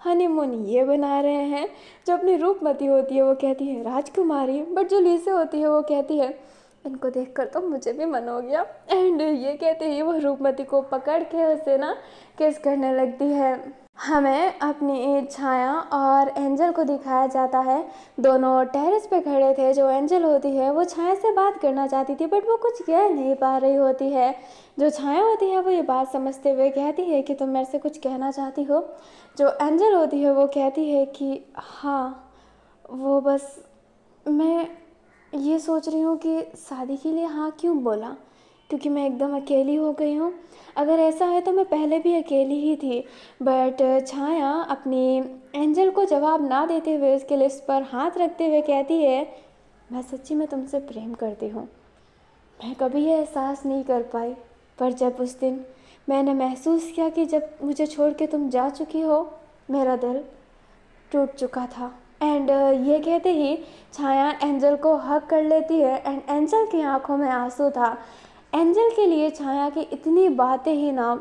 Speaker 1: हनीमून ये बना रहे हैं। जो अपनी रूपमती होती है वो कहती है राजकुमारी, बट जो लीसे होती है वो कहती है इनको देखकर तो मुझे भी मन हो गया। एंड ये कहते ही वो रूपमती को पकड़ के उसे ना किस करने लगती है। हमें अपनी छाया और एंजल को दिखाया जाता है, दोनों टेरेस पे खड़े थे। जो एंजल होती है वो छाया से बात करना चाहती थी, बट वो कुछ कह नहीं पा रही होती है। जो छाया होती है वो ये बात समझते हुए कहती है कि तुम मेरे से कुछ कहना चाहती हो। जो एंजल होती है वो कहती है कि हाँ, वो बस मैं ये सोच रही हूँ कि शादी के लिए हाँ क्यों बोला, क्योंकि मैं एकदम अकेली हो गई हूँ। अगर ऐसा है तो मैं पहले भी अकेली ही थी। बट छाया अपनी एंजल को जवाब ना देते हुए उसके लिप्स पर हाथ रखते हुए कहती है मैं सच्ची में तुमसे प्रेम करती हूँ। मैं कभी ये एहसास नहीं कर पाई, पर जब उस दिन मैंने महसूस किया कि जब मुझे छोड़ के तुम जा चुकी हो, मेरा दिल टूट चुका था। एंड ये कहते ही छाया एंजल को हग कर लेती है एंड एंजल की आंखों में आंसू था। एंजल के लिए छाया की इतनी बातें ही ना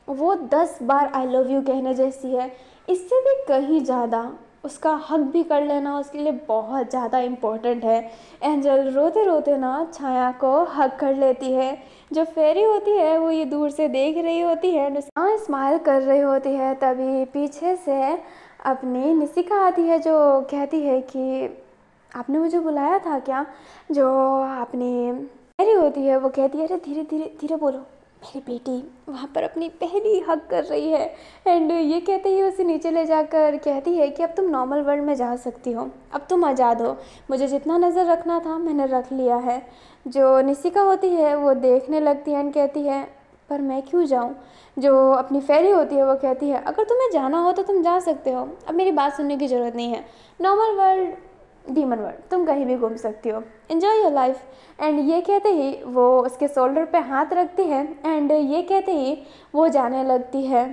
Speaker 1: वो 10 बार आई लव यू कहने जैसी है, इससे भी कहीं ज़्यादा उसका हक भी कर लेना उसके लिए बहुत ज़्यादा इम्पोर्टेंट है। एंजल रोते रोते ना छाया को हक कर लेती है। जो फेरी होती है वो ये दूर से देख रही होती है, स्माइल कर रही होती है। तभी पीछे से अपनी निशिका आती है जो कहती है कि आपने मुझे बुलाया था क्या। जो अपनी फेरी होती है वो कहती है अरे धीरे धीरे धीरे बोलो, मेरी बेटी वहाँ पर अपनी पहली हक कर रही है। एंड ये कहते ही उसे नीचे ले जाकर कहती है कि अब तुम नॉर्मल वर्ल्ड में जा सकती हो, अब तुम आज़ाद हो, मुझे जितना नज़र रखना था मैंने रख लिया है। जो निशिका होती है वो देखने लगती है एंड कहती है पर मैं क्यों जाऊँ। जो अपनी फेरी होती है वो कहती है अगर तुम्हें जाना हो तो तुम जा सकते हो, अब मेरी बात सुनने की ज़रूरत नहीं है, नॉर्मल वर्ल्ड डीमन वर्ल्ड तुम कहीं भी घूम सकती हो, एन्जॉय योर लाइफ। एंड ये कहते ही वो उसके शोल्डर पे हाथ रखती है एंड ये कहते ही वो जाने लगती है।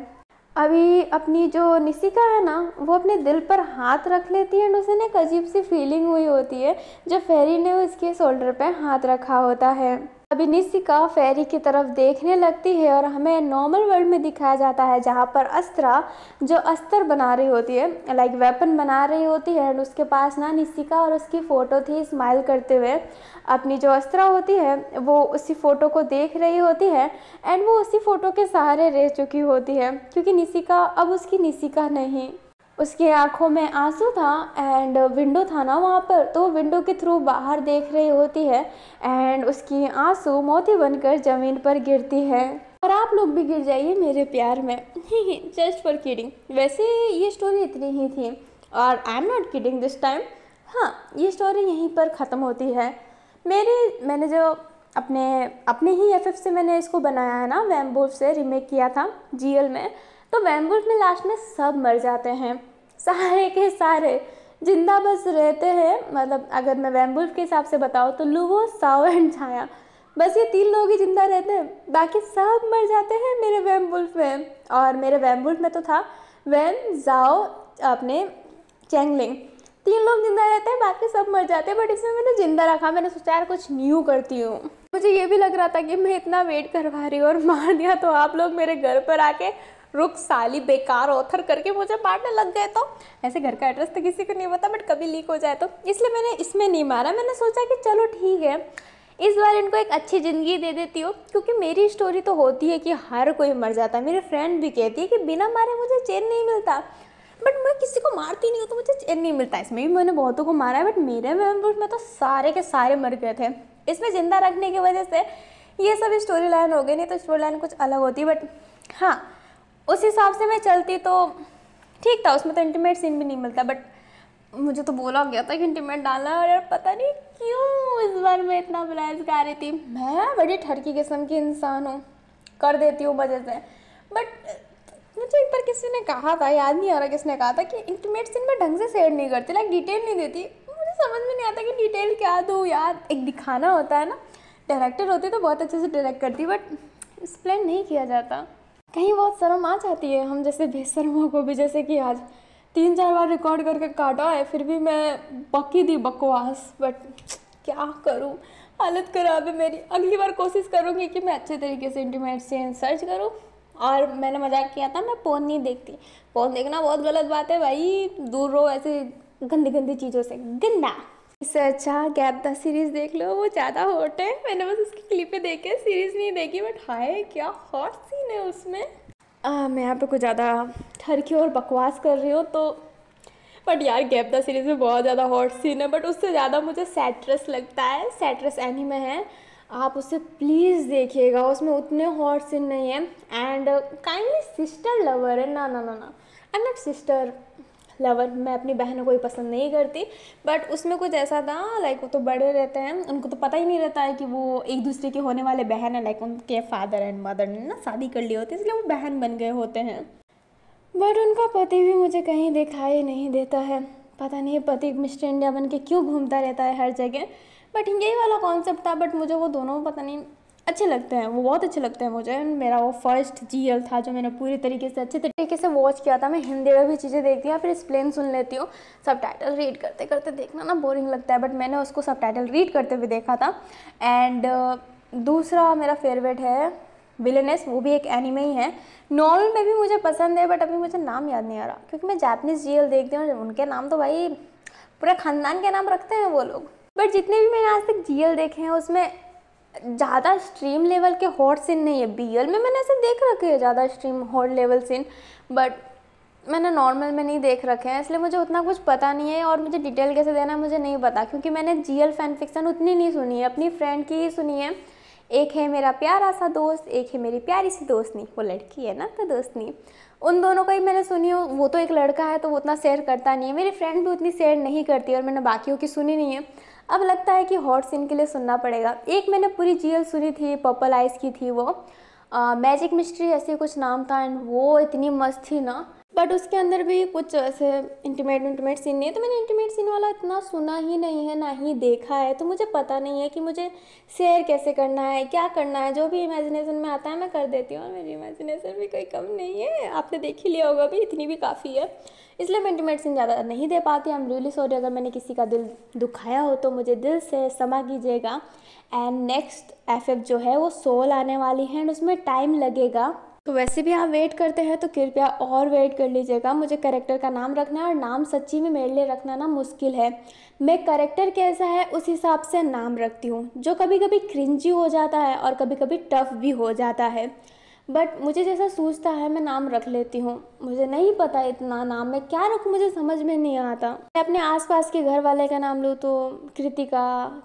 Speaker 1: अभी अपनी जो निशिका है ना वो अपने दिल पर हाथ रख लेती है एंड उसे ना एक अजीब सी फीलिंग हुई होती है जो फेरी ने उसके शोल्डर पे हाथ रखा होता है। अभी निशिका फेरी की तरफ देखने लगती है और हमें नॉर्मल वर्ल्ड में दिखाया जाता है जहाँ पर अस्त्रा जो अस्त्र बना रही होती है, लाइक वेपन बना रही होती है एंड उसके पास ना निशिका और उसकी फ़ोटो थी स्माइल करते हुए। अपनी जो अस्त्रा होती है वो उसी फ़ोटो को देख रही होती है एंड वो उसी फ़ोटो के सहारे रह चुकी होती है, क्योंकि निशिका अब उसकी निशिका नहीं। उसकी आंखों में आंसू था एंड विंडो था ना वहाँ पर, तो विंडो के थ्रू बाहर देख रही होती है एंड उसकी आंसू मोती बनकर ज़मीन पर गिरती है। और आप लोग भी गिर जाइए मेरे प्यार में जस्ट फॉर किडिंग। वैसे ये स्टोरी इतनी ही थी और I am not kidding this time. हाँ, ये स्टोरी यहीं पर ख़त्म होती है। मैंने जो अपने ही एफएफ से मैंने इसको बनाया है ना, वैम्बुल्फ से रिमेक किया था जीएल में। तो वैम्बुल्फ में लास्ट में सब मर जाते हैं, सारे के सारे जिंदा बस रहते हैं। मतलब अगर मैं वैम्बुल्फ के हिसाब से बताऊँ तो लूहो, साओ एंड छाया, बस ये 3 लोग ही जिंदा रहते हैं, बाकी सब मर जाते हैं मेरे वैम्बुल्फ में। और मेरे वैम्बुल्फ में तो था वैन, जाओ, अपने चैंगलिंग, 3 लोग जिंदा रहते हैं, बाकी सब मर जाते हैं। बट इसमें मैंने जिंदा रखा, मैंने सोचा यार कुछ न्यू करती हूँ। मुझे ये भी लग रहा था कि मैं इतना वेट करवा रही हूँ और मार दिया तो आप लोग मेरे घर पर आके रुक साली बेकार ऑथर करके मुझे मारने लग गए। तो ऐसे घर का एड्रेस तो किसी को नहीं पता, बट कभी लीक हो जाए तो इसलिए मैंने इसमें नहीं मारा। मैंने सोचा कि चलो ठीक है, इस बार इनको एक अच्छी ज़िंदगी दे देती हूँ, क्योंकि मेरी स्टोरी तो होती है कि हर कोई मर जाता है। मेरे फ्रेंड भी कहती है कि बिना मारे मुझे चैन नहीं मिलता, बट मैं किसी को मारती नहीं हूँ तो मुझे चैन नहीं मिलता। इसमें भी मैंने बहुतों को मारा है, बट मेरे वैम्बुल्फ में तो सारे के सारे मर गए थे। इसमें ज़िंदा रखने की वजह से ये सब स्टोरी लाइन हो गई, नहीं तो स्टोरी लाइन कुछ अलग होती। बट हाँ, उस हिसाब से मैं चलती तो ठीक था, उसमें तो इंटीमेट सीन भी नहीं मिलता, बट मुझे तो बोला गया था कि इंटीमेट डालना है, और यार पता नहीं क्यों इस बार मैं इतना बलात्कार आ रही थी। मैं बड़ी ठरकी किस्म की इंसान हूँ, कर देती हूँ वजह से, बट मुझे एक बार किसी ने कहा था, याद नहीं आ रहा किसने कहा था, कि इंटीमेट सीन में ढंग से शेयर नहीं करती, लाइक डिटेल नहीं देती। मुझे समझ में नहीं आता कि डिटेल क्या दूँ यार, एक दिखाना होता है ना, डायरेक्टर होती तो बहुत अच्छे से डायरेक्ट करती, बट एक्सप्लेन नहीं किया जाता। कहीं बहुत शर्म आ जाती है हम जैसे बेशर्मों को भी, जैसे कि आज 3-4 बार रिकॉर्ड करके काटा है, फिर भी मैं बकी दी बकवास, बट क्या करूँ, हालत ख़राब है मेरी। अगली बार कोशिश करूँगी कि मैं अच्छे तरीके से इंटीमेट सीन सर्च करूँ। और मैंने मजाक किया था, मैं फ़ोन नहीं देखती, फ़ोन देखना बहुत गलत बात है भाई, दूर रहो ऐसे गंदी गंदी चीज़ों से, गंदा। इससे अच्छा गैप द सीरीज़ देख लो, वो ज़्यादा हॉट है। मैंने बस उसकी क्लिपें देखे, सीरीज़ नहीं देखी, बट हाय क्या हॉट सीन है उसमें। मैं यहाँ पे कुछ ज़्यादा ठरकी और बकवास कर रही हूँ तो, बट यार गैप द सीरीज़ में बहुत ज़्यादा हॉट सीन है, बट उससे ज़्यादा मुझे सैट्रस लगता है। सैट्रस एनीमे है, आप उसे प्लीज़ देखिएगा, उसमें उतने हॉट सीन नहीं है। एंड काइंडली सिस्टर लवर है, ना ना ना ना, I am not sister lover, मैं अपनी बहनों को ही पसंद नहीं करती, बट उसमें कुछ ऐसा था, लाइक वो तो बड़े रहते हैं, उनको तो पता ही नहीं रहता है कि वो एक दूसरे के होने वाले बहन है, लाइक उनके फादर एंड मदर ने ना शादी कर ली होती है, इसलिए वो बहन बन गए होते हैं। बट उनका पति भी मुझे कहीं दिखाई नहीं देता है, पता नहीं पति मिस्टर इंडिया बन के क्यों घूमता रहता है हर जगह, बट यही वाला कॉन्सेप्ट था। बट मुझे वो दोनों पता नहीं अच्छे लगते हैं, वो बहुत अच्छे लगते हैं मुझे। मेरा वो फर्स्ट जीएल था जो मैंने पूरी तरीके से अच्छे तरीके से वॉच किया था। मैं हिंदी में भी चीज़ें देखती हूँ, फिर एक्सप्लेन सुन लेती हूँ। सब टाइटल रीड करते करते देखना ना बोरिंग लगता है, बट मैंने उसको सब टाइटल रीड करते हुए देखा था। एंड दूसरा मेरा फेवरेट है विलेनेस, वो भी एक एनीमे ही है, नॉर्मल में भी मुझे पसंद है, बट अभी मुझे नाम याद नहीं आ रहा, क्योंकि मैं जापानीज़ जीएल देखती हूँ, उनके नाम तो भाई पूरे ख़ानदान के नाम रखते हैं वो लोग। बट जितने भी मैंने आज तक जीएल देखे हैं उसमें ज़्यादा स्ट्रीम लेवल के हॉट सीन नहीं है। बीएल में मैंने ऐसे देख रखे हैं ज़्यादा stream hot level scene, but मैंने नॉर्मल में नहीं देख रखे हैं, इसलिए मुझे उतना कुछ पता नहीं है। और मुझे डिटेल कैसे देना मुझे नहीं पता, क्योंकि मैंने जीएल फैन फिक्सन उतनी नहीं सुनी है, अपनी फ्रेंड की ही सुनी है। एक है मेरा प्यारा सा दोस्त, एक है मेरी प्यारी सी दोस्तनी, वो लड़की है ना तो दोस्तनी, उन दोनों का ही मैंने सुनी हो। वो तो एक लड़का है तो वो उतना शेयर करता नहीं है, मेरी फ्रेंड भी उतनी शेयर नहीं करती, और मैंने बाकियों की सुनी नहीं है। अब लगता है कि हॉट सीन के लिए सुनना पड़ेगा। एक मैंने पूरी जीएल सुनी थी, पर्पल आइज़ की थी वो, मैजिक मिस्ट्री ऐसे कुछ नाम था, एंड वो इतनी मस्त थी ना, बट उसके अंदर भी कुछ ऐसे इंटीमेट सीन नहीं है। तो मैंने इंटीमेट सीन वाला इतना सुना ही नहीं है, ना ही देखा है, तो मुझे पता नहीं है कि मुझे शेयर कैसे करना है, क्या करना है। जो भी इमेजिनेशन में आता है मैं कर देती हूँ, और मेरी इमेजिनेशन भी कोई कम नहीं है, आपने देख ही लिया होगा भी, इतनी भी काफ़ी है, इसलिए मैं इंटीमेट सीन ज़्यादा नहीं दे पाती। आई एम रियली सॉरी अगर मैंने किसी का दिल दुखाया हो तो मुझे दिल से क्षमा कीजिएगा। एंड नेक्स्ट एफएफ जो है वो सोल आने वाली है, एंड उसमें टाइम लगेगा, तो वैसे भी आप वेट करते हैं तो कृपया और वेट कर लीजिएगा। मुझे कैरेक्टर का नाम रखना है, और नाम सच्ची में मेरे लिए रखना ना मुश्किल है। मैं कैरेक्टर कैसा है उस हिसाब से नाम रखती हूँ, जो कभी कभी क्रिंजी हो जाता है और कभी कभी टफ भी हो जाता है, बट मुझे जैसा सूझता है मैं नाम रख लेती हूँ। मुझे नहीं पता इतना नाम मैं क्या रखूँ, मुझे समझ में नहीं आता। मैं अपने आसपास के घर वाले का नाम लूँ तो कृतिका,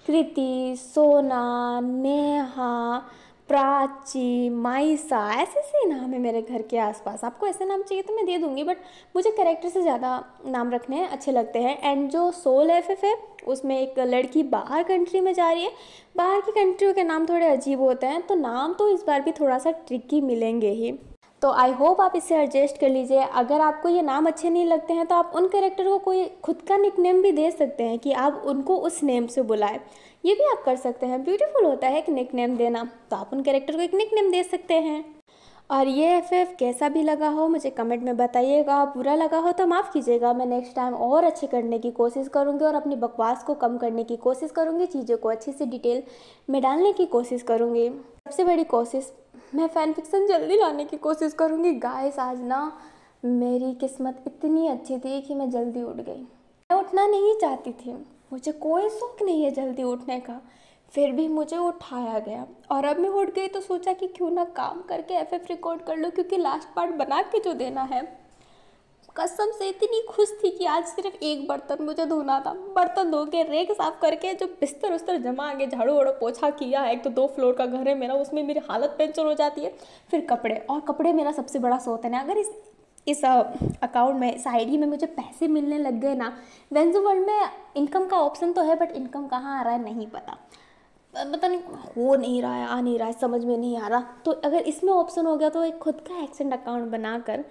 Speaker 1: कृति, सोना, नेहा, प्राची, माइसा, ऐसे ऐसे नाम है मेरे घर के आसपास। आपको ऐसे नाम चाहिए तो मैं दे दूँगी, बट मुझे कैरेक्टर से ज़्यादा नाम रखने अच्छे लगते हैं। एंड जो सोल एफएफ है उसमें एक लड़की बाहर कंट्री में जा रही है, बाहर की कंट्रियों के नाम थोड़े अजीब होते हैं, तो नाम तो इस बार भी थोड़ा सा ट्रिकी मिलेंगे ही। तो आई होप आप इससे एडजस्ट कर लीजिए। अगर आपको ये नाम अच्छे नहीं लगते हैं तो आप उन कैरेक्टर को कोई खुद का निकनेम भी दे सकते हैं, कि आप उनको उस नेम से बुलाएं, ये भी आप कर सकते हैं। ब्यूटीफुल होता है एक निकनेम देना, तो आप उन कैरेक्टर को एक निकनेम दे सकते हैं। और ये एफएफ कैसा भी लगा हो मुझे कमेंट में बताइएगा, बुरा लगा हो तो माफ़ कीजिएगा। मैं नेक्स्ट टाइम और अच्छे करने की कोशिश करूँगी, और अपनी बकवास को कम करने की कोशिश करूँगी, चीज़ों को अच्छे से डिटेल में डालने की कोशिश करूँगी। सबसे बड़ी कोशिश, मैं फ़ैन फिक्सन जल्दी लाने की कोशिश करूँगी। गाइस आज ना मेरी किस्मत इतनी अच्छी थी कि मैं जल्दी उठ गई। मैं उठना नहीं चाहती थी, मुझे कोई शौक नहीं है जल्दी उठने का, फिर भी मुझे उठाया गया, और अब मैं उठ गई तो सोचा कि क्यों ना काम करके एफएफ रिकॉर्ड कर लूँ, क्योंकि लास्ट पार्ट बना के जो देना है कसम से इतनी खुश थी कि आज सिर्फ एक बर्तन मुझे धोना था। बर्तन धो के, रेक साफ करके, जो बिस्तर उस्तर जमा आगे झाड़ू वाड़ू पोछा किया है, एक तो 2 फ्लोर का घर है मेरा, उसमें मेरी हालत पेंचर हो जाती है। फिर कपड़े, और कपड़े मेरा सबसे बड़ा सौतन है। अगर इस अकाउंट में, इस आईडी में मुझे पैसे मिलने लग गए ना, वेंजो वर्ल्ड में इनकम का ऑप्शन तो है, बट इनकम कहाँ आ रहा है नहीं पता, पता नहीं हो नहीं रहा है, आ नहीं रहा है, समझ में नहीं आ रहा। तो अगर इसमें ऑप्शन हो गया तो एक खुद का एक्सेंट अकाउंट बनाकर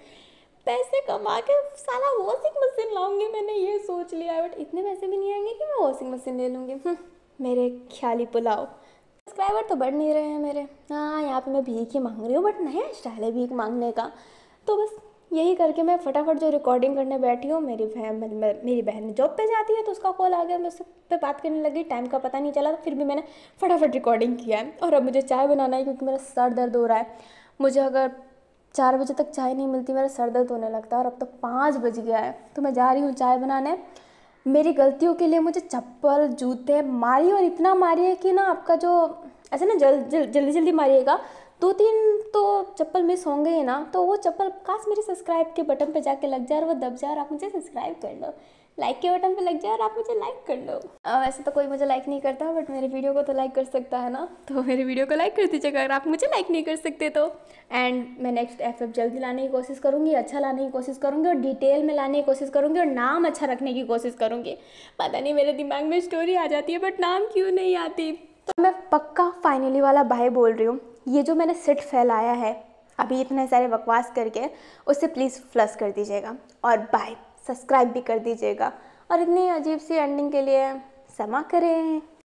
Speaker 1: पैसे कमा के साला वॉशिंग मशीन लाऊंगी, मैंने ये सोच लिया है। बट इतने पैसे भी नहीं आएंगे कि मैं वॉशिंग मशीन ले लूँगी। मेरे ख्याली पुलाव। सब्सक्राइबर तो बढ़ नहीं रहे हैं मेरे। हाँ, यहाँ पे मैं भीख ही मांग रही हूँ, बट नया स्टाइल है भीख मांगने का। तो बस यही करके मैं फटाफट जो रिकॉर्डिंग करने बैठी हूँ, मेरी बहन जॉब पे जाती है तो उसका कॉल आ गया, मैं उससे पे बात करने लगी, टाइम का पता नहीं चला, तो फिर भी मैंने फटाफट रिकॉर्डिंग किया है। और अब मुझे चाय बनाना है क्योंकि मेरा सर दर्द हो रहा है। मुझे अगर 4 बजे तक चाय नहीं मिलती मेरा सर दर्द होने लगता है, और अब तो 5 बज गया है। तो मैं जा रही हूँ चाय बनाने। मेरी गलतियों के लिए मुझे चप्पल जूते मारी, और इतना मारी है कि ना आपका जो ऐसे ना जल्दी जल्दी मारिएगा, 2-3 तो चप्पल मिस होंगे ही ना। तो वो चप्पल काश मेरे सब्सक्राइब के बटन पे जाके लग जाए और वो दब जाए और आप मुझे सब्सक्राइब कर लो, लाइक के बटन पे लग जाए और आप मुझे लाइक कर लो। वैसे तो कोई मुझे लाइक नहीं करता, बट मेरे वीडियो को तो लाइक कर सकता है ना, तो मेरे वीडियो को लाइक कर दीजिएगा अगर आप मुझे लाइक नहीं कर सकते तो। एंड मैं नेक्स्ट FF जल्दी लाने की कोशिश करूँगी, अच्छा लाने की कोशिश करूँगी, और डिटेल में लाने की कोशिश करूँगी, और नाम अच्छा रखने की कोशिश करूँगी। पता नहीं मेरे दिमाग में स्टोरी आ जाती है बट नाम क्यों नहीं आती। तो मैं पक्का फाइनली वाला बाय बोल रही हूँ। ये जो मैंने सिट फैलाया है अभी इतने सारे बकवास करके, उससे प्लीज़ फ्लश कर दीजिएगा, और बाय, सब्सक्राइब भी कर दीजिएगा। और इतनी अजीब सी एंडिंग के लिए क्षमा करें।